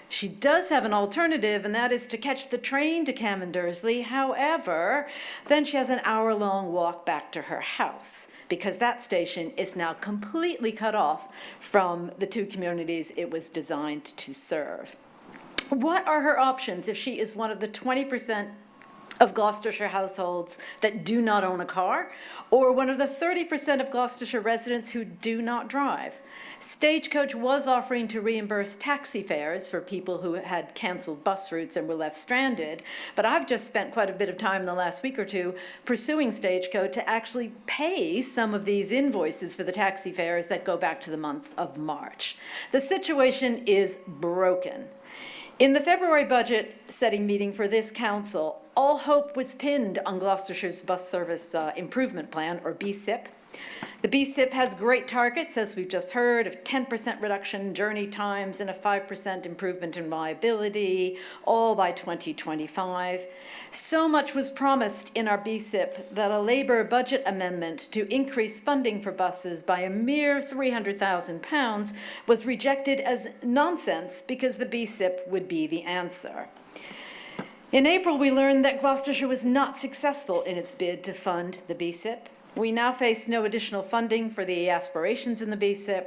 She does have an alternative, and that is to catch the train to Cam and Dursley. However, then she has an hour-long walk back to her house because that station is now completely cut off from the 2 communities it was designed to serve. What are her options if she is one of the 20% of Gloucestershire households that do not own a car, or one of the 30% of Gloucestershire residents who do not drive? Stagecoach was offering to reimburse taxi fares for people who had cancelled bus routes and were left stranded, but I've just spent quite a bit of time in the last week or two pursuing Stagecoach to actually pay some of these invoices for the taxi fares that go back to the month of March. The situation is broken. In the February budget setting meeting for this council, all hope was pinned on Gloucestershire's Bus Service Improvement Plan, or BSIP. The BSIP has great targets, as we've just heard, of 10% reduction in journey times and a 5% improvement in reliability, all by 2025. So much was promised in our BSIP that a Labour budget amendment to increase funding for buses by a mere £300,000 was rejected as nonsense because the BSIP would be the answer. In April, we learned that Gloucestershire was not successful in its bid to fund the BSIP. We now face no additional funding for the aspirations in the BSIP.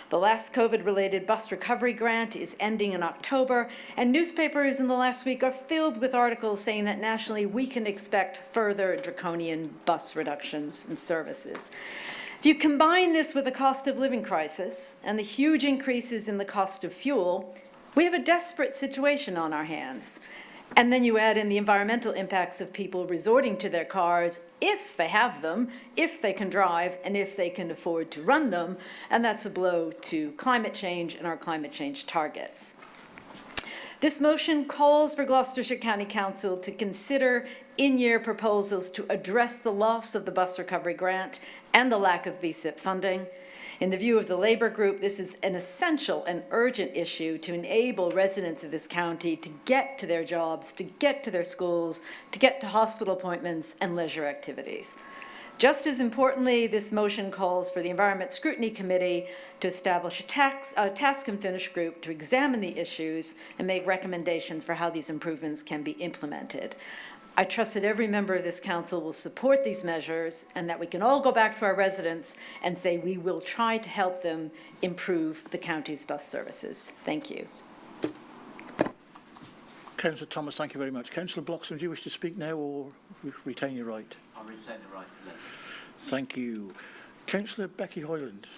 The last COVID-related bus recovery grant is ending in October, and newspapers in the last week are filled with articles saying that nationally we can expect further draconian bus reductions in services. If you combine this with the cost of living crisis and the huge increases in the cost of fuel, we have a desperate situation on our hands. And then you add in the environmental impacts of people resorting to their cars if they have them, if they can drive, and if they can afford to run them, and that's a blow to climate change and our climate change targets. This motion calls for Gloucestershire County Council to consider in-year proposals to address the loss of the bus recovery grant and the lack of BSIP funding. In the view of the Labour group, this is an essential and urgent issue to enable residents of this county to get to their jobs, to get to their schools, to get to hospital appointments and leisure activities. Just as importantly, this motion calls for the Environment Scrutiny Committee to establish a task and finish group to examine the issues and make recommendations for how these improvements can be implemented. I trust that every member of this council will support these measures and that we can all go back to our residents and say we will try to help them improve the county's bus services. Thank you. Councillor Thomas, thank you very much. Councillor Bloxham, do you wish to speak now or retain your right? I'll retain the right. Thank you. Councillor Becky Hoyland.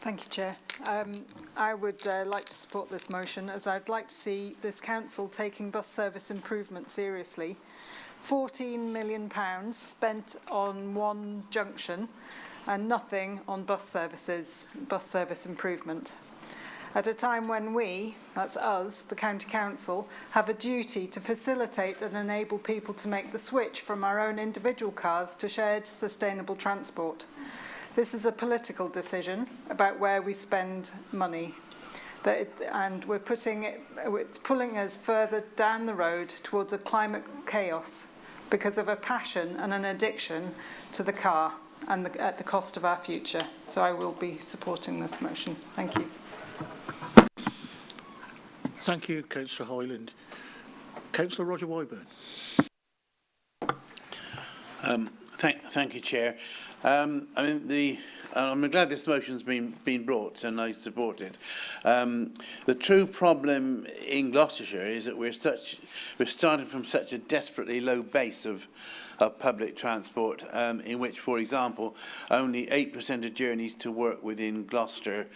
Thank you, Chair. I would like to support this motion as I'd like to see this council taking bus service improvement seriously. £14 million spent on one junction and nothing on bus service improvement. At a time when we, that's us, the County Council, have a duty to facilitate and enable people to make the switch from our own individual cars to shared sustainable transport. This is a political decision about where we spend money, and it's pulling us further down the road towards a climate chaos because of a passion and an addiction to the car and at the cost of our future. So I will be supporting this motion. Thank you. Thank you, Councillor Hoyland. Councillor Roger Wyburn. Thank you, Chair. I'm glad this motion's been brought, and I support it. The true problem in Gloucestershire is that we're starting from such a desperately low base of public transport, in which, for example, only 8% of journeys to work within Gloucester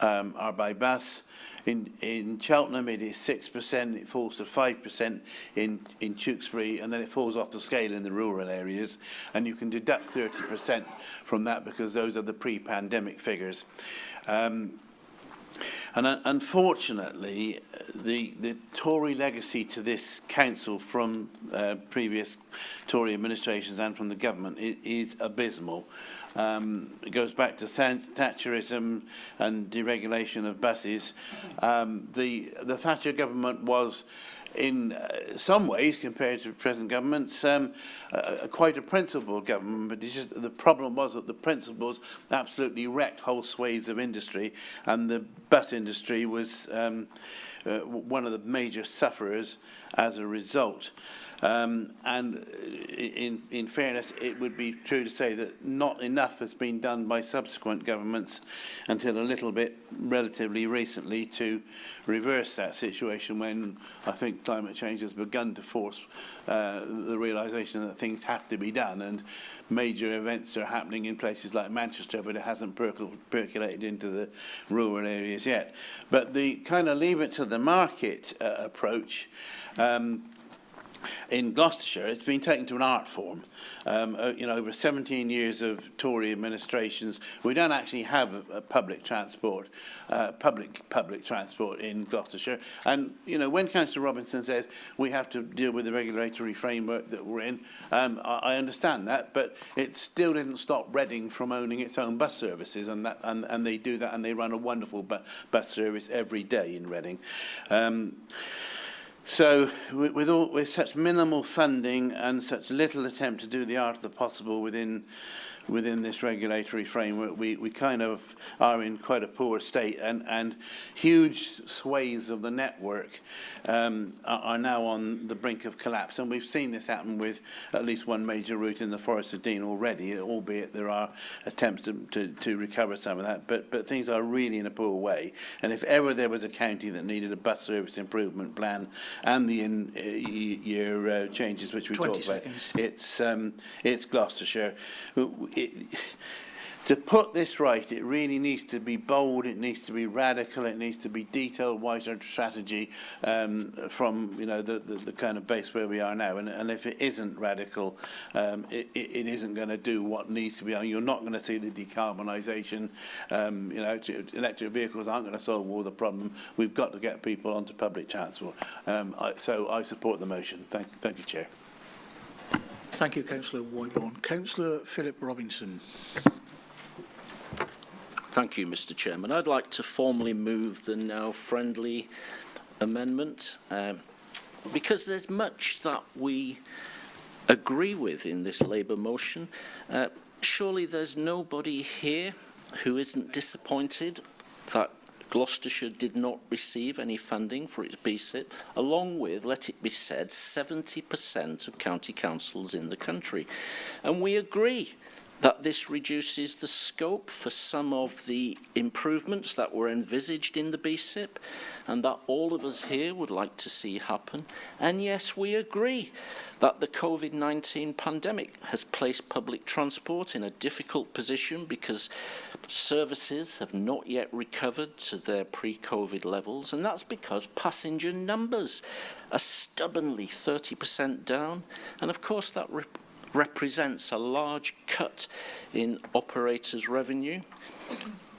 are by bus. In Cheltenham it is 6%, it falls to 5% in Tewkesbury, and then it falls off the scale in the rural areas, and you can deduct 30% from that because those are the pre-pandemic figures. And unfortunately, the Tory legacy to this council from previous Tory administrations and from the government is abysmal. It goes back to Thatcherism and deregulation of buses. The Thatcher government was, in some ways, compared to present governments, quite a principled government, but it's just, the problem was that the principles absolutely wrecked whole swathes of industry, and the bus industry was one of the major sufferers as a result. And in fairness, it would be true to say that not enough has been done by subsequent governments until a little bit relatively recently to reverse that situation, when I think climate change has begun to force the realisation that things have to be done, and major events are happening in places like Manchester, but it hasn't percolated into the rural areas yet. But the kind of leave it to the market approach, in Gloucestershire, it's been taken to an art form. Over 17 years of Tory administrations, we don't actually have a public transport in Gloucestershire. And when Councillor Robinson says we have to deal with the regulatory framework that we're in, I understand that, but it still didn't stop Reading from owning its own bus services, and they do that, and they run a wonderful bus service every day in Reading. So with such minimal funding and such little attempt to do the art of the possible within this regulatory framework, we kind of are in quite a poor state, and huge swathes of the network are now on the brink of collapse. And we've seen this happen with at least one major route in the Forest of Dean already, albeit there are attempts to recover some of that, but things are really in a poor way. And if ever there was a county that needed a bus service improvement plan and the in-year changes which we talked about, it's Gloucestershire. To put this right, it really needs to be bold, it needs to be radical, it needs to be detailed, wider strategy from the kind of base where we are now. And if it isn't radical, it isn't going to do what needs to be done. You're not going to see the decarbonisation. Electric vehicles aren't going to solve all the problem. We've got to get people onto public transport. So I support the motion. Thank you, Chair. Thank you, Councillor Wyborn. Councillor Philip Robinson. Thank you, Mr. Chairman. I'd like to formally move the now friendly amendment because there's much that we agree with in this Labour motion. Surely there's nobody here who isn't disappointed that Gloucestershire did not receive any funding for its BSIP, along with, let it be said, 70% of county councils in the country. And we agree that this reduces the scope for some of the improvements that were envisaged in the BSIP, and that all of us here would like to see happen. And yes, we agree that the COVID-19 pandemic has placed public transport in a difficult position because services have not yet recovered to their pre-COVID levels, and that's because passenger numbers are stubbornly 30% down, and of course that represents a large cut in operators' revenue.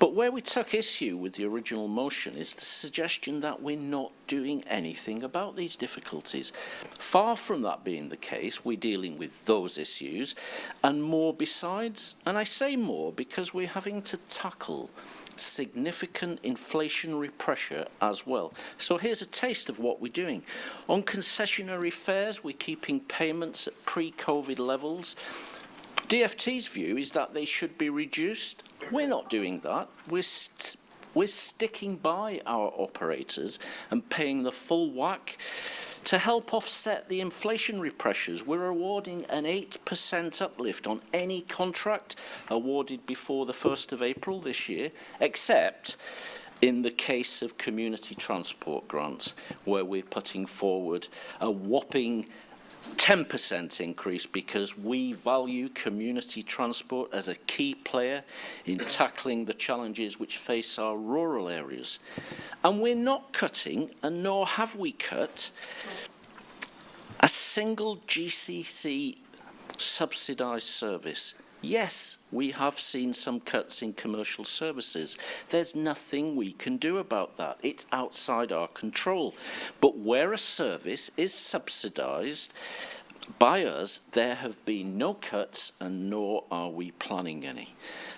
But where we took issue with the original motion is the suggestion that we're not doing anything about these difficulties. Far from that being the case, we're dealing with those issues and more besides. And I say more because we're having to tackle significant inflationary pressure as well. So here's a taste of what we're doing. On concessionary fares, we're keeping payments at pre-COVID levels. DFT's view is that they should be reduced. We're not doing that. We're sticking by our operators and paying the full whack To help offset the inflationary pressures, we're awarding an 8% uplift on any contract awarded before the 1st of April this year, except in the case of community transport grants, where we're putting forward a whopping 10% increase because we value community transport as a key player in tackling the challenges which face our rural areas. And we're not cutting, and nor have we cut, a single GCC subsidised service. Yes, we have seen some cuts in commercial services. There's nothing we can do about that. It's outside our control. But where a service is subsidised by us, there have been no cuts, and nor are we planning any.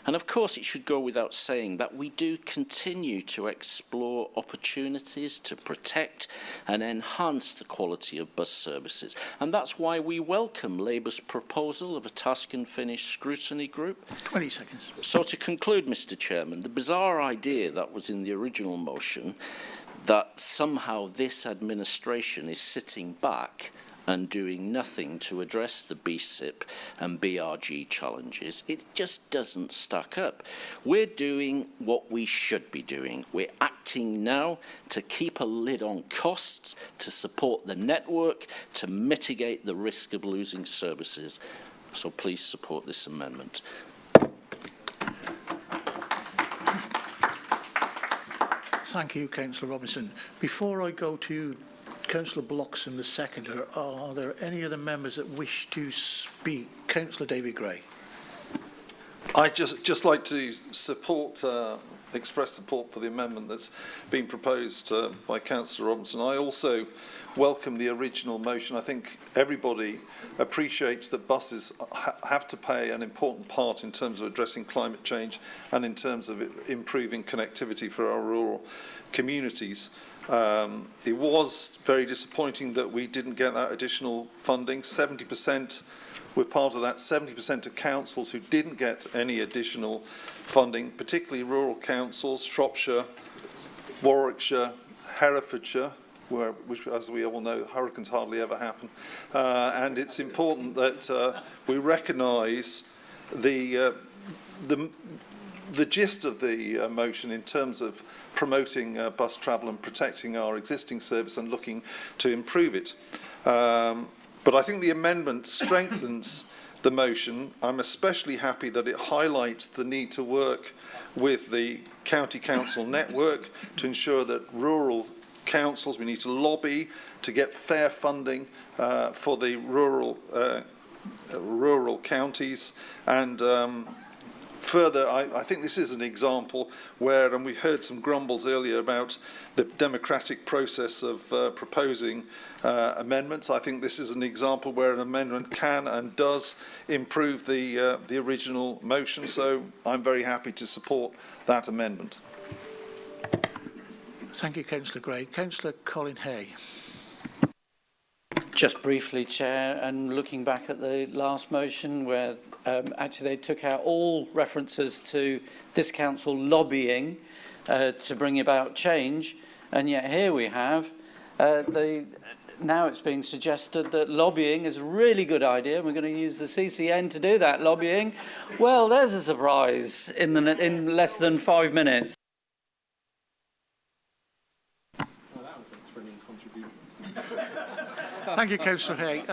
And of course, it should go without saying that we do continue to explore opportunities to protect and enhance the quality of bus services. And that's why we welcome Labour's proposal of a task and finish scrutiny group. 20 seconds. So to conclude, Mr. Chairman, the bizarre idea that was in the original motion that somehow this administration is sitting back and doing nothing to address the BSIP and BRG challenges, it just doesn't stack up. We're doing what we should be doing. We're acting now to keep a lid on costs, to support the network, to mitigate the risk of losing services. So please support this amendment. Thank you, Councillor Robinson. Before I go to Councillor Bloxham, the seconder, are there any other members that wish to speak? Councillor David Gray. I'd just like to express support for the amendment that's been proposed by Councillor Robinson. I also welcome the original motion. I think everybody appreciates that buses have to play an important part in terms of addressing climate change and in terms of improving connectivity for our rural communities. It was very disappointing that we didn't get that additional funding. 70% were part of that. 70% of councils who didn't get any additional funding, particularly rural councils, Shropshire, Warwickshire, Herefordshire, which, as we all know, hurricanes hardly ever happen. And it's important that we recognise the gist of the motion in terms of promoting bus travel and protecting our existing service and looking to improve it. But I think the amendment strengthens the motion. I'm especially happy that it highlights the need to work with the county council network to ensure that rural councils, we need to lobby to get fair funding for the rural counties. And further, I think this is an example where, and we heard some grumbles earlier about the democratic process of proposing amendments. I think this is an example where an amendment can and does improve the original motion. So I'm very happy to support that amendment. Thank you, Councillor Gray. Councillor Colin Hay. Just briefly, Chair, and looking back at the last motion where actually they took out all references to this council lobbying to bring about change, and yet here we have now it's being suggested that lobbying is a really good idea. We're going to use the CCN to do that lobbying. Well, there's a surprise in less than 5 minutes. Thank you, Councillor Hay.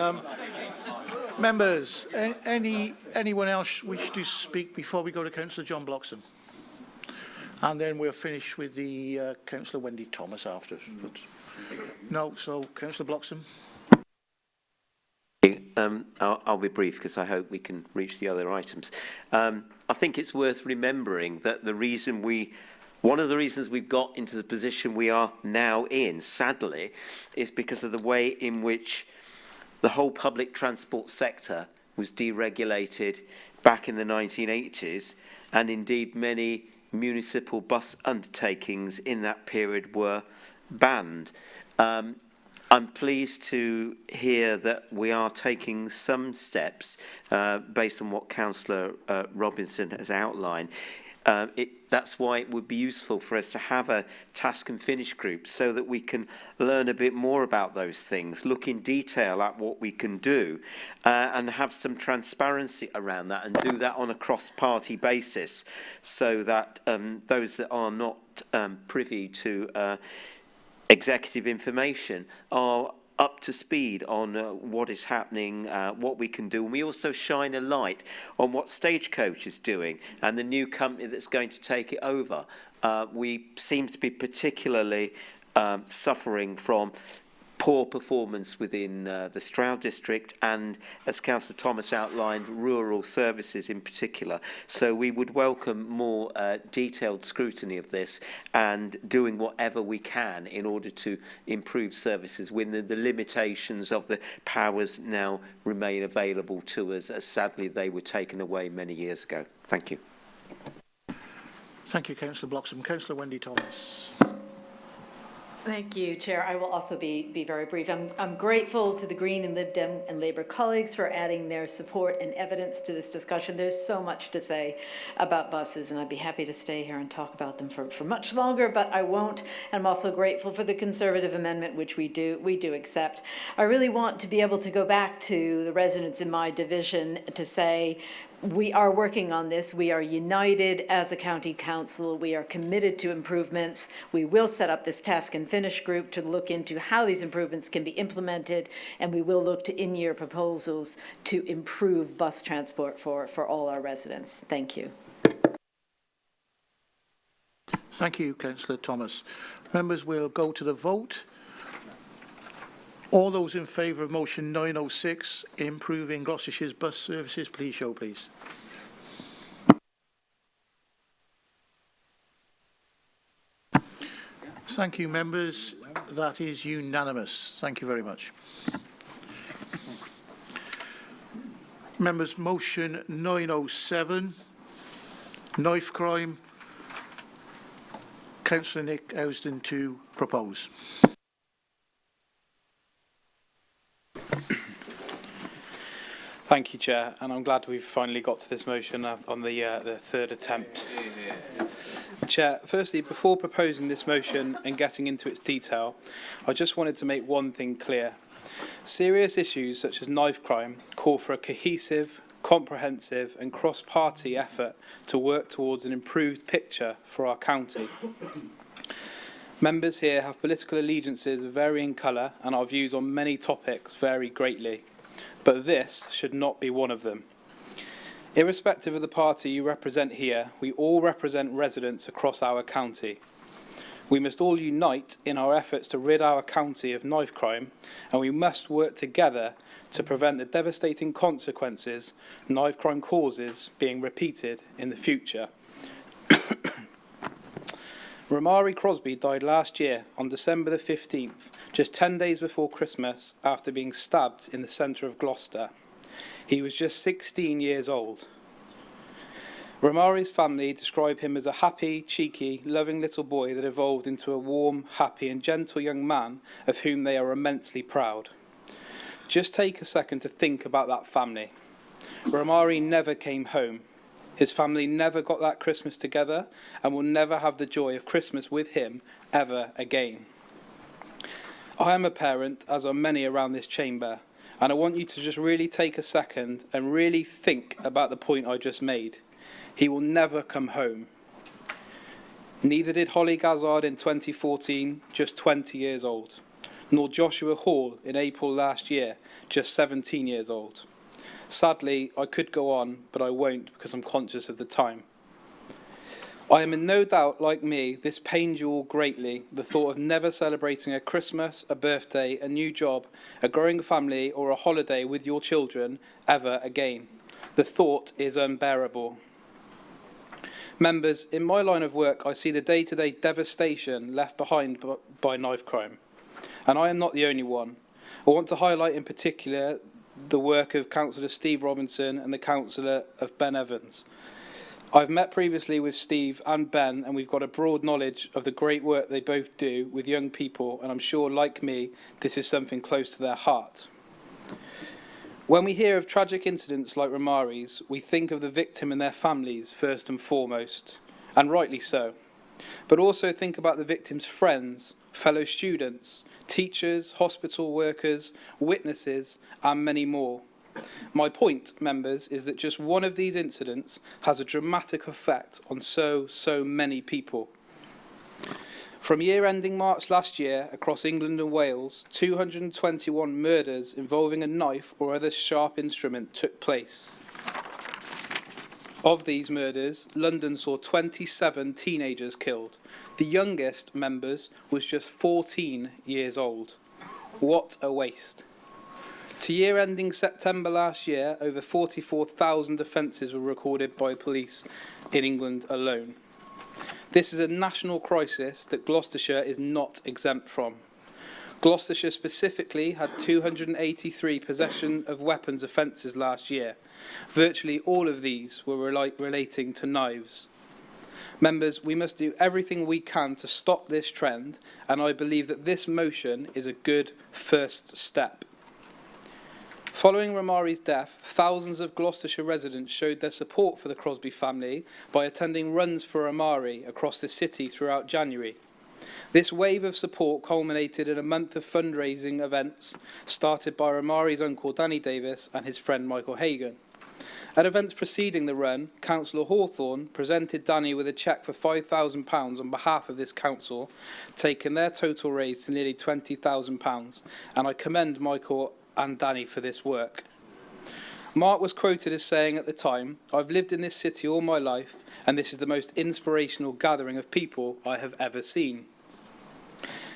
Members, anyone else wish to speak before we go to Councillor John Bloxham? And then we'll finish with the Councillor Wendy Thomas after. But no, so Councillor Bloxham. I'll be brief because I hope we can reach the other items. I think it's worth remembering that one of the reasons we've got into the position we are now in, sadly, is because of the way in which the whole public transport sector was deregulated back in the 1980s, and indeed many municipal bus undertakings in that period were banned. I'm pleased to hear that we are taking some steps based on what Councillor Robinson has outlined. That's why it would be useful for us to have a task and finish group so that we can learn a bit more about those things, look in detail at what we can do, and have some transparency around that, and do that on a cross-party basis so that those that are not privy to executive information are up to speed on what is happening, what we can do. And we also shine a light on what Stagecoach is doing and the new company that's going to take it over. We seem to be particularly suffering from poor performance within the Stroud district and, as Councillor Thomas outlined, rural services in particular. So we would welcome more detailed scrutiny of this and doing whatever we can in order to improve services when the limitations of the powers now remain available to us, as sadly they were taken away many years ago. Thank you. Thank you, Councillor Bloxham. Councillor Wendy Thomas. Thank you, Chair. I will also be very brief. I'm grateful to the Green and Lib Dem and Labour colleagues for adding their support and evidence to this discussion. There's so much to say about buses, and I'd be happy to stay here and talk about them for much longer, but I won't. I'm also grateful for the Conservative amendment, which we do accept. I really want to be able to go back to the residents in my division to say, we are working on this. We are united as a county council. We are committed to improvements. We will set up this task and finish group to look into how these improvements can be implemented, and we will look to in-year proposals to improve bus transport for all our residents. Thank you. Thank you, Councillor Thomas. Members, will go to the vote. All those in favour of motion 906, improving Gloucestershire's bus services, please show, please. Thank you, members. That is unanimous. Thank you very much. Members, motion 907, knife crime. Councillor Nick Ousden to propose. Thank you, Chair, and I'm glad we've finally got to this motion on the third attempt. Chair, firstly, before proposing this motion and getting into its detail, I just wanted to make one thing clear. Serious issues such as knife crime call for a cohesive, comprehensive and cross-party effort to work towards an improved picture for our county. Members here have political allegiances of varying colour, and our views on many topics vary greatly. But this should not be one of them. Irrespective of the party you represent here, we all represent residents across our county. We must all unite in our efforts to rid our county of knife crime, and we must work together to prevent the devastating consequences knife crime causes being repeated in the future. Romari Crosby died last year on December the 15th, just 10 days before Christmas, after being stabbed in the centre of Gloucester. He was just 16 years old. Romari's family describe him as a happy, cheeky, loving little boy that evolved into a warm, happy and gentle young man of whom they are immensely proud. Just take a second to think about that family. Romari never came home. His family never got that Christmas together and will never have the joy of Christmas with him ever again. I am a parent, as are many around this chamber, and I want you to just really take a second and really think about the point I just made. He will never come home. Neither did Holly Gazzard in 2014, just 20 years old, nor Joshua Hall in April last year, just 17 years old. Sadly, I could go on, but I won't because I'm conscious of the time. I am in no doubt, like me, this pained you all greatly, the thought of never celebrating a Christmas, a birthday, a new job, a growing family, or a holiday with your children ever again. The thought is unbearable. Members, in my line of work, I see the day-to-day devastation left behind by knife crime. And I am not the only one. I want to highlight in particular the work of Councillor Steve Robinson and the Councillor of Ben Evans. I've met previously with Steve and Ben, and we've got a broad knowledge of the great work they both do with young people, and I'm sure, like me, this is something close to their heart. When we hear of tragic incidents like Romari's, we think of the victim and their families first and foremost. and rightly so. But also think about the victims' friends, fellow students, teachers, hospital workers, witnesses, and many more. My point, members, is that just one of these incidents has a dramatic effect on so many people. From year ending March last year, across England and Wales, 221 murders involving a knife or other sharp instrument took place. Of these murders, London saw 27 teenagers killed. The youngest, members, was just 14 years old. What a waste. To year ending September last year, over 44,000 offences were recorded by police in England alone. This is a national crisis that Gloucestershire is not exempt from. Gloucestershire specifically had 283 possession of weapons offences last year. Virtually all of these were relating to knives. Members, we must do everything we can to stop this trend, and I believe that this motion is a good first step. Following Romari's death, thousands of Gloucestershire residents showed their support for the Crosby family by attending runs for Romari across the city throughout January. This wave of support culminated in a month of fundraising events started by Romari's uncle Danny Davis and his friend Michael Hagan. At events preceding the run, Councillor Hawthorne presented Danny with a cheque for £5,000 on behalf of this council, taking their total raise to nearly £20,000, and I commend Michael and Danny for this work. Mark was quoted as saying at the time, "I've lived in this city all my life, and this is the most inspirational gathering of people I have ever seen."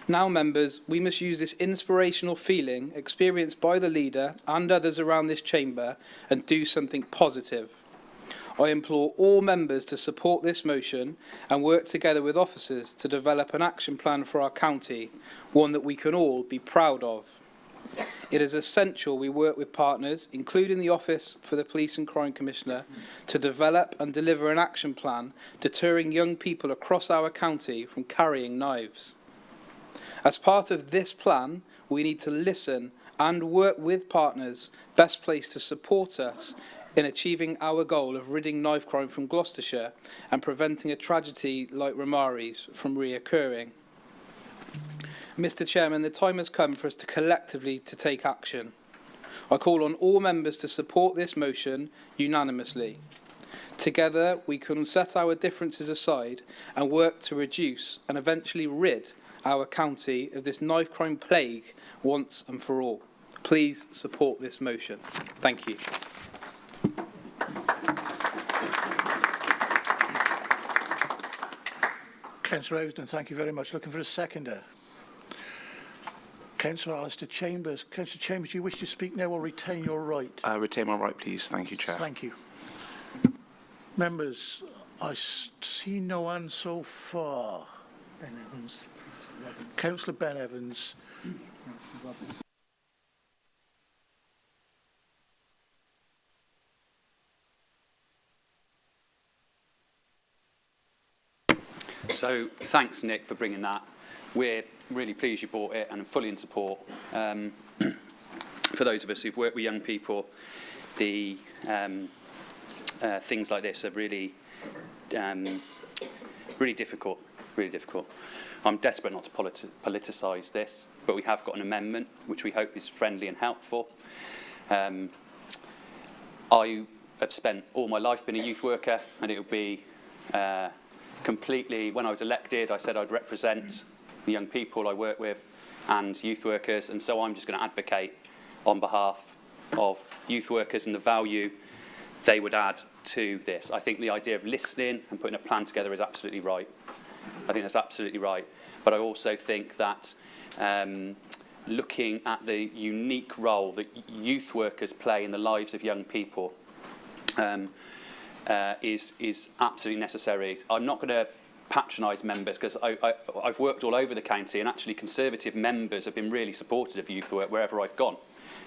Now, members, we must use this inspirational feeling experienced by the leader and others around this chamber and do something positive. I implore all members to support this motion and work together with officers to develop an action plan for our county, one that we can all be proud of. It is essential we work with partners, including the Office for the Police and Crime Commissioner, to develop and deliver an action plan deterring young people across our county from carrying knives. As part of this plan, we need to listen and work with partners best placed to support us in achieving our goal of ridding knife crime from Gloucestershire and preventing a tragedy like Romari's from reoccurring. Mr. Chairman, the time has come for us to collectively take action. I call on all members to support this motion unanimously. Together, we can set our differences aside and work to reduce and eventually rid our county of this knife crime plague once and for all. Please support this motion. Thank you. Councillor Ousden, thank you very much. Looking for a seconder. Councillor Alistair Chambers. Councillor Chambers, do you wish to speak now or retain your right? Retain my right, please. Thank you, Chair. Thank you. Members, I see no hand so far. Ben Evans. Councillor Ben Evans. So thanks, Nick, for bringing that. We're really pleased you brought it and I'm fully in support. For those of us who've worked with young people, the things like this are really, really difficult, really difficult. I'm desperate not to politicise this, but we have got an amendment which we hope is friendly and helpful. I have spent all my life being a youth worker, and it would be completely, when I was elected, I said I'd represent the young people I work with and youth workers, and so I'm just going to advocate on behalf of youth workers and the value they would add to this. I think the idea of listening and putting a plan together is absolutely right. I think that's absolutely right. But I also think that looking at the unique role that youth workers play in the lives of young people is absolutely necessary. I'm not going to patronise members because I've worked all over the county, and actually Conservative members have been really supportive of youth work wherever I've gone.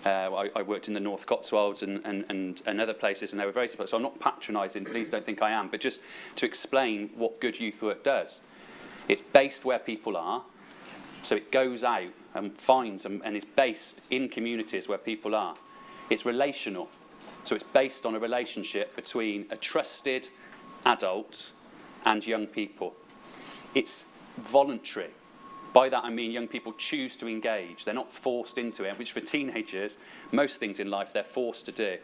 I worked in the North Cotswolds and other places, and they were very supportive. So I'm not patronising, please don't think I am, but just to explain what good youth work does. It's based where people are, so it goes out and finds and is based in communities where people are. It's relational, so it's based on a relationship between a trusted adult and young people. It's voluntary. By that I mean young people choose to engage. They're not forced into it, which for teenagers, most things in life they're forced to do.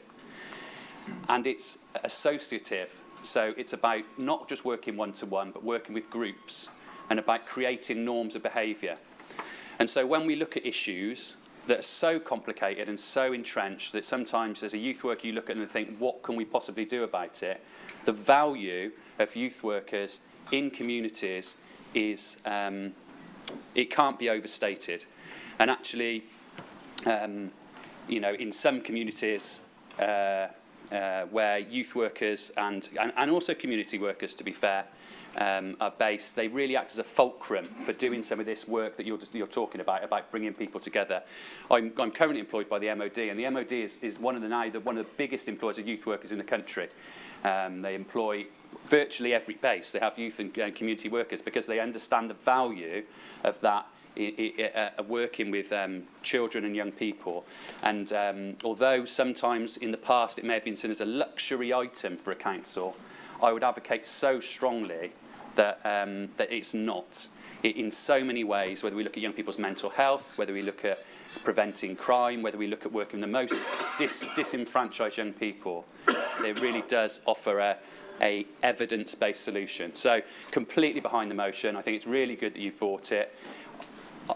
And it's associative. So it's about not just working one-to-one, but working with groups and about creating norms of behaviour. And so when we look at issues that are so complicated and so entrenched that sometimes as a youth worker you look at them and think, what can we possibly do about it? The value of youth workers in communities is, it can't be overstated. And actually, you know, in some communities where youth workers and also community workers, to be fair, are based, they really act as a fulcrum for doing some of this work that you're talking about bringing people together. I'm currently employed by the MOD, and the MOD is one of the biggest employers of youth workers in the country. They employ virtually every base. They have youth and community workers because they understand the value of that working with children and young people. And although sometimes in the past it may have been seen as a luxury item for a council, I would advocate so strongly that, that it's not. In so many ways, whether we look at young people's mental health, whether we look at preventing crime, whether we look at working with the most disenfranchised young people, it really does offer a evidence-based solution. So completely behind the motion. I think it's really good that you've brought it.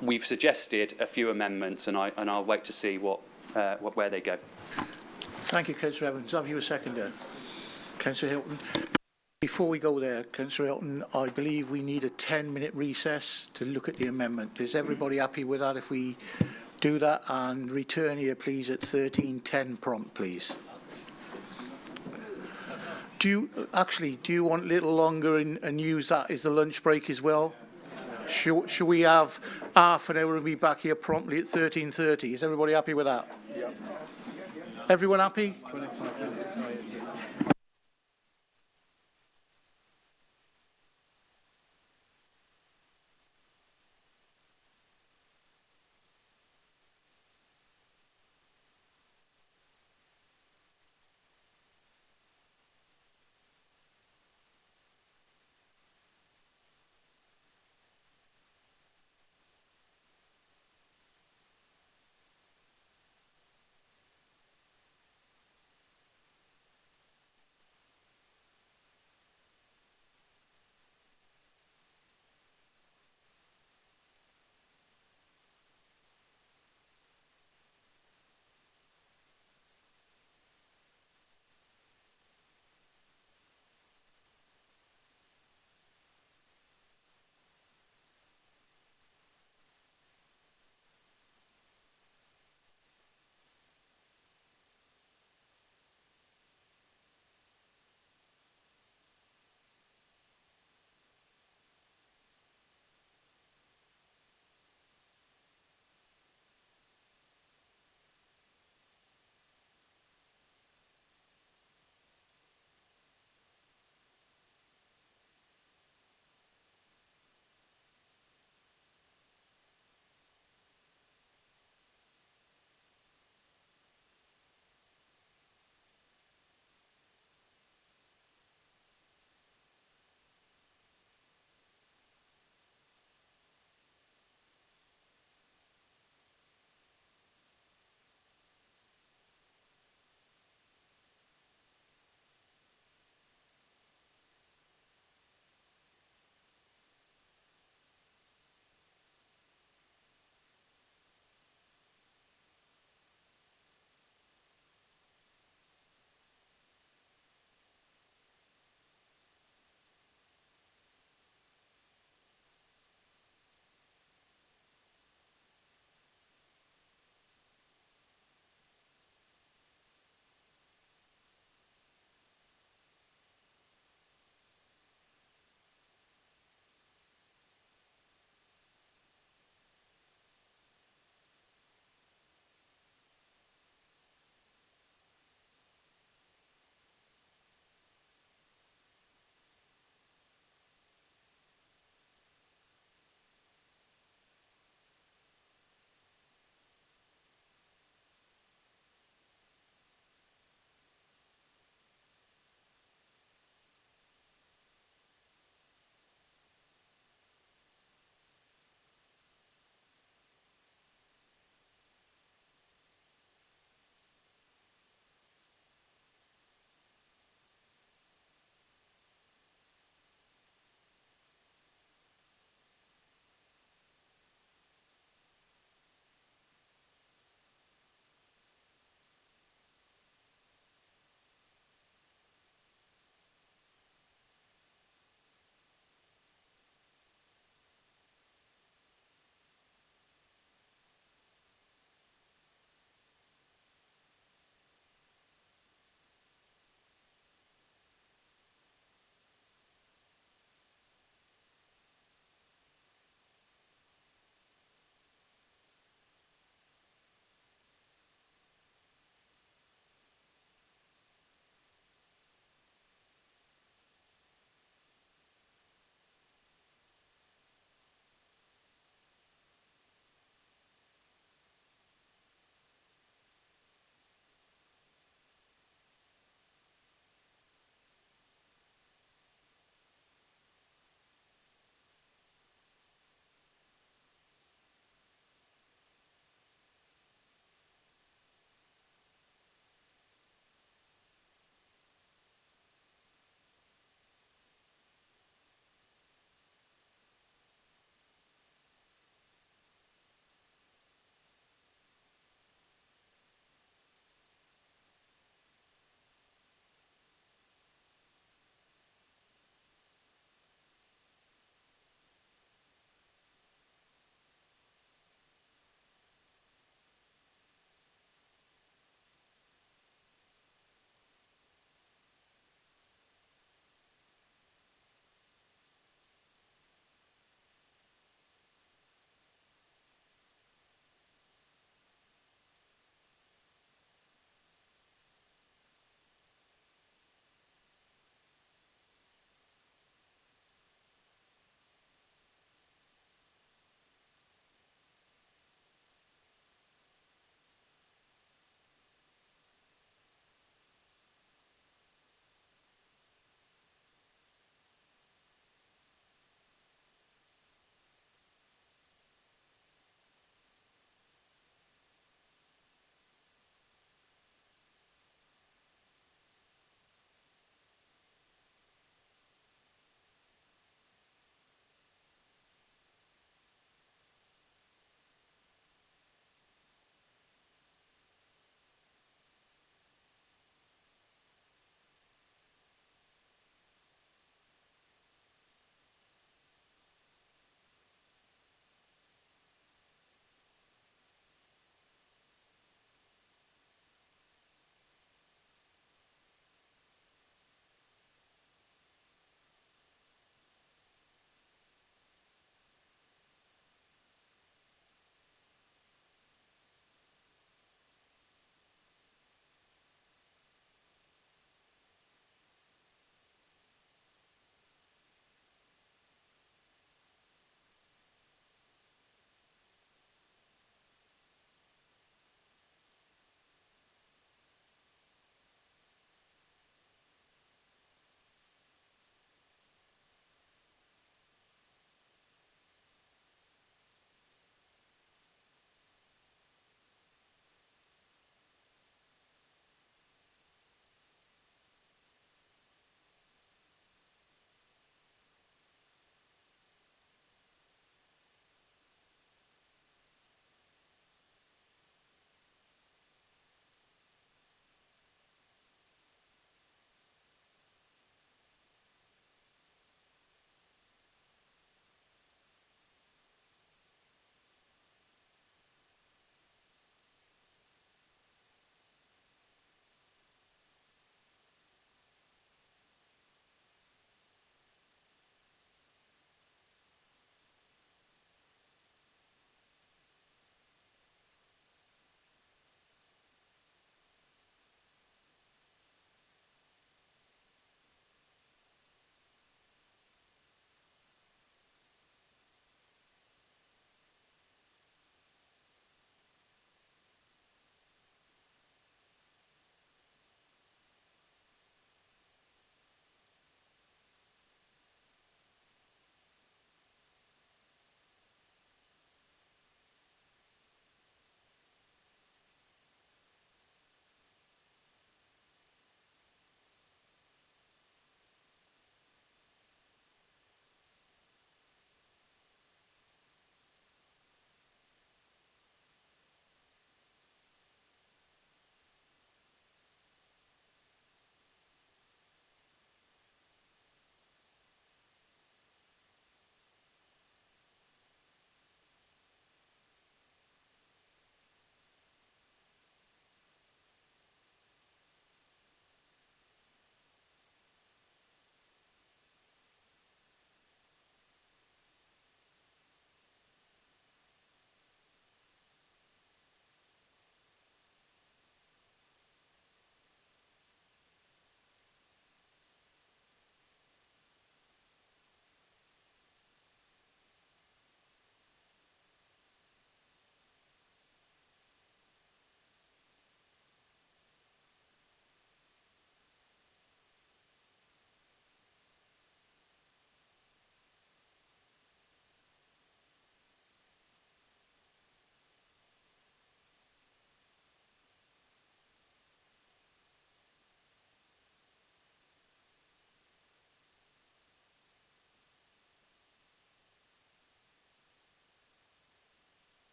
We've suggested a few amendments, and I'll wait to see where they go. Thank you, Councillor Evans. Have you a seconder? Councillor Hilton. Before we go there, Councillor Hilton, I believe we need a 10-minute recess to look at the amendment. Is everybody happy with that if we do that? And return here, please, at 13:10 prompt, please. Do you want a little longer and use that as the lunch break as well? Should we have half an hour and be back here promptly at 13:30? Is everybody happy with that? Yeah. Everyone happy? 25 minutes.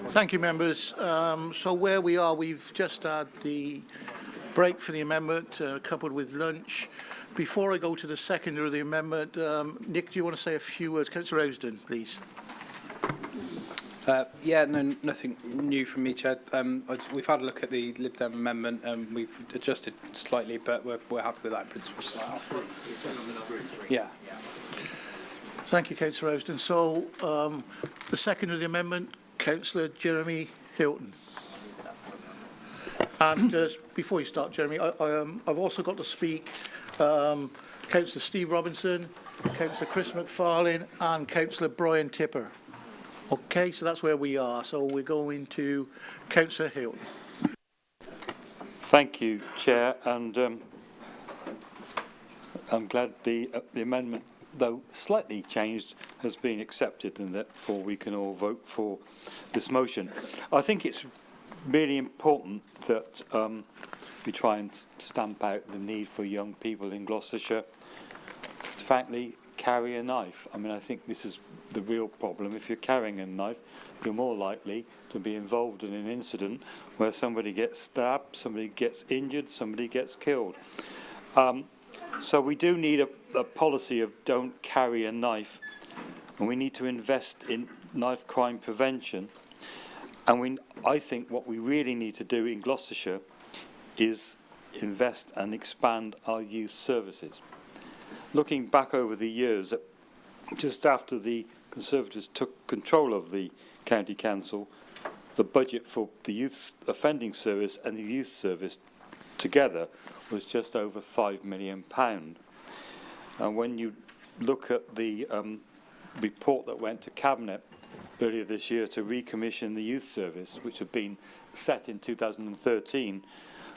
Thank you, members. So where we are, we've just had the break for the amendment, coupled with lunch. Before I go to the seconder of the amendment, Nick, do you want to say a few words? Councillor Ousden, please. Yeah, no, nothing new from me, Chair. We've had a look at the Lib Dem amendment. We've adjusted slightly, but we're happy with that in principle. Yeah. Thank you, Councillor Ousden. So the second of the amendment, Councillor Jeremy Hilton. And before you start, Jeremy, I've also got to speak Councillor Steve Robinson, Councillor Chris McFarlane and Councillor Brian Tipper. Okay, so that's where we are. So we're going to Councillor Hilton. Thank you, Chair, and I'm glad the amendment, though slightly changed, has been accepted, and therefore we can all vote for this motion. I think it's really important that we try and stamp out the need for young people in Gloucestershire to frankly carry a knife. I mean, I think this is the real problem. If you're carrying a knife, you're more likely to be involved in an incident where somebody gets stabbed, somebody gets injured, somebody gets killed. So we do need a policy of don't carry a knife, and we need to invest in knife crime prevention. And I think what we really need to do in Gloucestershire is invest and expand our youth services. Looking back over the years, just after the Conservatives took control of the County Council, the budget for the Youth Offending Service and the Youth Service together was just over £5 million. And when you look at the report that went to Cabinet earlier this year to recommission the Youth Service, which had been set in 2013,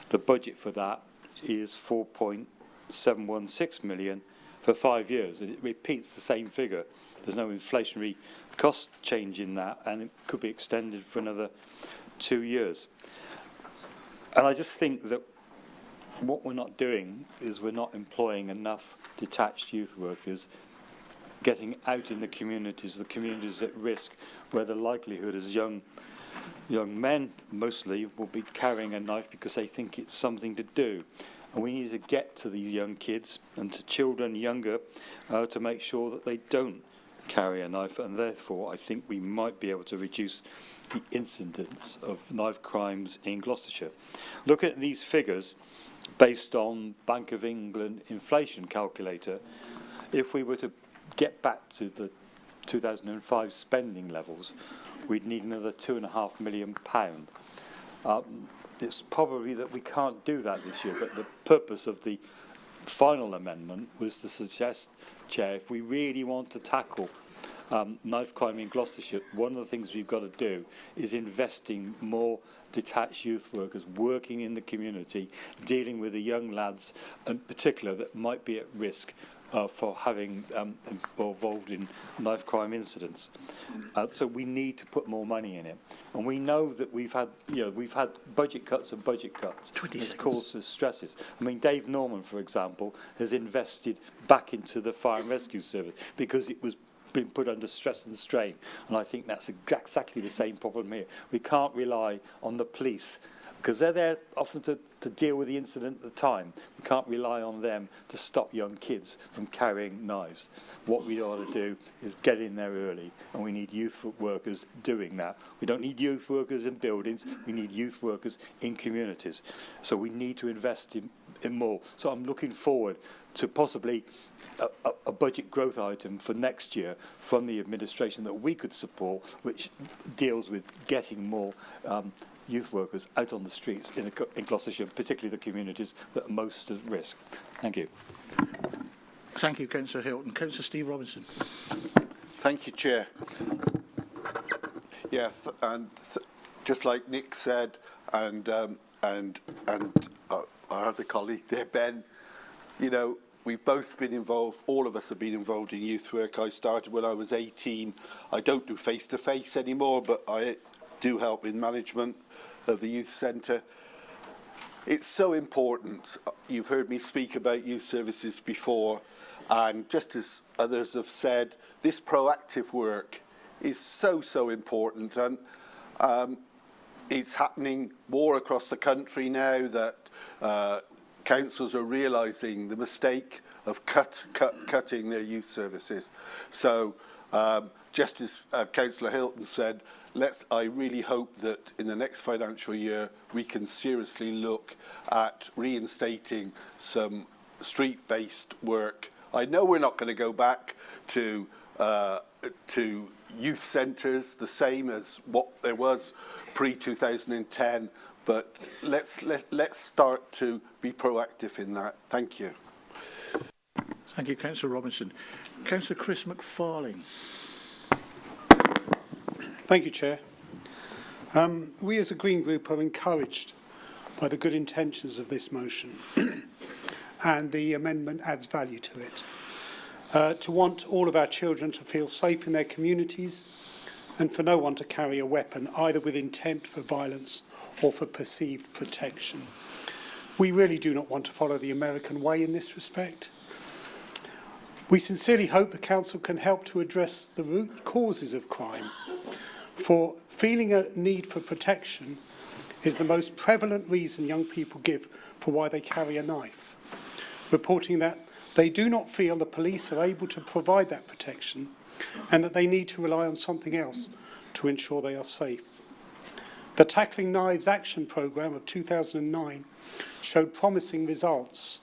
the budget for that is £4.716 million for 5 years. And it repeats the same figure. There's no inflationary cost change in that, and it could be extended for another 2 years. And I just think that what we're not doing is we're not employing enough detached youth workers getting out in the communities at risk, where the likelihood is young men mostly will be carrying a knife because they think it's something to do. And we need to get to these young kids and to children younger to make sure that they don't carry a knife, and therefore I think we might be able to reduce the incidence of knife crimes in Gloucestershire. Look at these figures based on Bank of England inflation calculator. If we were to get back to the 2005 spending levels, we'd need another £2.5 million. It's probably that we can't do that this year, but the purpose of the final amendment was to suggest, Chair, if we really want to tackle knife crime in Gloucestershire, one of the things we've got to do is investing more detached youth workers working in the community, dealing with the young lads in particular that might be at risk for having involved in knife crime incidents. So we need to put more money in it. And we know that we've had budget cuts and budget cuts. It's caused us stresses. I mean, Dave Norman, for example, has invested back into the fire and rescue service because it was been put under stress and strain. And I think that's exactly the same problem here. We can't rely on the police because they're there often to deal with the incident at the time. We can't rely on them to stop young kids from carrying knives. What we ought to do is get in there early, and we need youth workers doing that. We don't need youth workers in buildings, we need youth workers in communities. So we need to invest in more. So I'm looking forward to possibly a budget growth item for next year from the administration that we could support, which deals with getting more youth workers out on the streets in Gloucestershire, particularly the communities that are most at risk. Thank you. Thank you, Councillor Hilton. Councillor Steve Robinson. Thank you, Chair. Yeah, just like Nick said, and our other colleague there, Ben, you know, we've both been involved, all of us have been involved in youth work. I started when I was 18. I don't do face-to-face anymore, but I do help in management of the youth centre. It's so important. You've heard me speak about youth services before, and just as others have said, this proactive work is so important. And It's happening more across the country now that councils are realising the mistake of cutting their youth services. So just as Councillor Hilton said, I really hope that in the next financial year we can seriously look at reinstating some street-based work. I know we're not going to go back to youth centres, the same as what there was pre-2010, but let's start to be proactive in that. Thank you. Thank you, Councillor Robinson. Councillor Chris McFarlane. Thank you, Chair. We as a Green Group are encouraged by the good intentions of this motion and the amendment adds value to it. To want all of our children to feel safe in their communities and for no one to carry a weapon either with intent for violence or for perceived protection. We really do not want to follow the American way in this respect. We sincerely hope the Council can help to address the root causes of crime, for feeling a need for protection is the most prevalent reason young people give for why they carry a knife, reporting that they do not feel the police are able to provide that protection and that they need to rely on something else to ensure they are safe. The Tackling Knives Action Programme of 2009 showed promising results,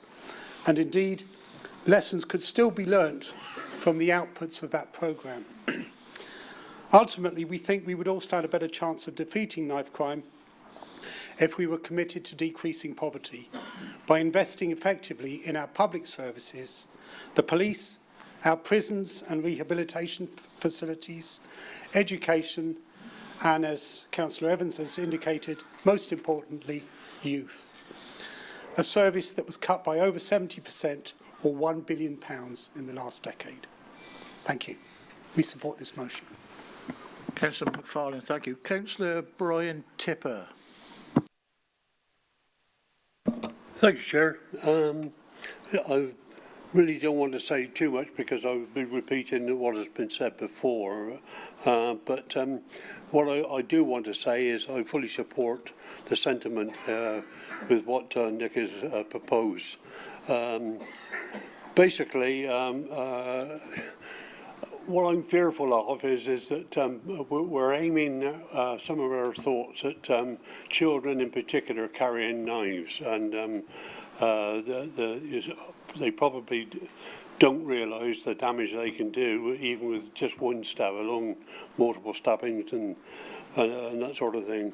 and indeed lessons could still be learnt from the outputs of that programme. Ultimately, we think we would all stand a better chance of defeating knife crime if we were committed to decreasing poverty by investing effectively in our public services, the police, our prisons and rehabilitation facilities, education, and as Councillor Evans has indicated, most importantly, youth. A service that was cut by over 70% or £1 billion in the last decade. Thank you. We support this motion. Councillor McFarlane, thank you. Councillor Brian Tipper. Thank you, Chair. I really don't want to say too much because I've been repeating what has been said before. But what I do want to say is I fully support the sentiment with what Nick has proposed. Basically, what I'm fearful of is that we're aiming some of our thoughts at children in particular carrying knives, and they probably don't realise the damage they can do even with just one stab, along multiple stabbings and that sort of thing.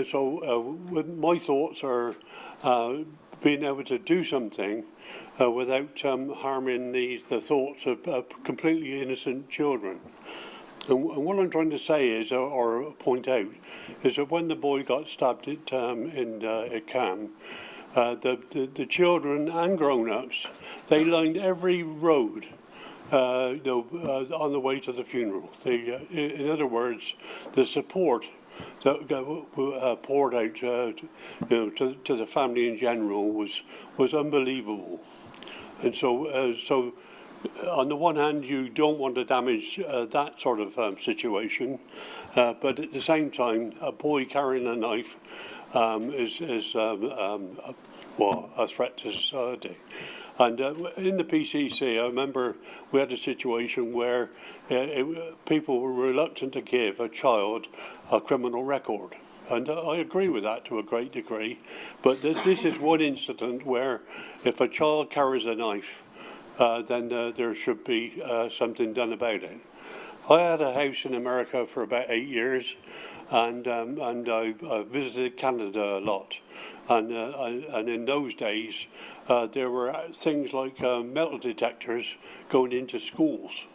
So my thoughts are being able to do something without harming the thoughts of completely innocent children. And what I'm trying to say is, or point out, is that when the boy got stabbed at Cam, the children and grown-ups, they lined every road on the way to the funeral. In other words, the support that poured out to the family in general was unbelievable. And so on the one hand, you don't want to damage that sort of situation, but at the same time, a boy carrying a knife is well, a threat to society. And in the PCC, I remember we had a situation where people were reluctant to give a child a criminal record. And I agree with that to a great degree. But this is one incident where if a child carries a knife, then there should be something done about it. I had a house in America for about 8 years, and I visited Canada a lot. And in those days, there were things like metal detectors going into schools.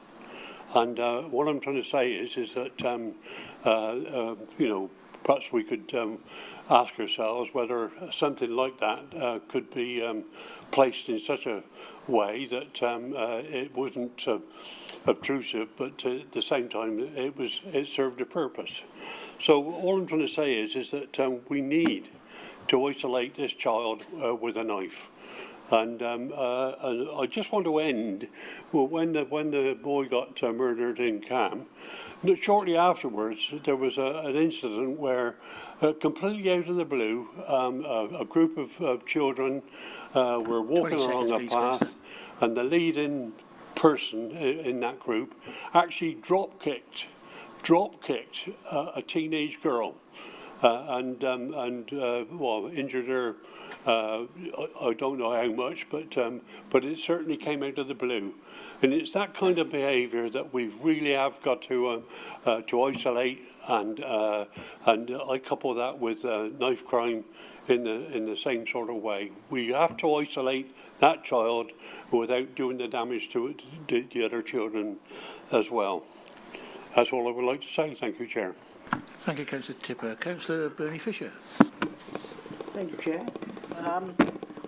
And what I'm trying to say is that, you know, perhaps we could ask ourselves whether something like that could be placed in such a way that it wasn't obtrusive, but at the same time it served a purpose. So all I'm trying to say is that we need to isolate this child with a knife. And I just want to end, well, when the boy got murdered in Cam, shortly afterwards there was an incident where, completely out of the blue, a group of children were walking along a path, and the leading person in that group actually drop kicked a teenage girl, and well, injured her. I don't know how much, but it certainly came out of the blue, and it's that kind of behaviour that we really have got to isolate, and I couple that with knife crime in the same sort of way. We have to isolate that child without doing the damage to the other children as well. That's all I would like to say. Thank you, Chair. Thank you, Councillor Tipper. Councillor Bernie Fisher. Thank you, Chair.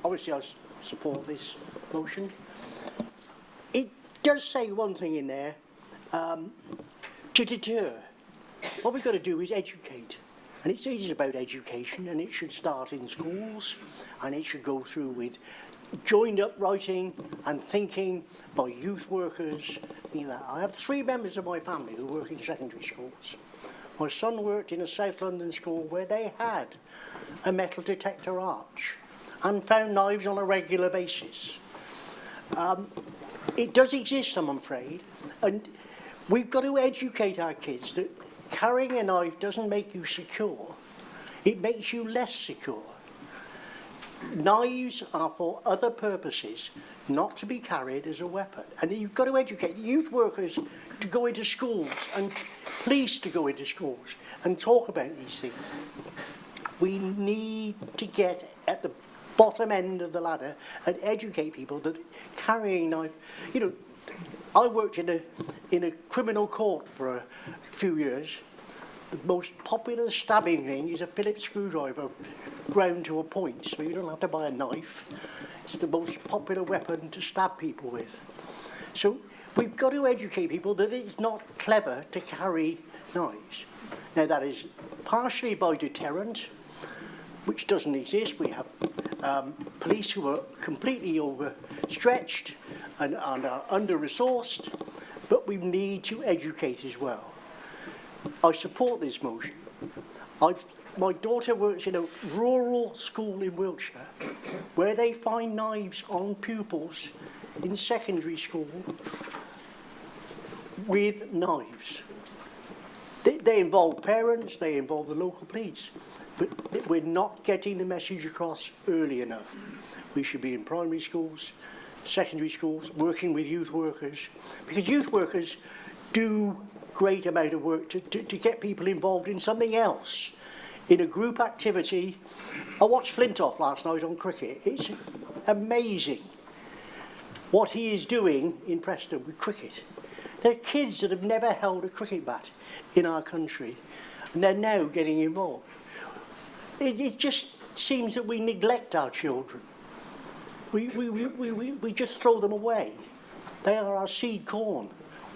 Obviously, I support this motion. It does say one thing in there, to deter. What we've got to do is educate. And it is about education, and it should start in schools, and it should go through with joined up writing and thinking by youth workers. You know, I have 3 members of my family who work in secondary schools. My son worked in a South London school where they had a metal detector arch and found knives on a regular basis. It does exist, I'm afraid, and we've got to educate our kids that carrying a knife doesn't make you secure, it makes you less secure. Knives are for other purposes, not to be carried as a weapon. And you've got to educate youth workers to go into schools and police to go into schools and talk about these things. We need to get at the bottom end of the ladder and educate people that carrying a knife, you know, I worked in a criminal court for a few years. The most popular stabbing thing is a Phillips screwdriver ground to a point, so you don't have to buy a knife. It's the most popular weapon to stab people with. So we've got to educate people that it's not clever to carry knives. Now that is partially by deterrent, which doesn't exist. We have police who are completely overstretched and are under-resourced, but we need to educate as well. I support this motion. My daughter works in a rural school in Wiltshire where they find knives on pupils in secondary school with knives. They involve parents, they involve the local police, but we're not getting the message across early enough. We should be in primary schools, secondary schools, working with youth workers, because youth workers do great amount of work to get people involved in something else, in a group activity. I watched Flintoff last night on cricket. It's amazing what he is doing in Preston with cricket. There are kids that have never held a cricket bat in our country, and they're now getting involved. It just seems that we neglect our children. We just throw them away. They are our seed corn.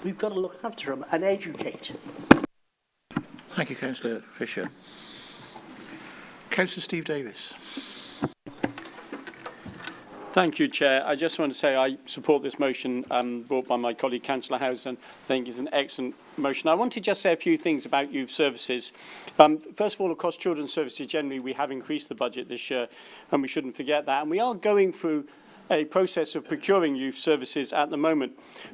We've got to look after them and educate. Thank you, Councillor Fisher. Councillor Steve Davis. Thank you, Chair. I just want to say I support this motion brought by my colleague Councillor Howson. I think it's an excellent motion. I want to just say a few things about youth services. First of all, across children's services generally, we have increased the budget this year, and we shouldn't forget that. And we are going through a process of procuring youth services at the moment,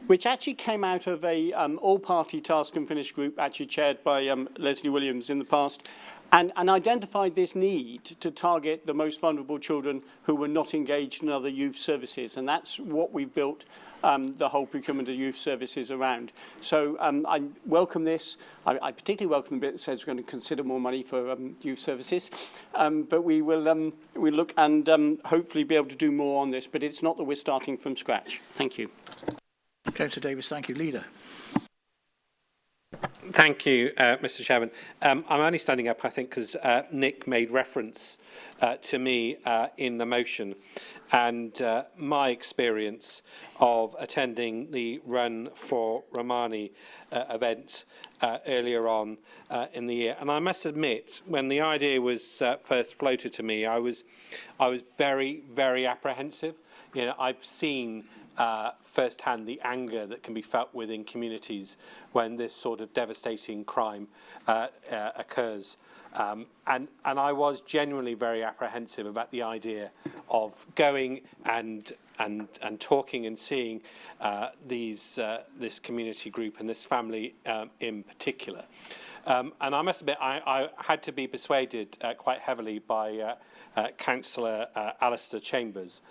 which actually came out of a all-party task and finish group actually chaired by Leslie Williams in the past, and identified this need to target the most vulnerable children who were not engaged in other youth services. And that's what we've built the whole procurement of youth services around. So I welcome this. I particularly welcome the bit that says we're going to consider more money for youth services. But we will we'll look and hopefully be able to do more on this. But it's not that we're starting from scratch. Thank you. Councillor Davis, thank you. Leader. Thank you, Mr. Chairman. I'm only standing up, I think, because Nick made reference to me in the motion, and my experience of attending the Run for Romani event earlier on in the year. And I must admit, when the idea was first floated to me, I was very, very apprehensive. You know, I've seen firsthand the anger that can be felt within communities when this sort of devastating crime occurs. And I was genuinely very apprehensive about the idea of going and talking and seeing this community group and this family in particular. And I must admit, I had to be persuaded quite heavily by Councillor Alistair Chambers,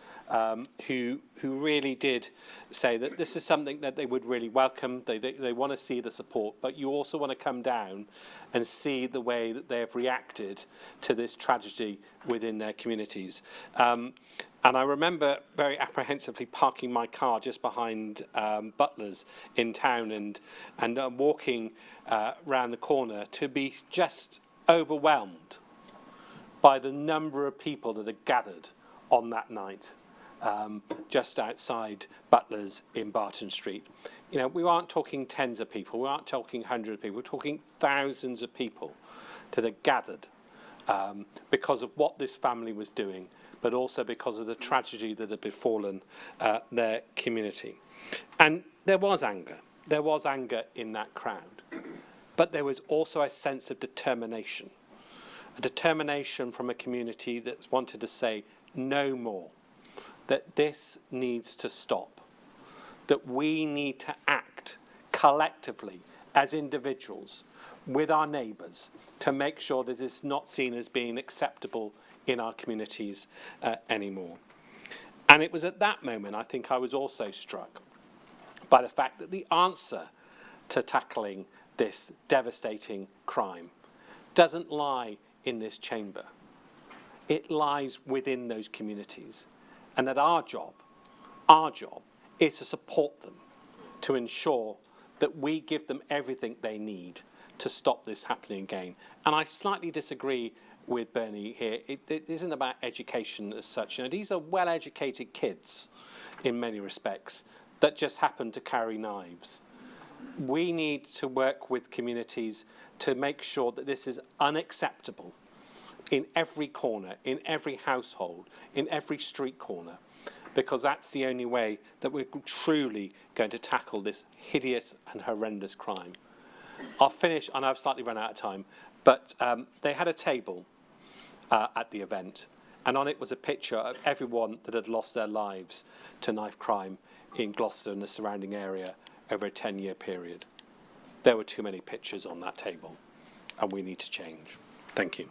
who really did say that this is something that they would really welcome. They want to see the support, but you also want to come down and see the way that they have reacted to this tragedy within their communities. And I remember very apprehensively parking my car just behind Butler's in town and walking round the corner to be just overwhelmed by the number of people that had gathered on that night just outside Butler's in Barton Street. You know, we aren't talking tens of people, we aren't talking hundreds of people, we're talking thousands of people that had gathered because of what this family was doing, but also because of the tragedy that had befallen their community. And there was anger in that crowd, but there was also a sense of determination. A determination from a community that wanted to say no more, that this needs to stop, that we need to act collectively as individuals with our neighbours to make sure that it's not seen as being acceptable in our communities anymore. And it was at that moment, I think, I was also struck by the fact that the answer to tackling this devastating crime doesn't lie in this chamber. It lies within those communities, and that our job is to support them, to ensure that we give them everything they need to stop this happening again. And I slightly disagree with Bernie here. It isn't about education as such. You know, these are well-educated kids in many respects that just happen to carry knives. We need to work with communities to make sure that this is unacceptable in every corner, in every household, in every street corner, because that's the only way that we're truly going to tackle this hideous and horrendous crime. I'll finish, and I've slightly run out of time, but they had a table at the event, and on it was a picture of everyone that had lost their lives to knife crime in Gloucester and the surrounding area over a 10-year period. There were too many pictures on that table, and we need to change. Thank you.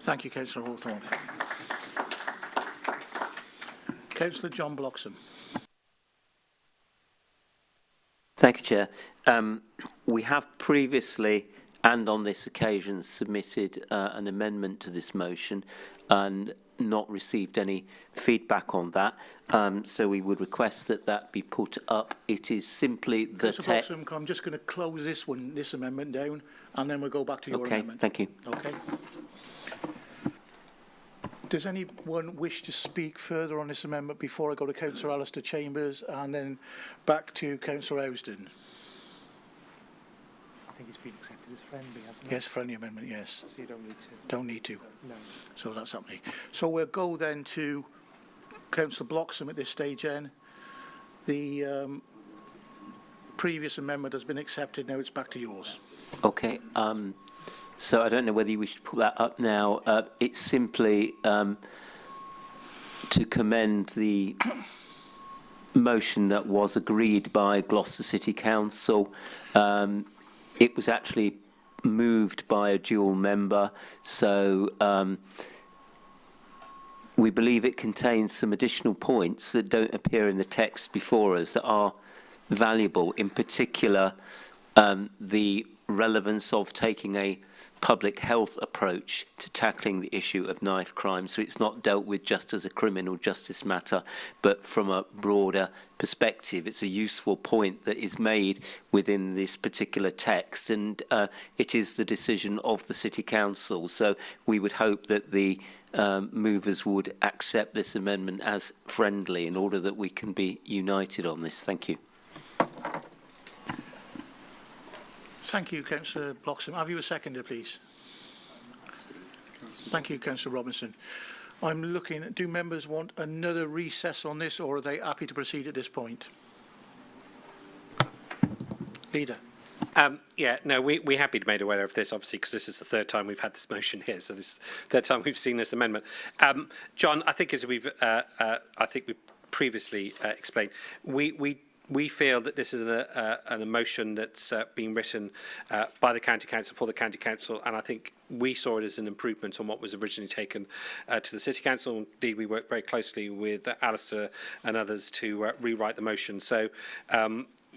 Thank you, Councillor Hawthorne. Councillor John Bloxham. Thank you, Chair. We have previously and on this occasion submitted an amendment to this motion and not received any feedback on that. So we would request that that be put up. It is simply the text. I'm just going to close this amendment down, and then we'll go back to your amendment. Thank you. Okay. Does anyone wish to speak further on this amendment before I go to Councillor Alistair Chambers and then back to Councillor Housden? I think it's been accepted as friendly, hasn't it? Yes, friendly amendment, yes. So you don't need to. Don't need to. No. So that's happening. So we'll go then to Councillor Bloxham at this stage then. The previous amendment has been accepted, now it's back to yours. Okay. So I don't know whether we should put that up now. It's simply to commend the motion that was agreed by Gloucester City Council. It was actually moved by a dual member, so we believe it contains some additional points that don't appear in the text before us that are valuable. In particular, the relevance of taking a public health approach to tackling the issue of knife crime. So it's not dealt with just as a criminal justice matter, but from a broader perspective. It's a useful point that is made within this particular text, and it is the decision of the City Council. So we would hope that the movers would accept this amendment as friendly in order that we can be united on this. Thank you. Thank you, Councillor Bloxham. Have you a seconder, please? Thank you, Councillor Robinson. I'm looking, do members want another recess on this, or are they happy to proceed at this point? Leader. Yeah, no, we're happy to be made aware of this, obviously, because this is the third time we've had this motion here, so this is the third time we've seen this amendment. John, I think as we've previously explained, we feel that this is an motion that's been written by the County Council for the County Council, and I think we saw it as an improvement on what was originally taken to the City Council. Indeed, we worked very closely with Alistair and others to rewrite the motion. So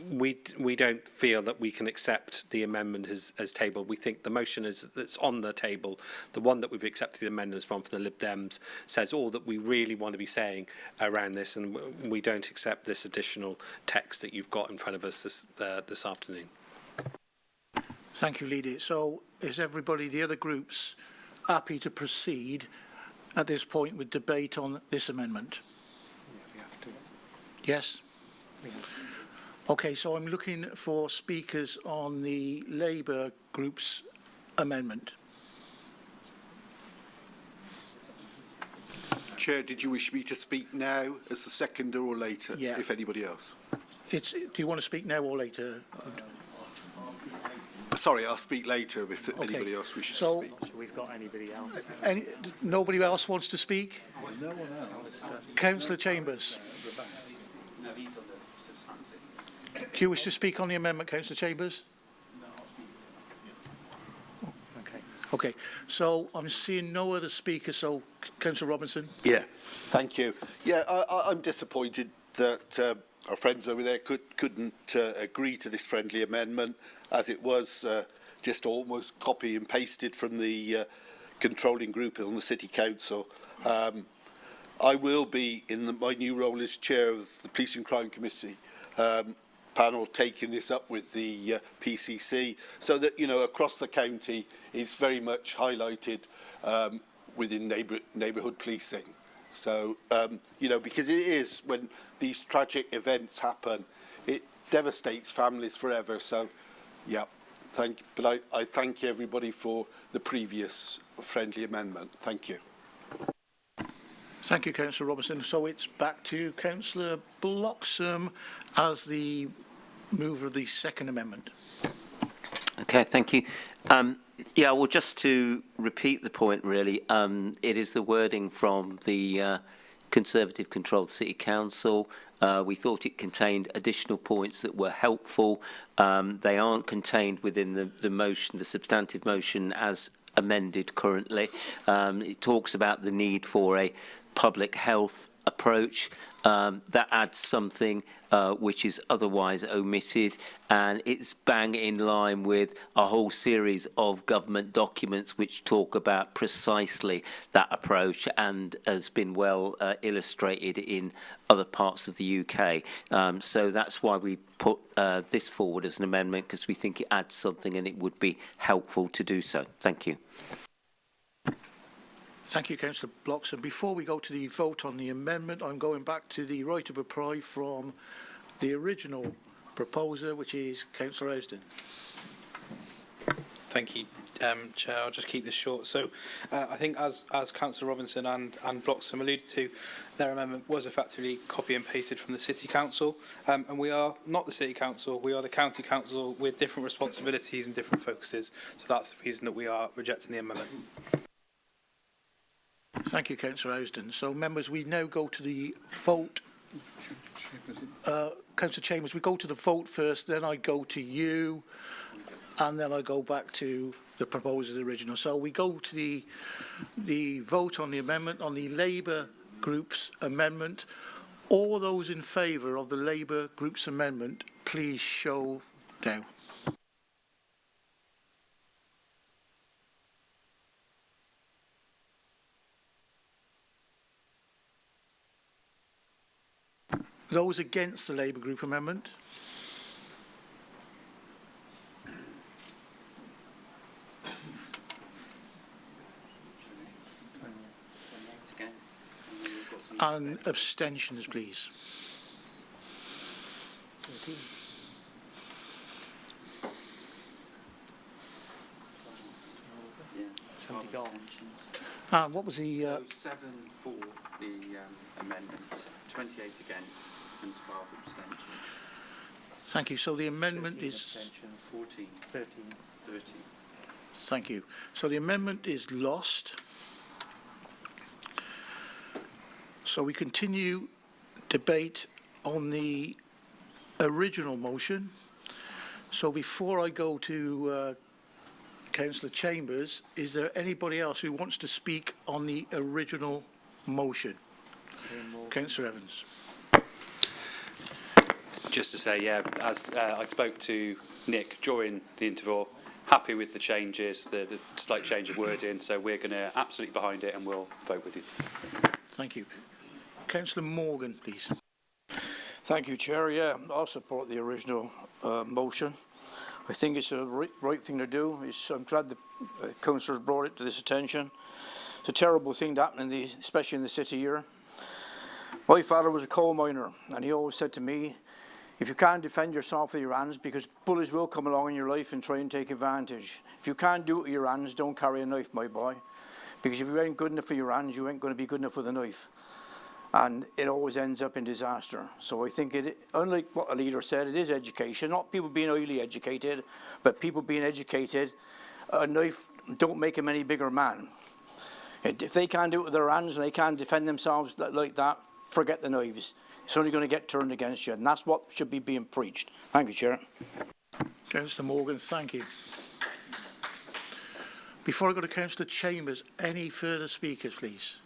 we don't feel that we can accept the amendment as tabled. We think the motion that's on the table, the one that we've accepted the amendments from the Lib Dems, says all that we really want to be saying around this, and we don't accept this additional text that you've got in front of us this afternoon. Thank you, Leader. So is everybody, the other groups, happy to proceed at this point with debate on this amendment? Yeah, we have to. Yes? Okay, so I'm looking for speakers on the Labour group's amendment. Chair, did you wish me to speak now as the seconder or later, if anybody else? Do you want to speak now or later? Sorry, I'll speak later if anybody else wishes to speak. We've got anybody else? Nobody else wants to speak? No one else. Councillor Chambers. No, he's on the substantive. Do you wish to speak on the amendment, Councillor Chambers? No, I'll speak. Okay. Okay. So I'm seeing no other speakers. So Councillor Robinson. Yeah. Thank you. Yeah, I'm disappointed that our friends over there couldn't agree to this friendly amendment, as it was just almost copy and pasted from the controlling group on the City Council. I will be, in my new role as chair of the Police and Crime Committee panel, taking this up with the PCC, so that, you know, across the county it's very much highlighted within neighbourhood policing. So, you know, because it is, when these tragic events happen, it devastates families forever. So, yeah, but I thank everybody for the previous friendly amendment. Thank you. Thank you, Councillor Robinson. So it's back to Councillor Bloxham as the mover of the second amendment. Okay, thank you. Yeah, well, just to repeat the point, really, it is the wording from the Conservative-controlled City Council. We thought it contained additional points that were helpful. They aren't contained within the motion, the substantive motion, as amended currently. It talks about the need for a public health approach that adds something which is otherwise omitted, and it's bang in line with a whole series of government documents which talk about precisely that approach, and has been well illustrated in other parts of the UK. So that's why we put this forward as an amendment, because we think it adds something and it would be helpful to do so. Thank you. Thank you, Councillor Bloxham. Before we go to the vote on the amendment, I'm going back to the right of reply from the original proposer, which is Councillor Austin. Thank you, Chair. I'll just keep this short. So I think as Councillor Robinson and Bloxham alluded to, their amendment was effectively copy and pasted from the City Council. And we are not the City Council, we are the County Council with different responsibilities and different focuses. So that's the reason that we are rejecting the amendment. Thank you, Councillor Austin. So, members, we now go to the vote. Councillor Chambers, we go to the vote first, then I go to you, and then I go back to the proposer's original. So we go to the vote on the amendment, on the Labour group's amendment. All those in favour of the Labour group's amendment, please show now. Those against the Labour Group amendment? And abstentions, please. Somebody gone. And what was the... So 7 for the amendment, 28 against and 12 abstentions. Thank you. So the amendment is... 14, 13. Thank you. So the amendment is lost. So we continue debate on the original motion. So before I go to Councillor Chambers, is there anybody else who wants to speak on the original motion? Councillor Evans. Just to say, yeah, as I spoke to Nick during the interval, happy with the changes, the slight change of wording, so we're going to absolutely behind it and we'll vote with you. Thank you. Councillor Morgan, please. Thank you, Chair. Yeah, I'll support the original motion. I think it's a right thing to do. I'm glad the councillors brought it to this attention. It's a terrible thing to happen, especially in the city here. My father was a coal miner, and he always said to me, if you can't defend yourself with your hands, because bullies will come along in your life and try and take advantage. If you can't do it with your hands, don't carry a knife, my boy. Because if you ain't good enough with your hands, you ain't going to be good enough with a knife. And it always ends up in disaster. So I think unlike what the leader said, it is education, not people being highly educated, but people being educated. A knife don't make them any bigger man. If they can't do it with their hands and they can't defend themselves like that, forget the knives. It's only going to get turned against you, and that's what should be being preached. Thank you, Chair. Councillor Morgan, thank you. Before I go to Councillor Chambers, any further speakers, please?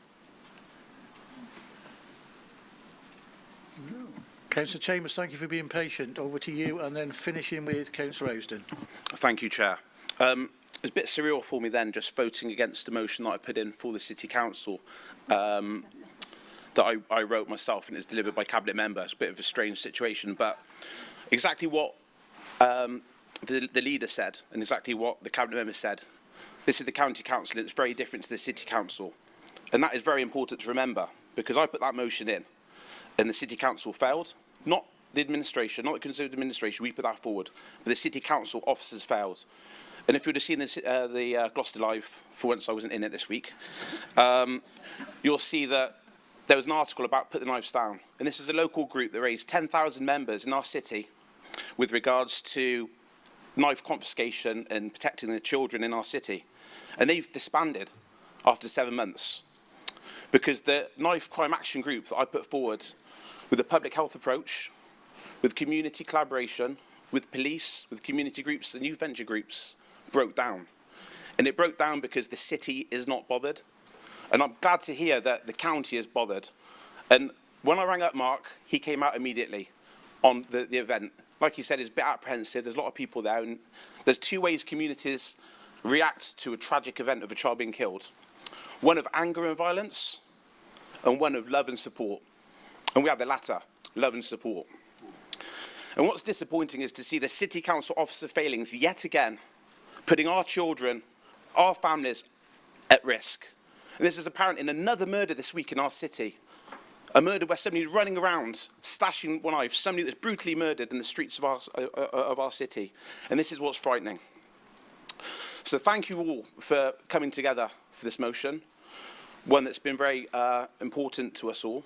No. Councillor Chambers, thank you for being patient. Over to you, and then finishing with Councillor Ouston. Thank you, Chair. It's a bit surreal for me then, just voting against the motion that I put in for the City Council that I wrote myself and it's delivered by Cabinet member. It's a bit of a strange situation, but exactly what the leader said and exactly what the Cabinet member said. This is the County Council and it's very different to the City Council. And that is very important to remember because I put that motion in and the City Council failed. Not the administration, not the Conservative administration, we put that forward, but the City Council officers failed. And if you would have seen the Gloucester Live, for once I wasn't in it this week, you'll see that there was an article about Put the Knives Down. And this is a local group that raised 10,000 members in our city with regards to knife confiscation and protecting the children in our city. And they've disbanded after 7 months. Because the knife crime action group that I put forward with a public health approach, with community collaboration, with police, with community groups and youth venture groups, broke down. And it broke down because the city is not bothered. And I'm glad to hear that the county is bothered. And when I rang up Mark, he came out immediately on the event. Like he said, he's a bit apprehensive. There's a lot of people there. And there's 2 ways communities react to a tragic event of a child being killed. One of anger and violence, and one of love and support. And we have the latter, love and support. And what's disappointing is to see the City Council officer failings yet again, putting our children, our families at risk. And this is apparent in another murder this week in our city. A murder where somebody is running around, stashing one knife, somebody that's brutally murdered in the streets of our city. And this is what's frightening. So thank you all for coming together for this motion, one that's been very important to us all.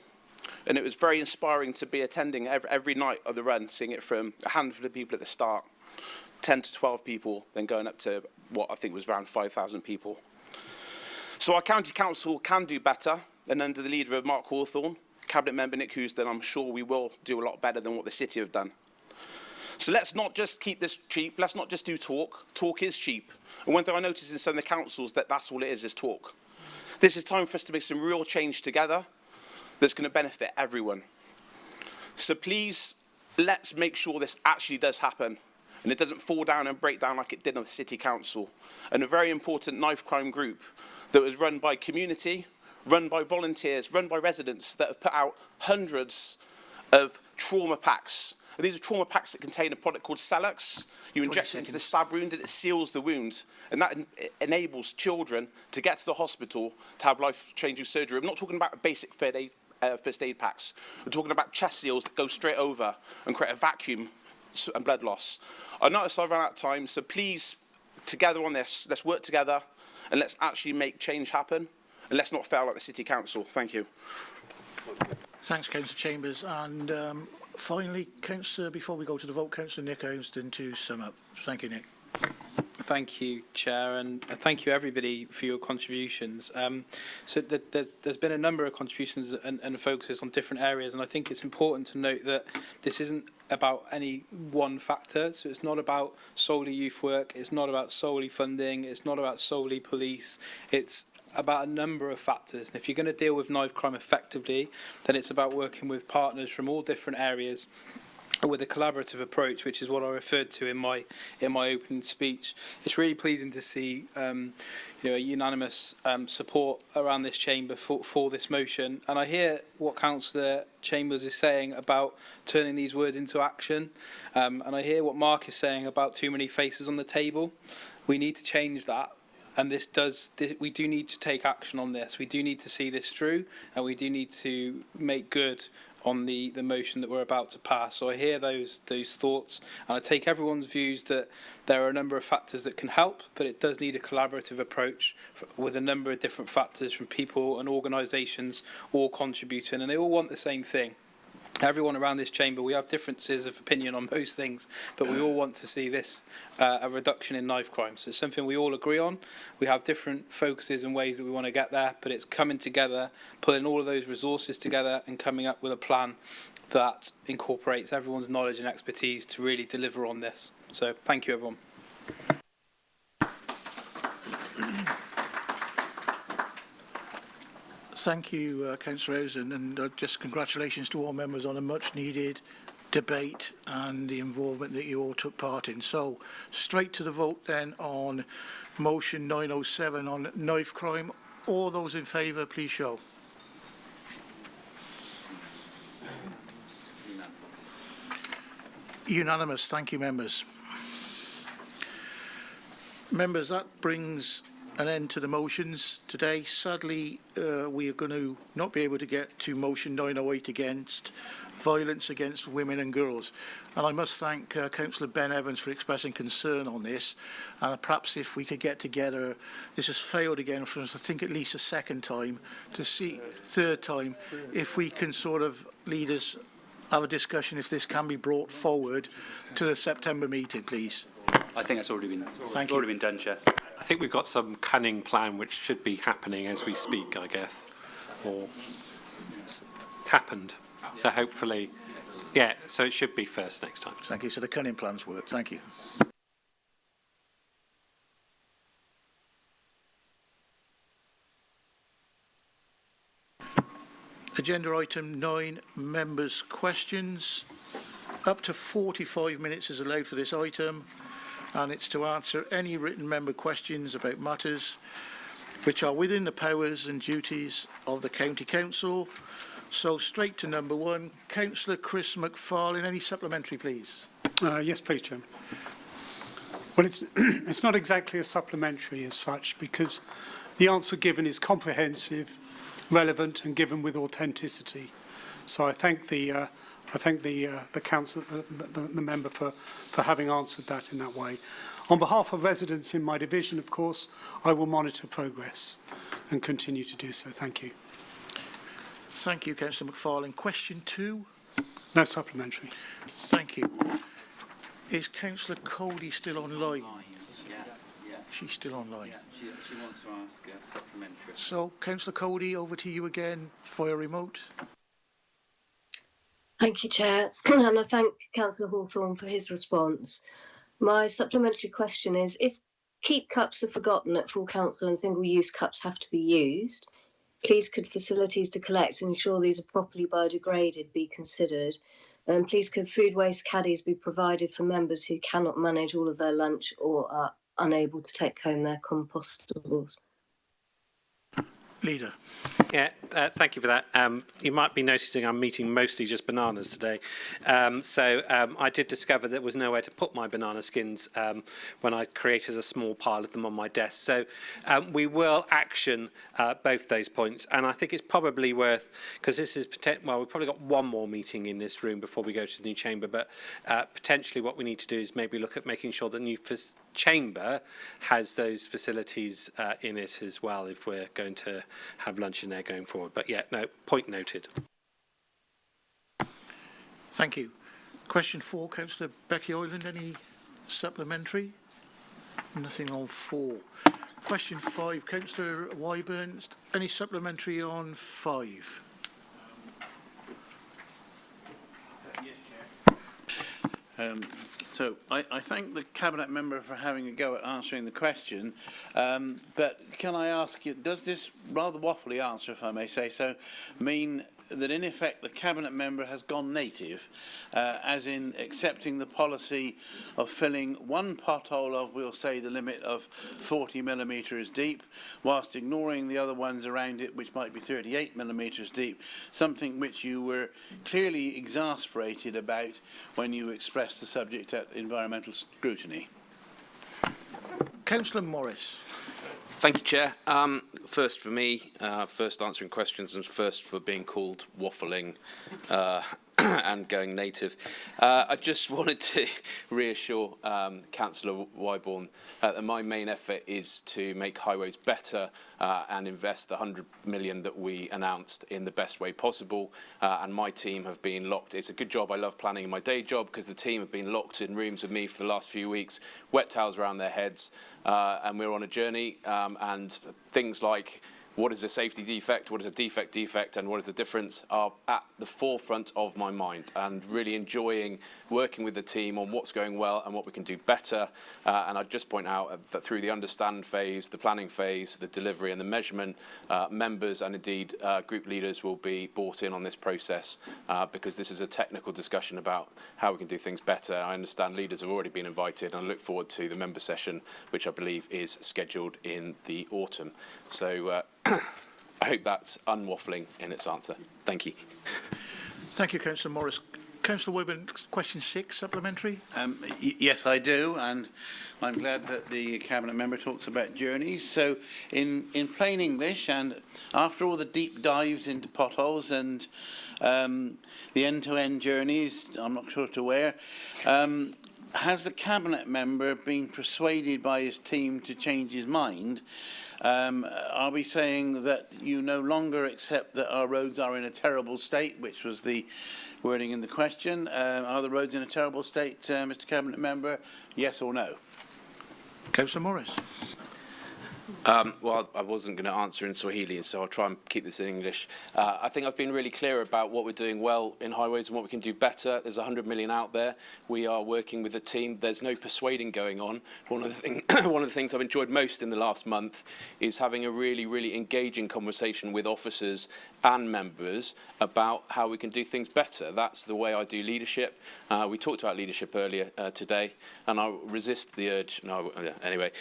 And it was very inspiring to be attending every night of the run, seeing it from a handful of people at the start, 10 to 12 people, then going up to what I think was around 5,000 people. So our county council can do better, and under the leader of Mark Hawthorne, Cabinet member Nick Housden, I'm sure we will do a lot better than what the city have done. So let's not just keep this cheap, let's not just do talk. Talk is cheap. And one thing I noticed in some of the councils that's all it is talk. This is time for us to make some real change together that's going to benefit everyone. So please, let's make sure this actually does happen and it doesn't fall down and break down like it did on the City Council. And a very important knife crime group that was run by community, run by volunteers, run by residents that have put out hundreds of trauma packs. And these are trauma packs that contain a product called Celux. You inject it into the stab wound and it seals the wound. And that enables children to get to the hospital to have life-changing surgery. I'm not talking about basic first aid packs. We're talking about chest seals that go straight over and create a vacuum and blood loss. I noticed I've run out of time, so please, together on this, let's work together and let's actually make change happen. And let's not fail like the City Council. Thank you. Thanks, Councillor Chambers. And finally, Councillor, before we go to the vote, Councillor Nick Ownston to sum up. Thank you, Nick. Thank you, Chair, and thank you everybody for your contributions. So there's been a number of contributions and focuses on different areas, and I think it's important to note that this isn't about any one factor. So it's not about solely youth work, it's not about solely funding, it's not about solely police, it's about a number of factors. And if you're going to deal with knife crime effectively, then it's about working with partners from all different areas with a collaborative approach, which is what I referred to in my opening speech. It's really pleasing to see a unanimous support around this chamber for this motion. And I hear what Councillor Chambers is saying about turning these words into action. And I hear what Mark is saying about too many faces on the table. We need to change that. And we do need to take action on this. We do need to see this through, and we do need to make good on the motion that we're about to pass. So I hear those thoughts, and I take everyone's views that there are a number of factors that can help, but it does need a collaborative approach with a number of different factors from people and organisations all contributing, and they all want the same thing. Everyone around this chamber, we have differences of opinion on most things, but we all want to see this a reduction in knife crime. So it's something we all agree on. We have different focuses and ways that we want to get there, but it's coming together, pulling all of those resources together and coming up with a plan that incorporates everyone's knowledge and expertise to really deliver on this. So thank you, everyone. Thank you, Councillor Rosen, and just congratulations to all members on a much-needed debate and the involvement that you all took part in. So, straight to the vote then on motion 907 on knife crime. All those in favour, please show. Unanimous. Thank you, members. Members, that brings an end to the motions today. Sadly, we are going to not be able to get to motion 908 against violence against women and girls. And I must thank Councillor Ben Evans for expressing concern on this. And perhaps if we could get together, this has failed again for us, I think at least a second time, to see, third time, if we can sort of lead us, have a discussion if this can be brought forward to the September meeting, please. I think that's already been done, Chair. I think we've got some cunning plan which should be happening as we speak, I guess, or happened. So hopefully, yeah, so it should be first next time. Thank you. So the cunning plans work. Thank you. Agenda item 9, members' questions. Up to 45 minutes is allowed for this item, and it's to answer any written member questions about matters which are within the powers and duties of the County Council. So straight to number 1, Councillor Chris McFarlane. Any supplementary, please? Yes, please, Chairman. Well, it's not exactly a supplementary as such, because the answer given is comprehensive, relevant, and given with authenticity. So I thank the council, the member for having answered that in that way. On behalf of residents in my division, of course, I will monitor progress and continue to do so. Thank you. Thank you, Councillor McFarlane. Question 2? No supplementary. Thank you. Is Councillor Cody still online? Yeah. She's still online. Yeah, she wants to ask a supplementary. So, Councillor Cody, over to you again via remote. Thank you, Chair, and I thank Councillor Hawthorne for his response. My supplementary question is, if keep cups are forgotten at full council and single-use cups have to be used, please could facilities to collect and ensure these are properly biodegraded be considered, and please could food waste caddies be provided for members who cannot manage all of their lunch or are unable to take home their compostables. Leader. Yeah, thank you for that. You might be noticing I'm eating mostly just bananas today. I did discover there was nowhere to put my banana skins when I created a small pile of them on my desk. So we will action both those points. And I think it's probably worth, because this is, well, we've probably got one more meeting in this room before we go to the new chamber, but potentially what we need to do is maybe look at making sure the new chamber has those facilities in it as well if we're going to have lunch in there going forward. But yeah, no, point noted. Thank you. Question 4, Councillor Becky Oyland, any supplementary? Nothing on 4. Question 5, Councillor Wyburn, any supplementary on 5? So I thank the Cabinet Member for having a go at answering the question, but can I ask you, does this rather waffly answer, if I may say so, mean that in effect the Cabinet Member has gone native, as in accepting the policy of filling one pothole of, we'll say, the limit of 40 millimetres deep, whilst ignoring the other ones around it, which might be 38 millimetres deep, something which you were clearly exasperated about when you expressed the subject at environmental scrutiny? Councillor Morris. Thank you, Chair. First for me, first answering questions, and first for being called waffling and going native. I just wanted to reassure Councillor Wyborn that my main effort is to make highways better and invest the 100 million that we announced in the best way possible. And my team have been locked. It's a good job. I love planning in my day job because the team have been locked in rooms with me for the last few weeks, wet towels around their heads, and we're on a journey. And things like what is a safety defect, what is a defect, and what is the difference are at the forefront of my mind, and really enjoying working with the team on what's going well and what we can do better. And I'd just point out that through the understand phase, the planning phase, the delivery and the measurement, members and indeed group leaders will be brought in on this process because this is a technical discussion about how we can do things better. I understand leaders have already been invited, and I look forward to the member session, which I believe is scheduled in the autumn. So I hope that's unwaffling in its answer. Thank you. Thank you, Councillor Morris. Councillor Wyburn, question 6, supplementary. Yes, I do, and I'm glad that the Cabinet Member talks about journeys. So in plain English, and after all the deep dives into potholes and the end-to-end journeys, I'm not sure to where, has the Cabinet Member been persuaded by his team to change his mind? Are we saying that you no longer accept that our roads are in a terrible state, which was the wording in the question? Are the roads in a terrible state, Mr. Cabinet Member? Yes or no? Councillor Morris. Well, I wasn't going to answer in Swahili, so I'll try and keep this in English. I think I've been really clear about what we're doing well in highways and what we can do better. There's 100 million out there. We are working with a team. There's no persuading going on. One of the things I've enjoyed most in the last month is having a really, really engaging conversation with officers and members about how we can do things better. That's the way I do leadership. We talked about leadership earlier today, and I'll resist the urge. No, anyway,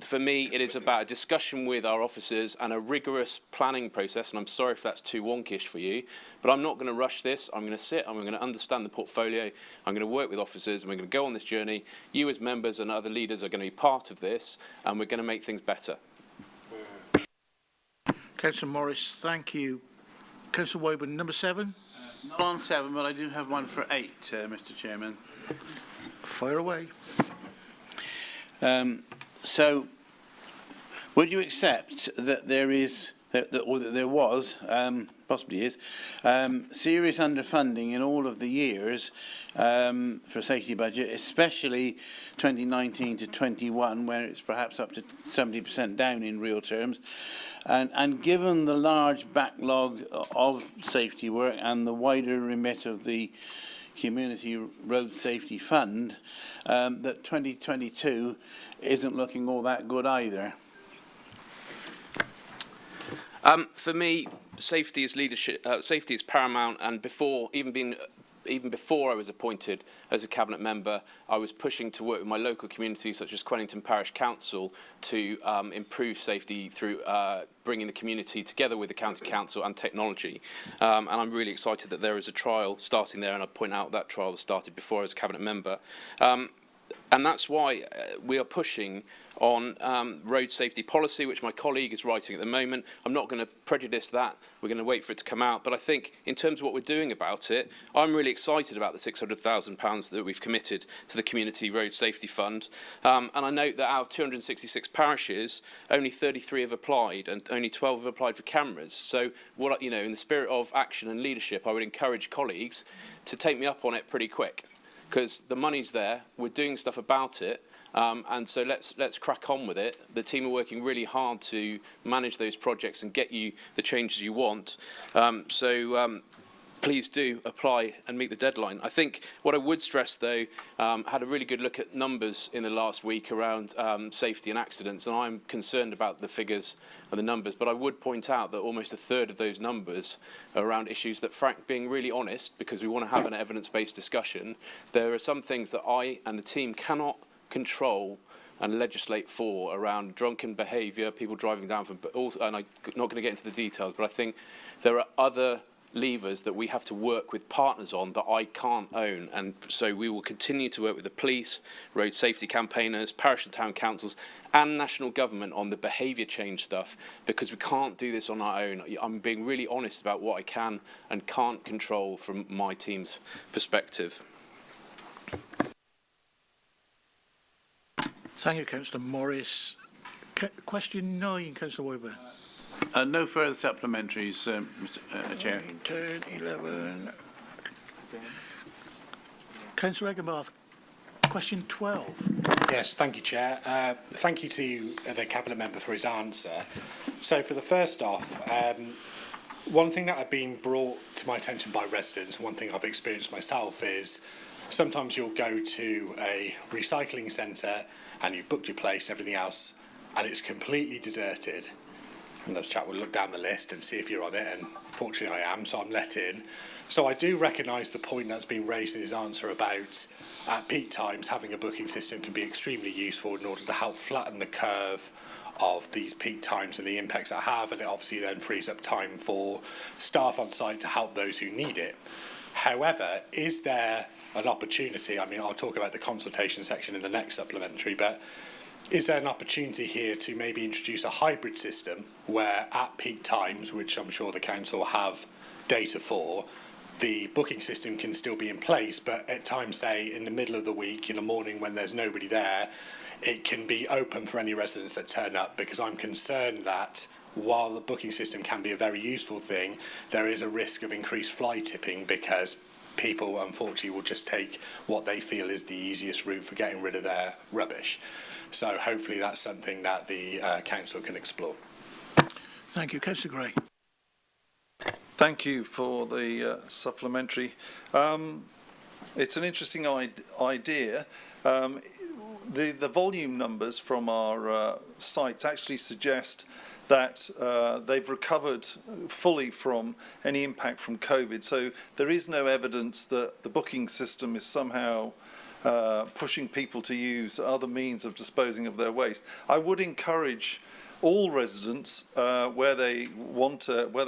for me, it is about a discussion with our officers and a rigorous planning process, and I'm sorry if that's too wonkish for you, but I'm not going to rush this. I'm going to sit, I'm going to understand the portfolio, I'm going to work with officers, and we're going to go on this journey. You as members and other leaders are going to be part of this, and we're going to make things better. Councillor Morris, thank you. Councillor Wyburn, number 7? Not on 7, but I do have one for 8, Mr. Chairman. Fire away. So, would you accept that there is, or that there was, possibly is, serious underfunding in all of the years for a safety budget, especially 2019 to 21, where it's perhaps up to 70% down in real terms? And given the large backlog of safety work and the wider remit of the Community Road Safety Fund, that 2022 isn't looking all that good either? For me, safety is leadership. Safety is paramount, and before even being even before I was appointed as a cabinet member, I was pushing to work with my local communities, such as Quennington Parish Council, to improve safety through bringing the community together with the county council and technology. And I'm really excited that there is a trial starting there, and I point out that trial was started before I was a cabinet member. And that's why we are pushing on road safety policy, which my colleague is writing at the moment. I'm not going to prejudice that. We're going to wait for it to come out. But I think in terms of what we're doing about it, I'm really excited about the £600,000 that we've committed to the Community Road Safety Fund. And I note that out of 266 parishes, only 33 have applied and only 12 have applied for cameras. So, what, you know, in the spirit of action and leadership, I would encourage colleagues to take me up on it pretty quick, because the money's there, we're doing stuff about it, and so let's crack on with it. The team are working really hard to manage those projects and get you the changes you want. Please do apply and meet the deadline. I think what I would stress, though, had a really good look at numbers in the last week around safety and accidents, and I'm concerned about the figures and the numbers, but I would point out that almost a third of those numbers are around issues that, Frank, being really honest, because we want to have an evidence-based discussion, there are some things that I and the team cannot control and legislate for around drunken behaviour, people driving down from, but also, and I'm not going to get into the details, but I think there are other levers that we have to work with partners on that I can't own, and so we will continue to work with the police, road safety campaigners, parish and town councils and national government on the behaviour change stuff, because we can't do this on our own. I'm being really honest about what I can and can't control from my team's perspective. Thank you, Councillor Morris. Question 9, Councillor Wyburn. No further supplementaries, Mr. Chair. 9, 10, 11. Councillor Eggenbath, question 12. Yes, thank you, Chair. Thank you to the Cabinet Member for his answer. So for the first off, one thing that had been brought to my attention by residents, one thing I've experienced myself, is sometimes you'll go to a recycling centre and you've booked your place and everything else, and it's completely deserted. And the chap will look down the list and see if you're on it, and fortunately I am, so I'm let in. So I do recognise the point that's been raised in his answer about at peak times having a booking system can be extremely useful in order to help flatten the curve of these peak times and the impacts that have, and it obviously then frees up time for staff on site to help those who need it. However, is there an opportunity, I mean, I'll talk about the consultation section in the next supplementary, but is there an opportunity here to maybe introduce a hybrid system where at peak times, which I'm sure the council will have data for, the booking system can still be in place, but at times, say, in the middle of the week, in the morning when there's nobody there, it can be open for any residents that turn up, because I'm concerned that while the booking system can be a very useful thing, there is a risk of increased fly tipping, because people, unfortunately, will just take what they feel is the easiest route for getting rid of their rubbish. So hopefully that's something that the council can explore. Thank you. Councillor Gray. Thank you for the supplementary. It's an interesting idea. The volume numbers from our sites actually suggest that they've recovered fully from any impact from COVID. So there is no evidence that the booking system is somehow pushing people to use other means of disposing of their waste. I would encourage all residents, where they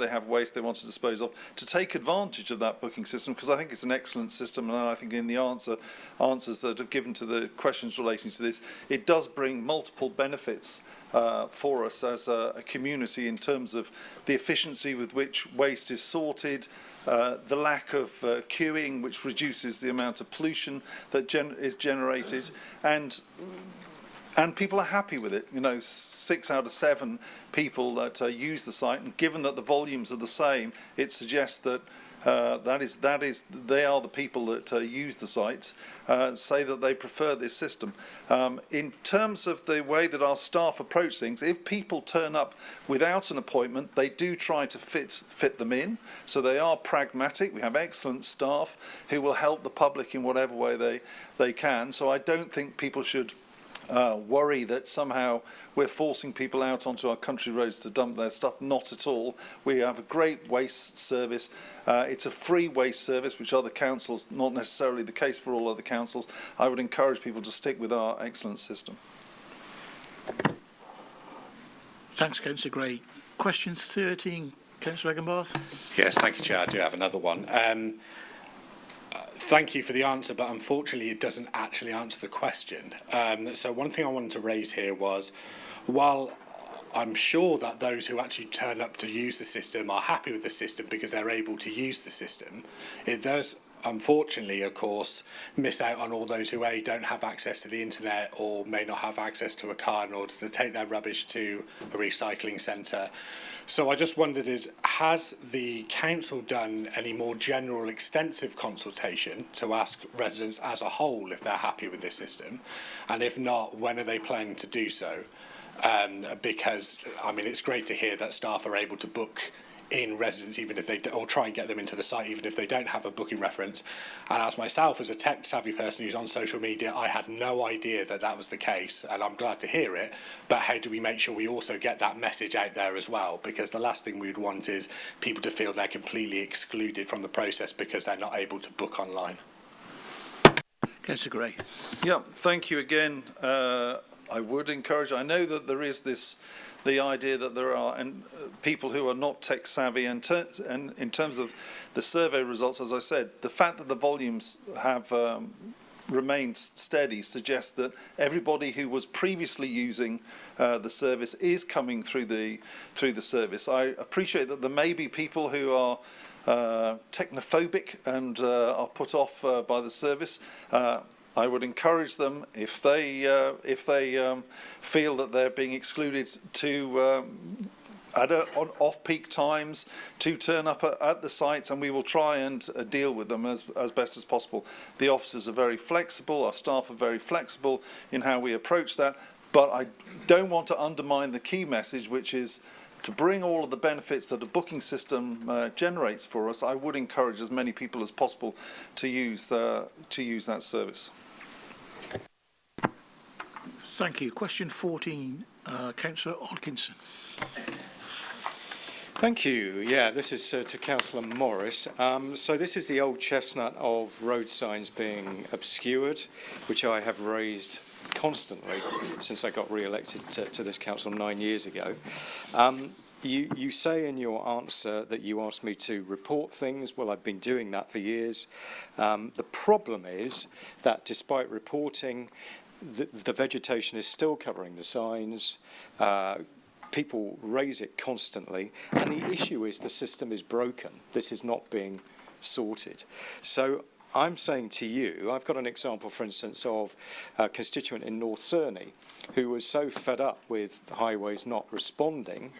have waste they want to dispose of, to take advantage of that booking system, because I think it's an excellent system, and I think in the answers that are given to the questions relating to this, it does bring multiple benefits for us as a community in terms of the efficiency with which waste is sorted, the lack of queuing, which reduces the amount of pollution that is generated, and people are happy with it. You know, 6 out of 7 people that use the site, and given that the volumes are the same, it suggests that they are the people that use the sites, say that they prefer this system. In terms of the way that our staff approach things, if people turn up without an appointment, they do try to fit them in. So they are pragmatic. We have excellent staff who will help the public in whatever way they can. So I don't think people should worry that somehow we're forcing people out onto our country roads to dump their stuff. Not at all. We have a great waste service. It's a free waste service, which other councils, not necessarily the case for all other councils. I would encourage people to stick with our excellent system. Thanks, Councillor Gray. Questions 13, Councillor Eggenbarth. Yes, thank you, Chair. I do have another one. Thank you for the answer, but unfortunately it doesn't actually answer the question. So one thing I wanted to raise here was, while I'm sure that those who actually turn up to use the system are happy with the system because they're able to use the system, it does unfortunately, of course, miss out on all those who A, don't have access to the internet or may not have access to a car in order to take their rubbish to a recycling centre. So I just wondered, has the council done any more general extensive consultation to ask residents as a whole if they're happy with this system? And if not, when are they planning to do so? Because, I mean, it's great to hear that staff are able to book in residents, even if they or try and get them into the site, even if they don't have a booking reference. And as myself, as a tech-savvy person who's on social media, I had no idea that that was the case, and I'm glad to hear it. But how do we make sure we also get that message out there as well? Because the last thing we would want is people to feel they're completely excluded from the process because they're not able to book online. Councillor Gray. Yeah, thank you again. I would encourage, I know that there is the idea that there are people who are not tech savvy, and in terms of the survey results, as I said, the fact that the volumes have remained steady suggests that everybody who was previously using the service is coming through the service. I appreciate that there may be people who are technophobic and are put off by the service. I would encourage them, if they feel that they're being excluded, to on off-peak times to turn up at the sites, and we will try and deal with them as best as possible. The officers are very flexible, our staff are very flexible in how we approach that, but I don't want to undermine the key message, which is to bring all of the benefits that a booking system generates for us. I would encourage as many people as possible to use that service. Thank you. Question 14, Councillor Hodkinson. Thank you. Yeah, this is to Councillor Morris. So this is the old chestnut of road signs being obscured, which I have raised constantly since I got re-elected to this council 9 years ago. You say in your answer that you asked me to report things. Well, I've been doing that for years. The problem is that despite reporting, the vegetation is still covering the signs. People raise it constantly, and the issue is the system is broken. This is not being sorted. So I'm saying to you, I've got an example, for instance, of a constituent in North Surney who was so fed up with the highways not responding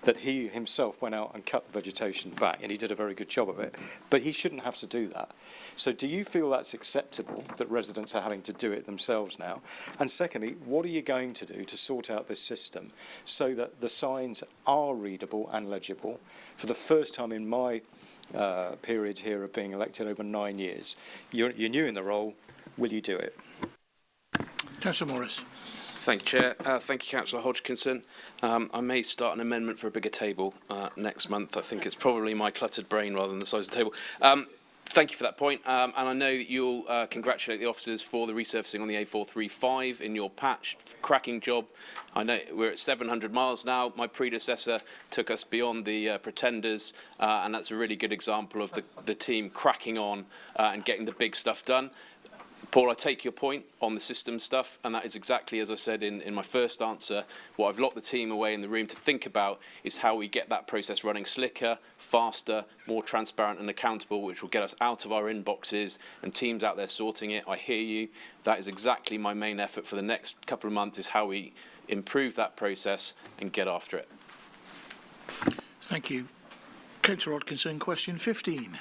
that he himself went out and cut the vegetation back, and he did a very good job of it. But he shouldn't have to do that. So do you feel that's acceptable, that residents are having to do it themselves now? And secondly, what are you going to do to sort out this system so that the signs are readable and legible? For the first time in my period here of being elected over 9 years, you're new in the role. Will you do it? Councillor Morris. Thank you, Chair. Thank you, Councillor Hodgkinson. I may start an amendment for a bigger table next month. I think it's probably my cluttered brain rather than the size of the table. Thank you for that point. And I know that you'll congratulate the officers for the resurfacing on the A435 in your patch. Cracking job. I know we're at 700 miles now. My predecessor took us beyond the pretenders, and that's a really good example of the team cracking on and getting the big stuff done. Paul, I take your point on the system stuff, and that is exactly as I said in my first answer. What I've locked the team away in the room to think about is how we get that process running slicker, faster, more transparent and accountable, which will get us out of our inboxes and teams out there sorting it. I hear you. That is exactly my main effort for the next couple of months, is how we improve that process and get after it. Thank you. Councillor Hodkinson, question 15.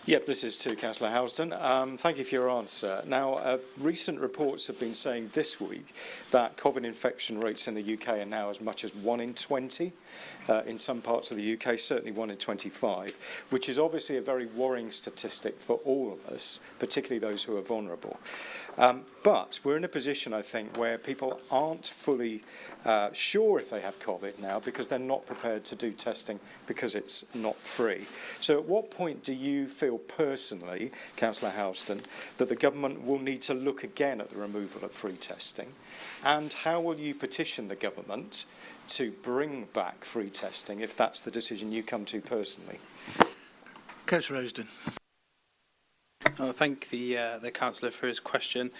Yep, this is to Councillor Housden. Thank you for your answer. Now, recent reports have been saying this week that COVID infection rates in the UK are now as much as 1 in 20. In some parts of the UK, certainly 1 in 25, which is obviously a very worrying statistic for all of us, particularly those who are vulnerable. But we're in a position, I think, where people aren't fully sure if they have COVID now because they're not prepared to do testing because it's not free. So at what point do you feel personally, Councillor Housden, that the government will need to look again at the removal of free testing? And how will you petition the government to bring back free testing if that's the decision you come to personally? Councillor Housden. I thank the councillor for his question.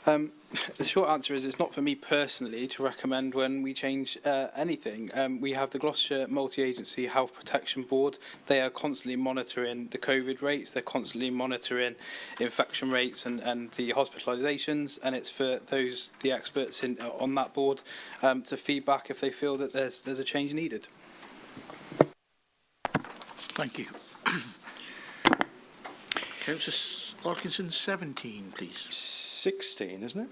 The short answer is it's not for me personally to recommend when we change anything. We have the Gloucestershire Multi-Agency Health Protection Board. They are constantly monitoring the COVID rates. They're constantly monitoring infection rates and the hospitalisations. And it's for the experts on that board to feedback if they feel that there's a change needed. Thank you. Councillor Wilkinson, 17, please. 16, isn't it?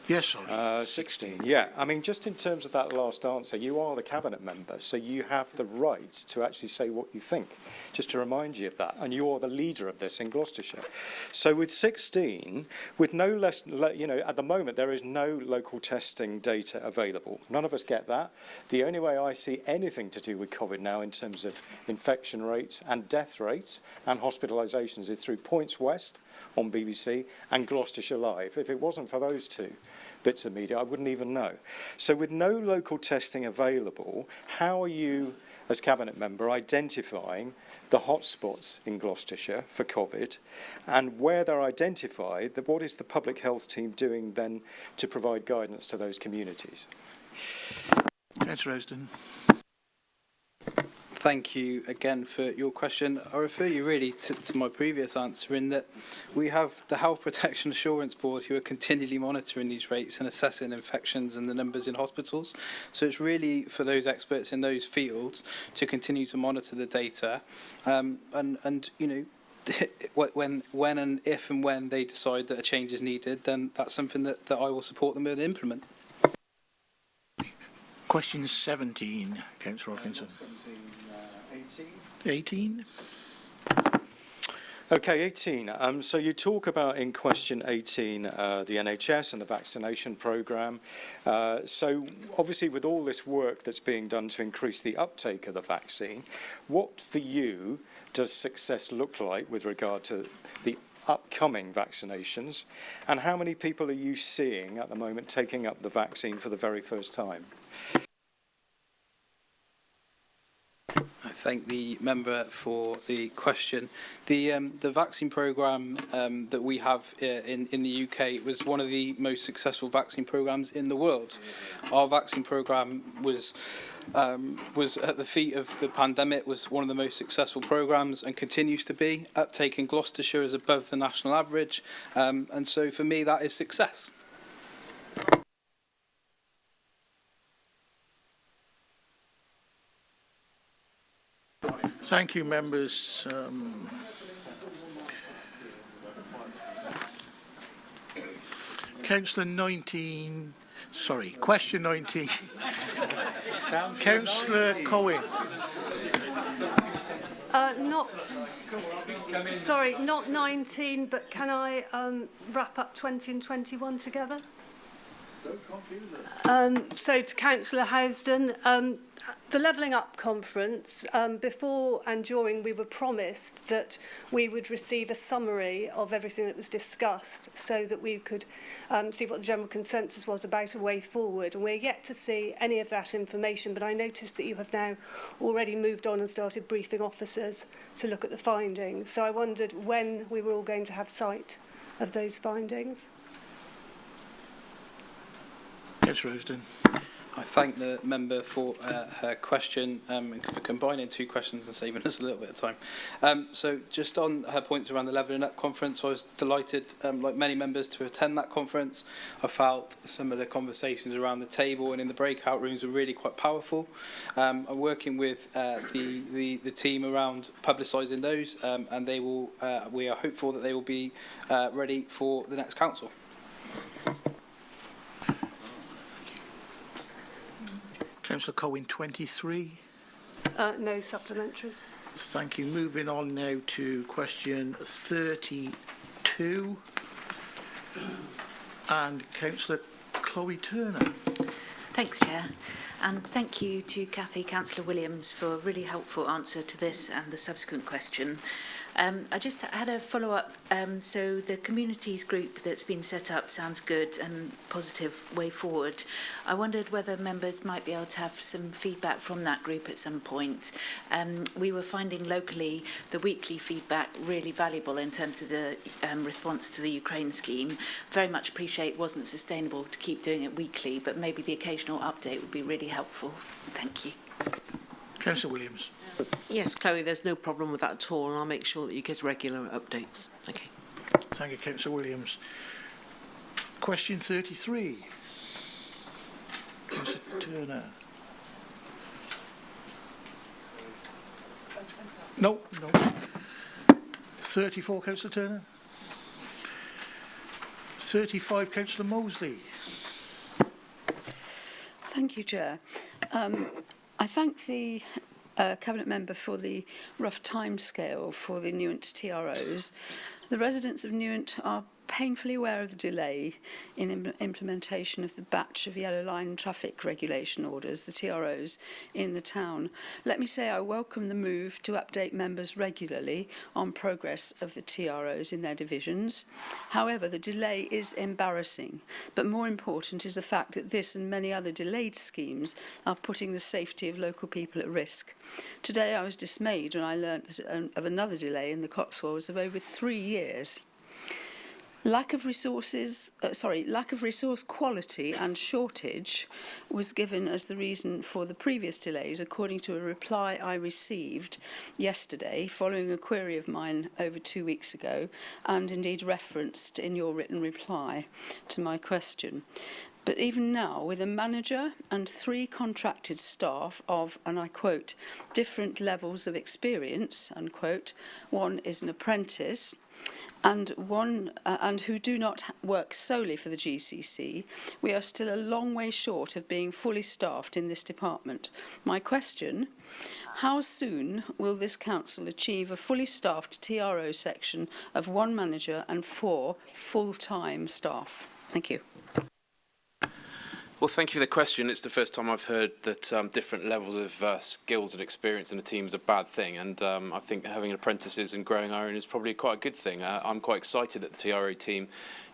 Yes, sorry. 16, yeah. I mean, just in terms of that last answer, you are the Cabinet member, so you have the right to actually say what you think, just to remind you of that. And you are the leader of this in Gloucestershire. So with 16, with no less, you know, at the moment, there is no local testing data available. None of us get that. The only way I see anything to do with COVID now in terms of infection rates and death rates and hospitalisations is through Points West on BBC and Gloucestershire Live. If it wasn't for those two bits of media, I wouldn't even know. So with no local testing available, how are you, as Cabinet member, identifying the hotspots in Gloucestershire for COVID? And where they're identified, what is the public health team doing then to provide guidance to those communities? Councillor Housden. Thank you again for your question. I refer you really to my previous answer in that we have the Health Protection Assurance Board who are continually monitoring these rates and assessing infections and the numbers in hospitals. So it's really for those experts in those fields to continue to monitor the data and you know, when and if and when they decide that a change is needed, then that's something that I will support them and implement. Question 17, Councillor Wilkinson. 18? Okay, 18. So you talk about in question 18 the NHS and the vaccination programme. So obviously with all this work that's being done to increase the uptake of the vaccine, what for you does success look like with regard to the upcoming vaccinations? And how many people are you seeing at the moment taking up the vaccine for the very first time? I thank the member for the question. The vaccine programme that we have in the UK was one of the most successful vaccine programmes in the world. Our vaccine programme was at the feet of the pandemic, was one of the most successful programmes and continues to be. Uptake in Gloucestershire is above the national average, and so for me that is success. Thank you, members. Councillor 19, sorry, question 19. Councillor Cohen. Not 19, but can I wrap up 20 and 21 together? So to Councillor Housden, the Levelling Up conference, before and during, we were promised that we would receive a summary of everything that was discussed so that we could see what the general consensus was about a way forward. And we're yet to see any of that information, but I noticed that you have now already moved on and started briefing officers to look at the findings. So I wondered when we were all going to have sight of those findings. Councillor Housden. I thank the member for her question, for combining two questions and saving us a little bit of time. So just on her points around the Levelling Up conference, I was delighted, like many members, to attend that conference. I felt some of the conversations around the table and in the breakout rooms were really quite powerful. I'm working with the team around publicising those, and they will. We are hopeful that they will be ready for the next council. Councillor Cohen, 23. No supplementaries. Thank you. Moving on now to question 32. And Councillor Chloe Turner. Thanks, Chair. And thank you to Cathy, Councillor Williams, for a really helpful answer to this and the subsequent question. I just had a follow-up. So the communities group that's been set up sounds good and positive way forward. I wondered whether members might be able to have some feedback from that group at some point. We were finding locally the weekly feedback really valuable in terms of the response to the Ukraine scheme. Very much appreciate it wasn't sustainable to keep doing it weekly, but maybe the occasional update would be really helpful. Thank you. Councillor Williams. Yes, Chloe, there's no problem with that at all, and I'll make sure that you get regular updates. Okay. Thank you, Councillor Williams. Question 33. Councillor Turner. No. 34, Councillor Turner. 35, Councillor Mosley. Thank you, Chair. I thank the Cabinet Member for the rough timescale for the Newent TROs. The residents of Newent are painfully aware of the delay in implementation of the batch of yellow line traffic regulation orders, the TROs, in the town. Let me say I welcome the move to update members regularly on progress of the TROs in their divisions. However, the delay is embarrassing, but more important is the fact that this and many other delayed schemes are putting the safety of local people at risk. Today I was dismayed when I learnt of another delay in the Cotswolds of over 3 years. Lack of resource quality and shortage was given as the reason for the previous delays, according to a reply I received yesterday following a query of mine over 2 weeks ago, and indeed referenced in your written reply to my question. But even now, with a manager and 3 contracted staff of, and I quote, different levels of experience, unquote, one is an apprentice, and who do not work solely for the GCC, we are still a long way short of being fully staffed in this department. My question, how soon will this council achieve a fully staffed TRO section of 1 manager and 4 full-time staff? Thank you. Well, thank you for the question. It's the first time I've heard that different levels of skills and experience in a team is a bad thing, and I think having apprentices and growing our own is probably quite a good thing. I'm quite excited that the TRO team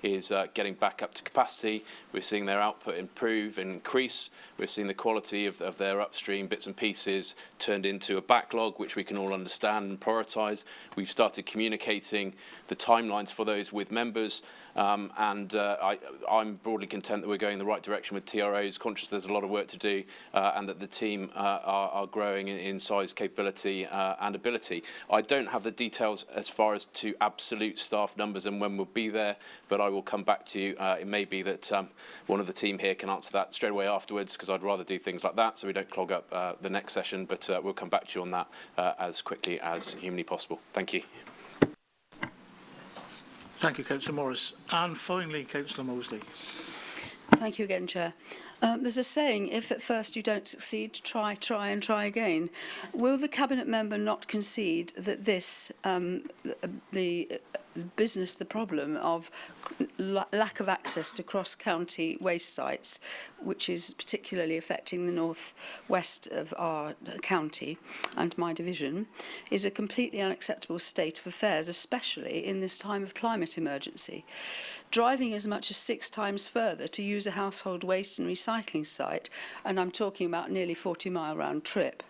is getting back up to capacity. We're seeing their output improve and increase. We're seeing the quality of their upstream bits and pieces turned into a backlog, which we can all understand and prioritise. We've started communicating the timelines for those with members, and I'm broadly content that we're going in the right direction with TROs, conscious there's a lot of work to do, and that the team are growing in size, capability and ability. I don't have the details as far as to absolute staff numbers and when we'll be there, but I will come back to you. It may be that one of the team here can answer that straight away afterwards, because I'd rather do things like that so we don't clog up the next session, but we'll come back to you on that as quickly as humanly possible. Thank you. Thank you, Councillor Morris. And finally, Councillor Mosley. Thank you again, Chair. There's a saying, if at first you don't succeed, try and try again. Will the Cabinet Member not concede that this, the problem of lack of access to cross-county waste sites, which is particularly affecting the north-west of our county and my division, is a completely unacceptable state of affairs, especially in this time of climate emergency? Driving as much as 6 times further to use a household waste and recycling site, and I'm talking about nearly 40-mile round trip,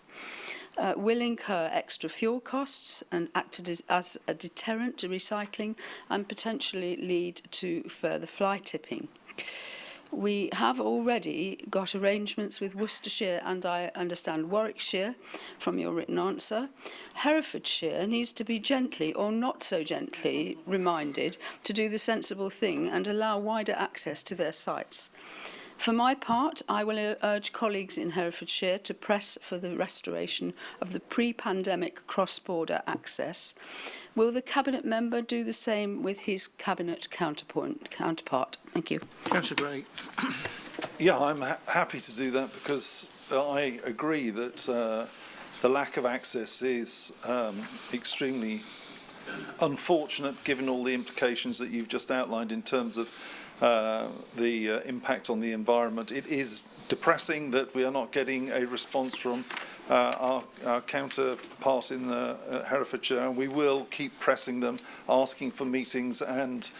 will incur extra fuel costs and act as a deterrent to recycling and potentially lead to further fly tipping. We have already got arrangements with Worcestershire and I understand Warwickshire from your written answer. Herefordshire needs to be gently or not so gently reminded to do the sensible thing and allow wider access to their sites. For my part, I will urge colleagues in Herefordshire to press for the restoration of the pre-pandemic cross-border access. Will the Cabinet member do the same with his Cabinet counterpart? Thank you. Councillor Gray. Yeah, I'm happy to do that because I agree that the lack of access is extremely unfortunate given all the implications that you've just outlined in terms of the impact on the environment. It is depressing that we are not getting a response from our counterpart in Herefordshire, and we will keep pressing them, asking for meetings and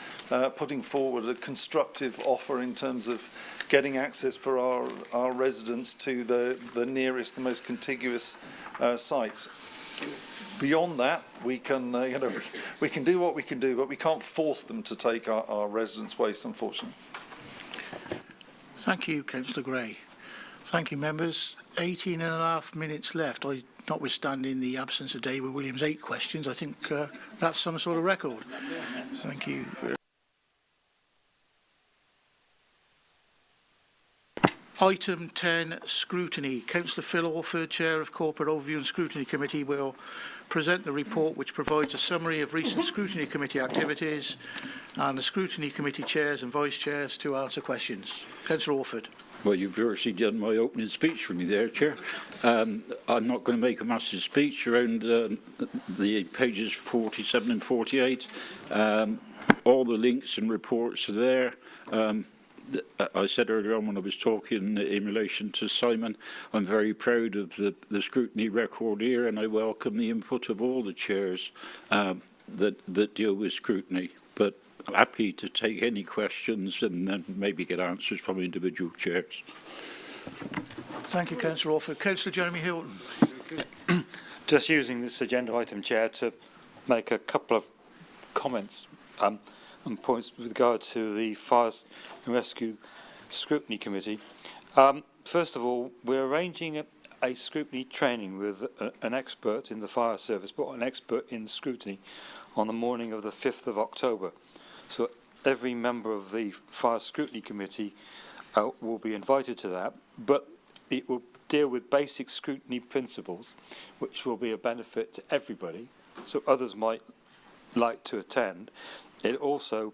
putting forward a constructive offer in terms of getting access for our residents to the nearest, the most contiguous sites. Beyond that, we can we can do what we can do, but we can't force them to take our residents' waste, unfortunately. Thank you, Councillor Gray. Thank you, members. 18 and a half minutes left. Notwithstanding the absence of David Williams' 8 questions, I think that's some sort of record. Thank you. Item 10, scrutiny. Councillor Phil Orford, Chair of Corporate Overview and Scrutiny Committee, will present the report which provides a summary of recent Scrutiny Committee activities and the Scrutiny Committee chairs and vice chairs to answer questions. Councillor Orford. Well, you've virtually done my opening speech for me there, Chair. I'm not going to make a massive speech around the pages 47 and 48. All the links and reports are there. I said earlier on when I was talking in relation to Simon, I'm very proud of the scrutiny record here, and I welcome the input of all the chairs that deal with scrutiny. But I'm happy to take any questions and then maybe get answers from individual chairs. Thank you, Councillor Orford. Councillor Jeremy Hilton. Just using this agenda item, Chair, to make a couple of comments and points with regard to the Fire and Rescue Scrutiny Committee. First of all, we're arranging a scrutiny training with an expert in the fire service, but an expert in scrutiny on the morning of the 5th of October. So every member of the Fire Scrutiny Committee will be invited to that, but it will deal with basic scrutiny principles, which will be a benefit to everybody, so others might like to attend. It also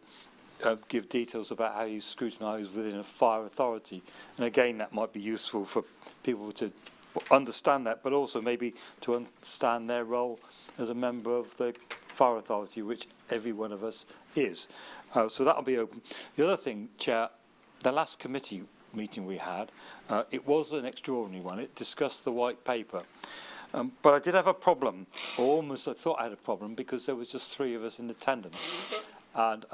give details about how you scrutinise within a fire authority, and again that might be useful for people to understand that, but also maybe to understand their role as a member of the fire authority, which every one of us is. So that'll be open. The other thing, Chair, the last committee meeting we had, it was an extraordinary one. It discussed the white paper. But I did have a problem, or almost I thought I had a problem, because there was just 3 of us in attendance. And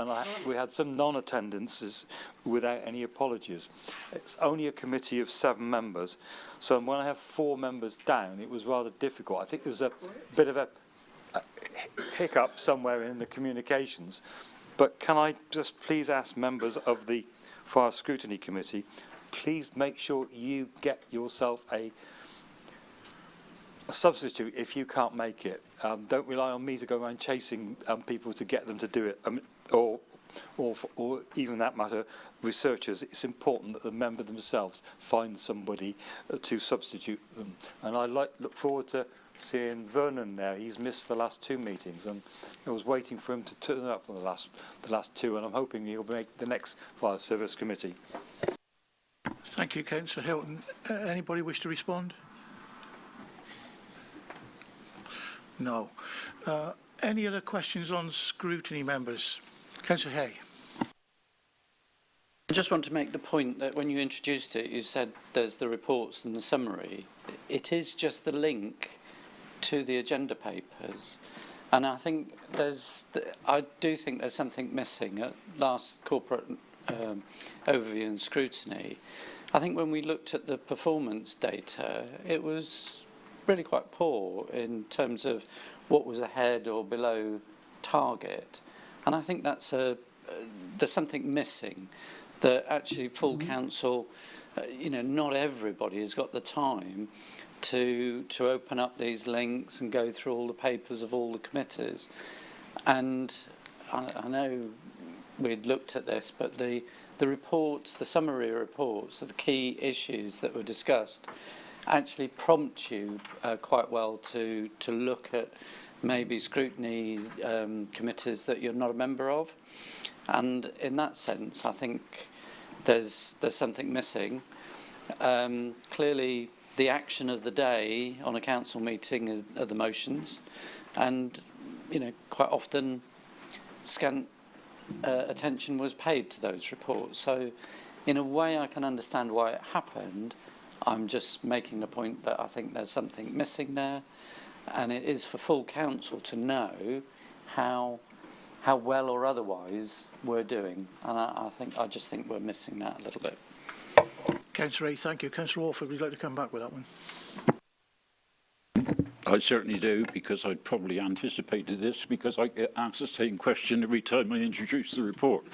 we had some non-attendances without any apologies. It's only a committee of 7 members. So when I have 4 members down, it was rather difficult. I think there was a bit of a hiccup somewhere in the communications. But can I just please ask members of the Fire Scrutiny Committee, please make sure you get yourself a substitute if you can't make it. Don't rely on me to go around chasing people to get them to do it, or even that matter, researchers. It's important that the member themselves find somebody to substitute them. And I look forward to seeing Vernon there. He's missed the last 2 meetings, and I was waiting for him to turn up on the last 2, and I'm hoping he'll make the next Fire Service Committee. Thank you, Councillor Hilton. Anybody wish to respond? No. Any other questions on scrutiny, members? Councillor Hay. I just want to make the point that when you introduced it, you said there's the reports and the summary. It is just the link to the agenda papers. And I think I do think there's something missing at last corporate overview and scrutiny. I think when we looked at the performance data, it was really quite poor in terms of what was ahead or below target. And I think there's something missing. that actually full council, not everybody has got the time to open up these links and go through all the papers of all the committees. And I know we'd looked at this, but the reports, the summary reports of the key issues that were discussed actually prompt you quite well to look at maybe scrutiny committees that you're not a member of. And in that sense, I think there's something missing. Clearly, the action of the day on a council meeting are the motions, and quite often scant attention was paid to those reports. So, in a way, I can understand why it happened. I'm just making the point that I think there's something missing there, and it is for full council to know how well or otherwise we're doing, and I just think we're missing that a little bit. Councillor Ray, thank you. Councillor Orford, would you like to come back with that one? I certainly do, because I'd probably anticipated this, because I get asked the same question every time I introduce the report.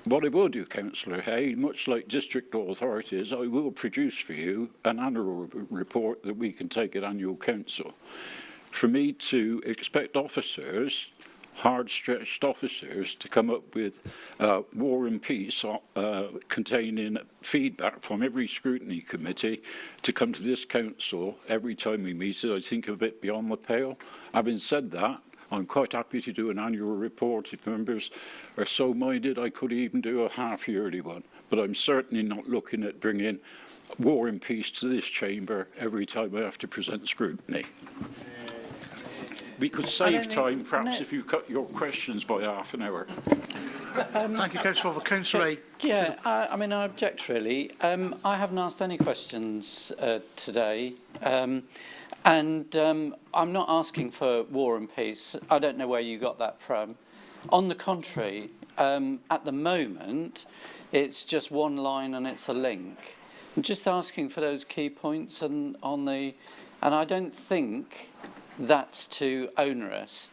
What I will do, Councillor Hay, much like district authorities, I will produce for you an annual report that we can take at annual council. For me to expect officers, hard-stretched officers, to come up with War and Peace containing feedback from every scrutiny committee to come to this council every time we meet it, I think a bit beyond the pale. Having said that, I'm quite happy to do an annual report. If members are so minded, I could even do a half-yearly one. But I'm certainly not looking at bringing War and Peace to this chamber every time I have to present scrutiny. We could save time, perhaps, if you cut your questions by half an hour. Thank you, Councillor Orford. Councillor Ray. Yeah, I object, really. I haven't asked any questions today. And I'm not asking for War and Peace. I don't know where you got that from. On the contrary, at the moment, it's just one line and it's a link. I'm just asking for those key points and I don't think that's too onerous.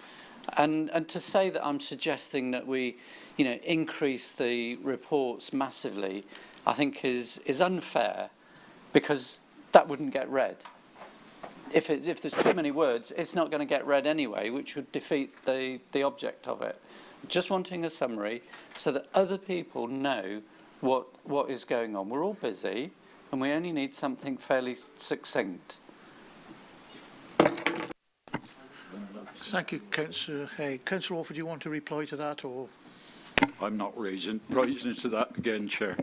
And to say that I'm suggesting that we, increase the reports massively, I think is unfair, because that wouldn't get read. If there's too many words, it's not going to get read anyway, which would defeat the object of it. Just wanting a summary so that other people know what is going on. We're all busy, and we only need something fairly succinct. Thank you, Councillor Hay. Councillor Orford, do you want to reply to that, or? I'm not rising to that again, Chair.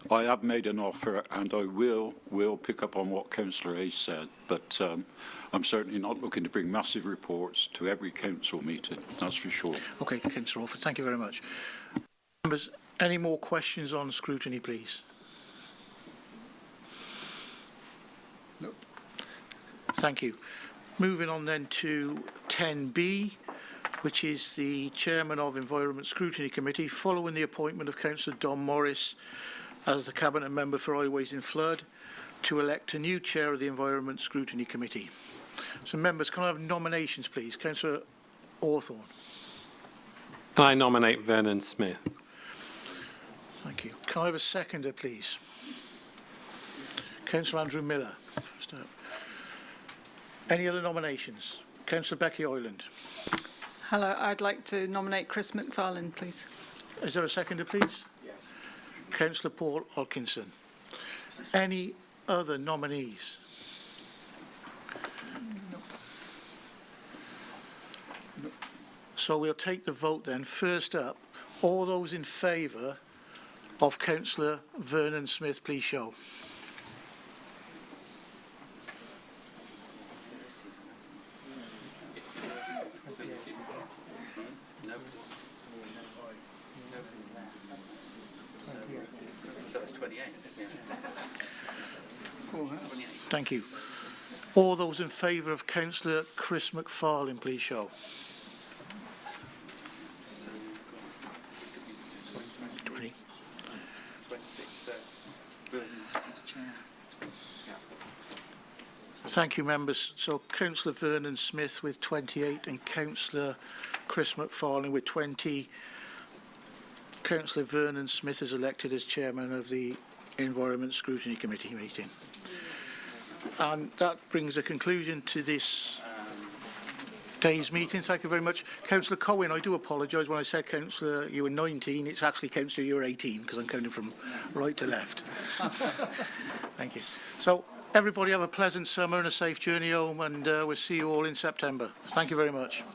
I have made an offer, and I will pick up on what Councillor Hay said, but I'm certainly not looking to bring massive reports to every council meeting, that's for sure. Okay, Councillor Orford, thank you very much. Members, any more questions on scrutiny, please? No. Thank you. Moving on then to 10B, which is the Chairman of Environment Scrutiny Committee, following the appointment of Councillor Don Morris as the Cabinet Member for Highways and Flood, to elect a new Chair of the Environment Scrutiny Committee. So members, can I have nominations, please? Councillor Hawthorne. Can I nominate Vernon Smith? Thank you. Can I have a seconder, please? Councillor Andrew Miller. First up. Any other nominations? Councillor Becky Ireland. Hello, I'd like to nominate Chris McFarlane, please. Is there a seconder, please? Yes. Councillor Paul Hodkinson. Any other nominees? No. No. So we'll take the vote then. First up, all those in favour of Councillor Vernon Smith, please show. Thank you. All those in favour of Councillor Chris McFarlane, please show. 20. Thank you, members. So Councillor Vernon Smith with 28 and Councillor Chris McFarlane with 20. Councillor Vernon Smith is elected as chairman of the Environment Scrutiny Committee meeting. And that brings a conclusion to this day's meeting. Thank you very much. Councillor Cohen, I do apologise when I said Councillor you were 19, it's actually Councillor you were 18 because I'm counting from right to left. Thank you. So everybody have a pleasant summer and a safe journey home, and we'll see you all in September. Thank you very much.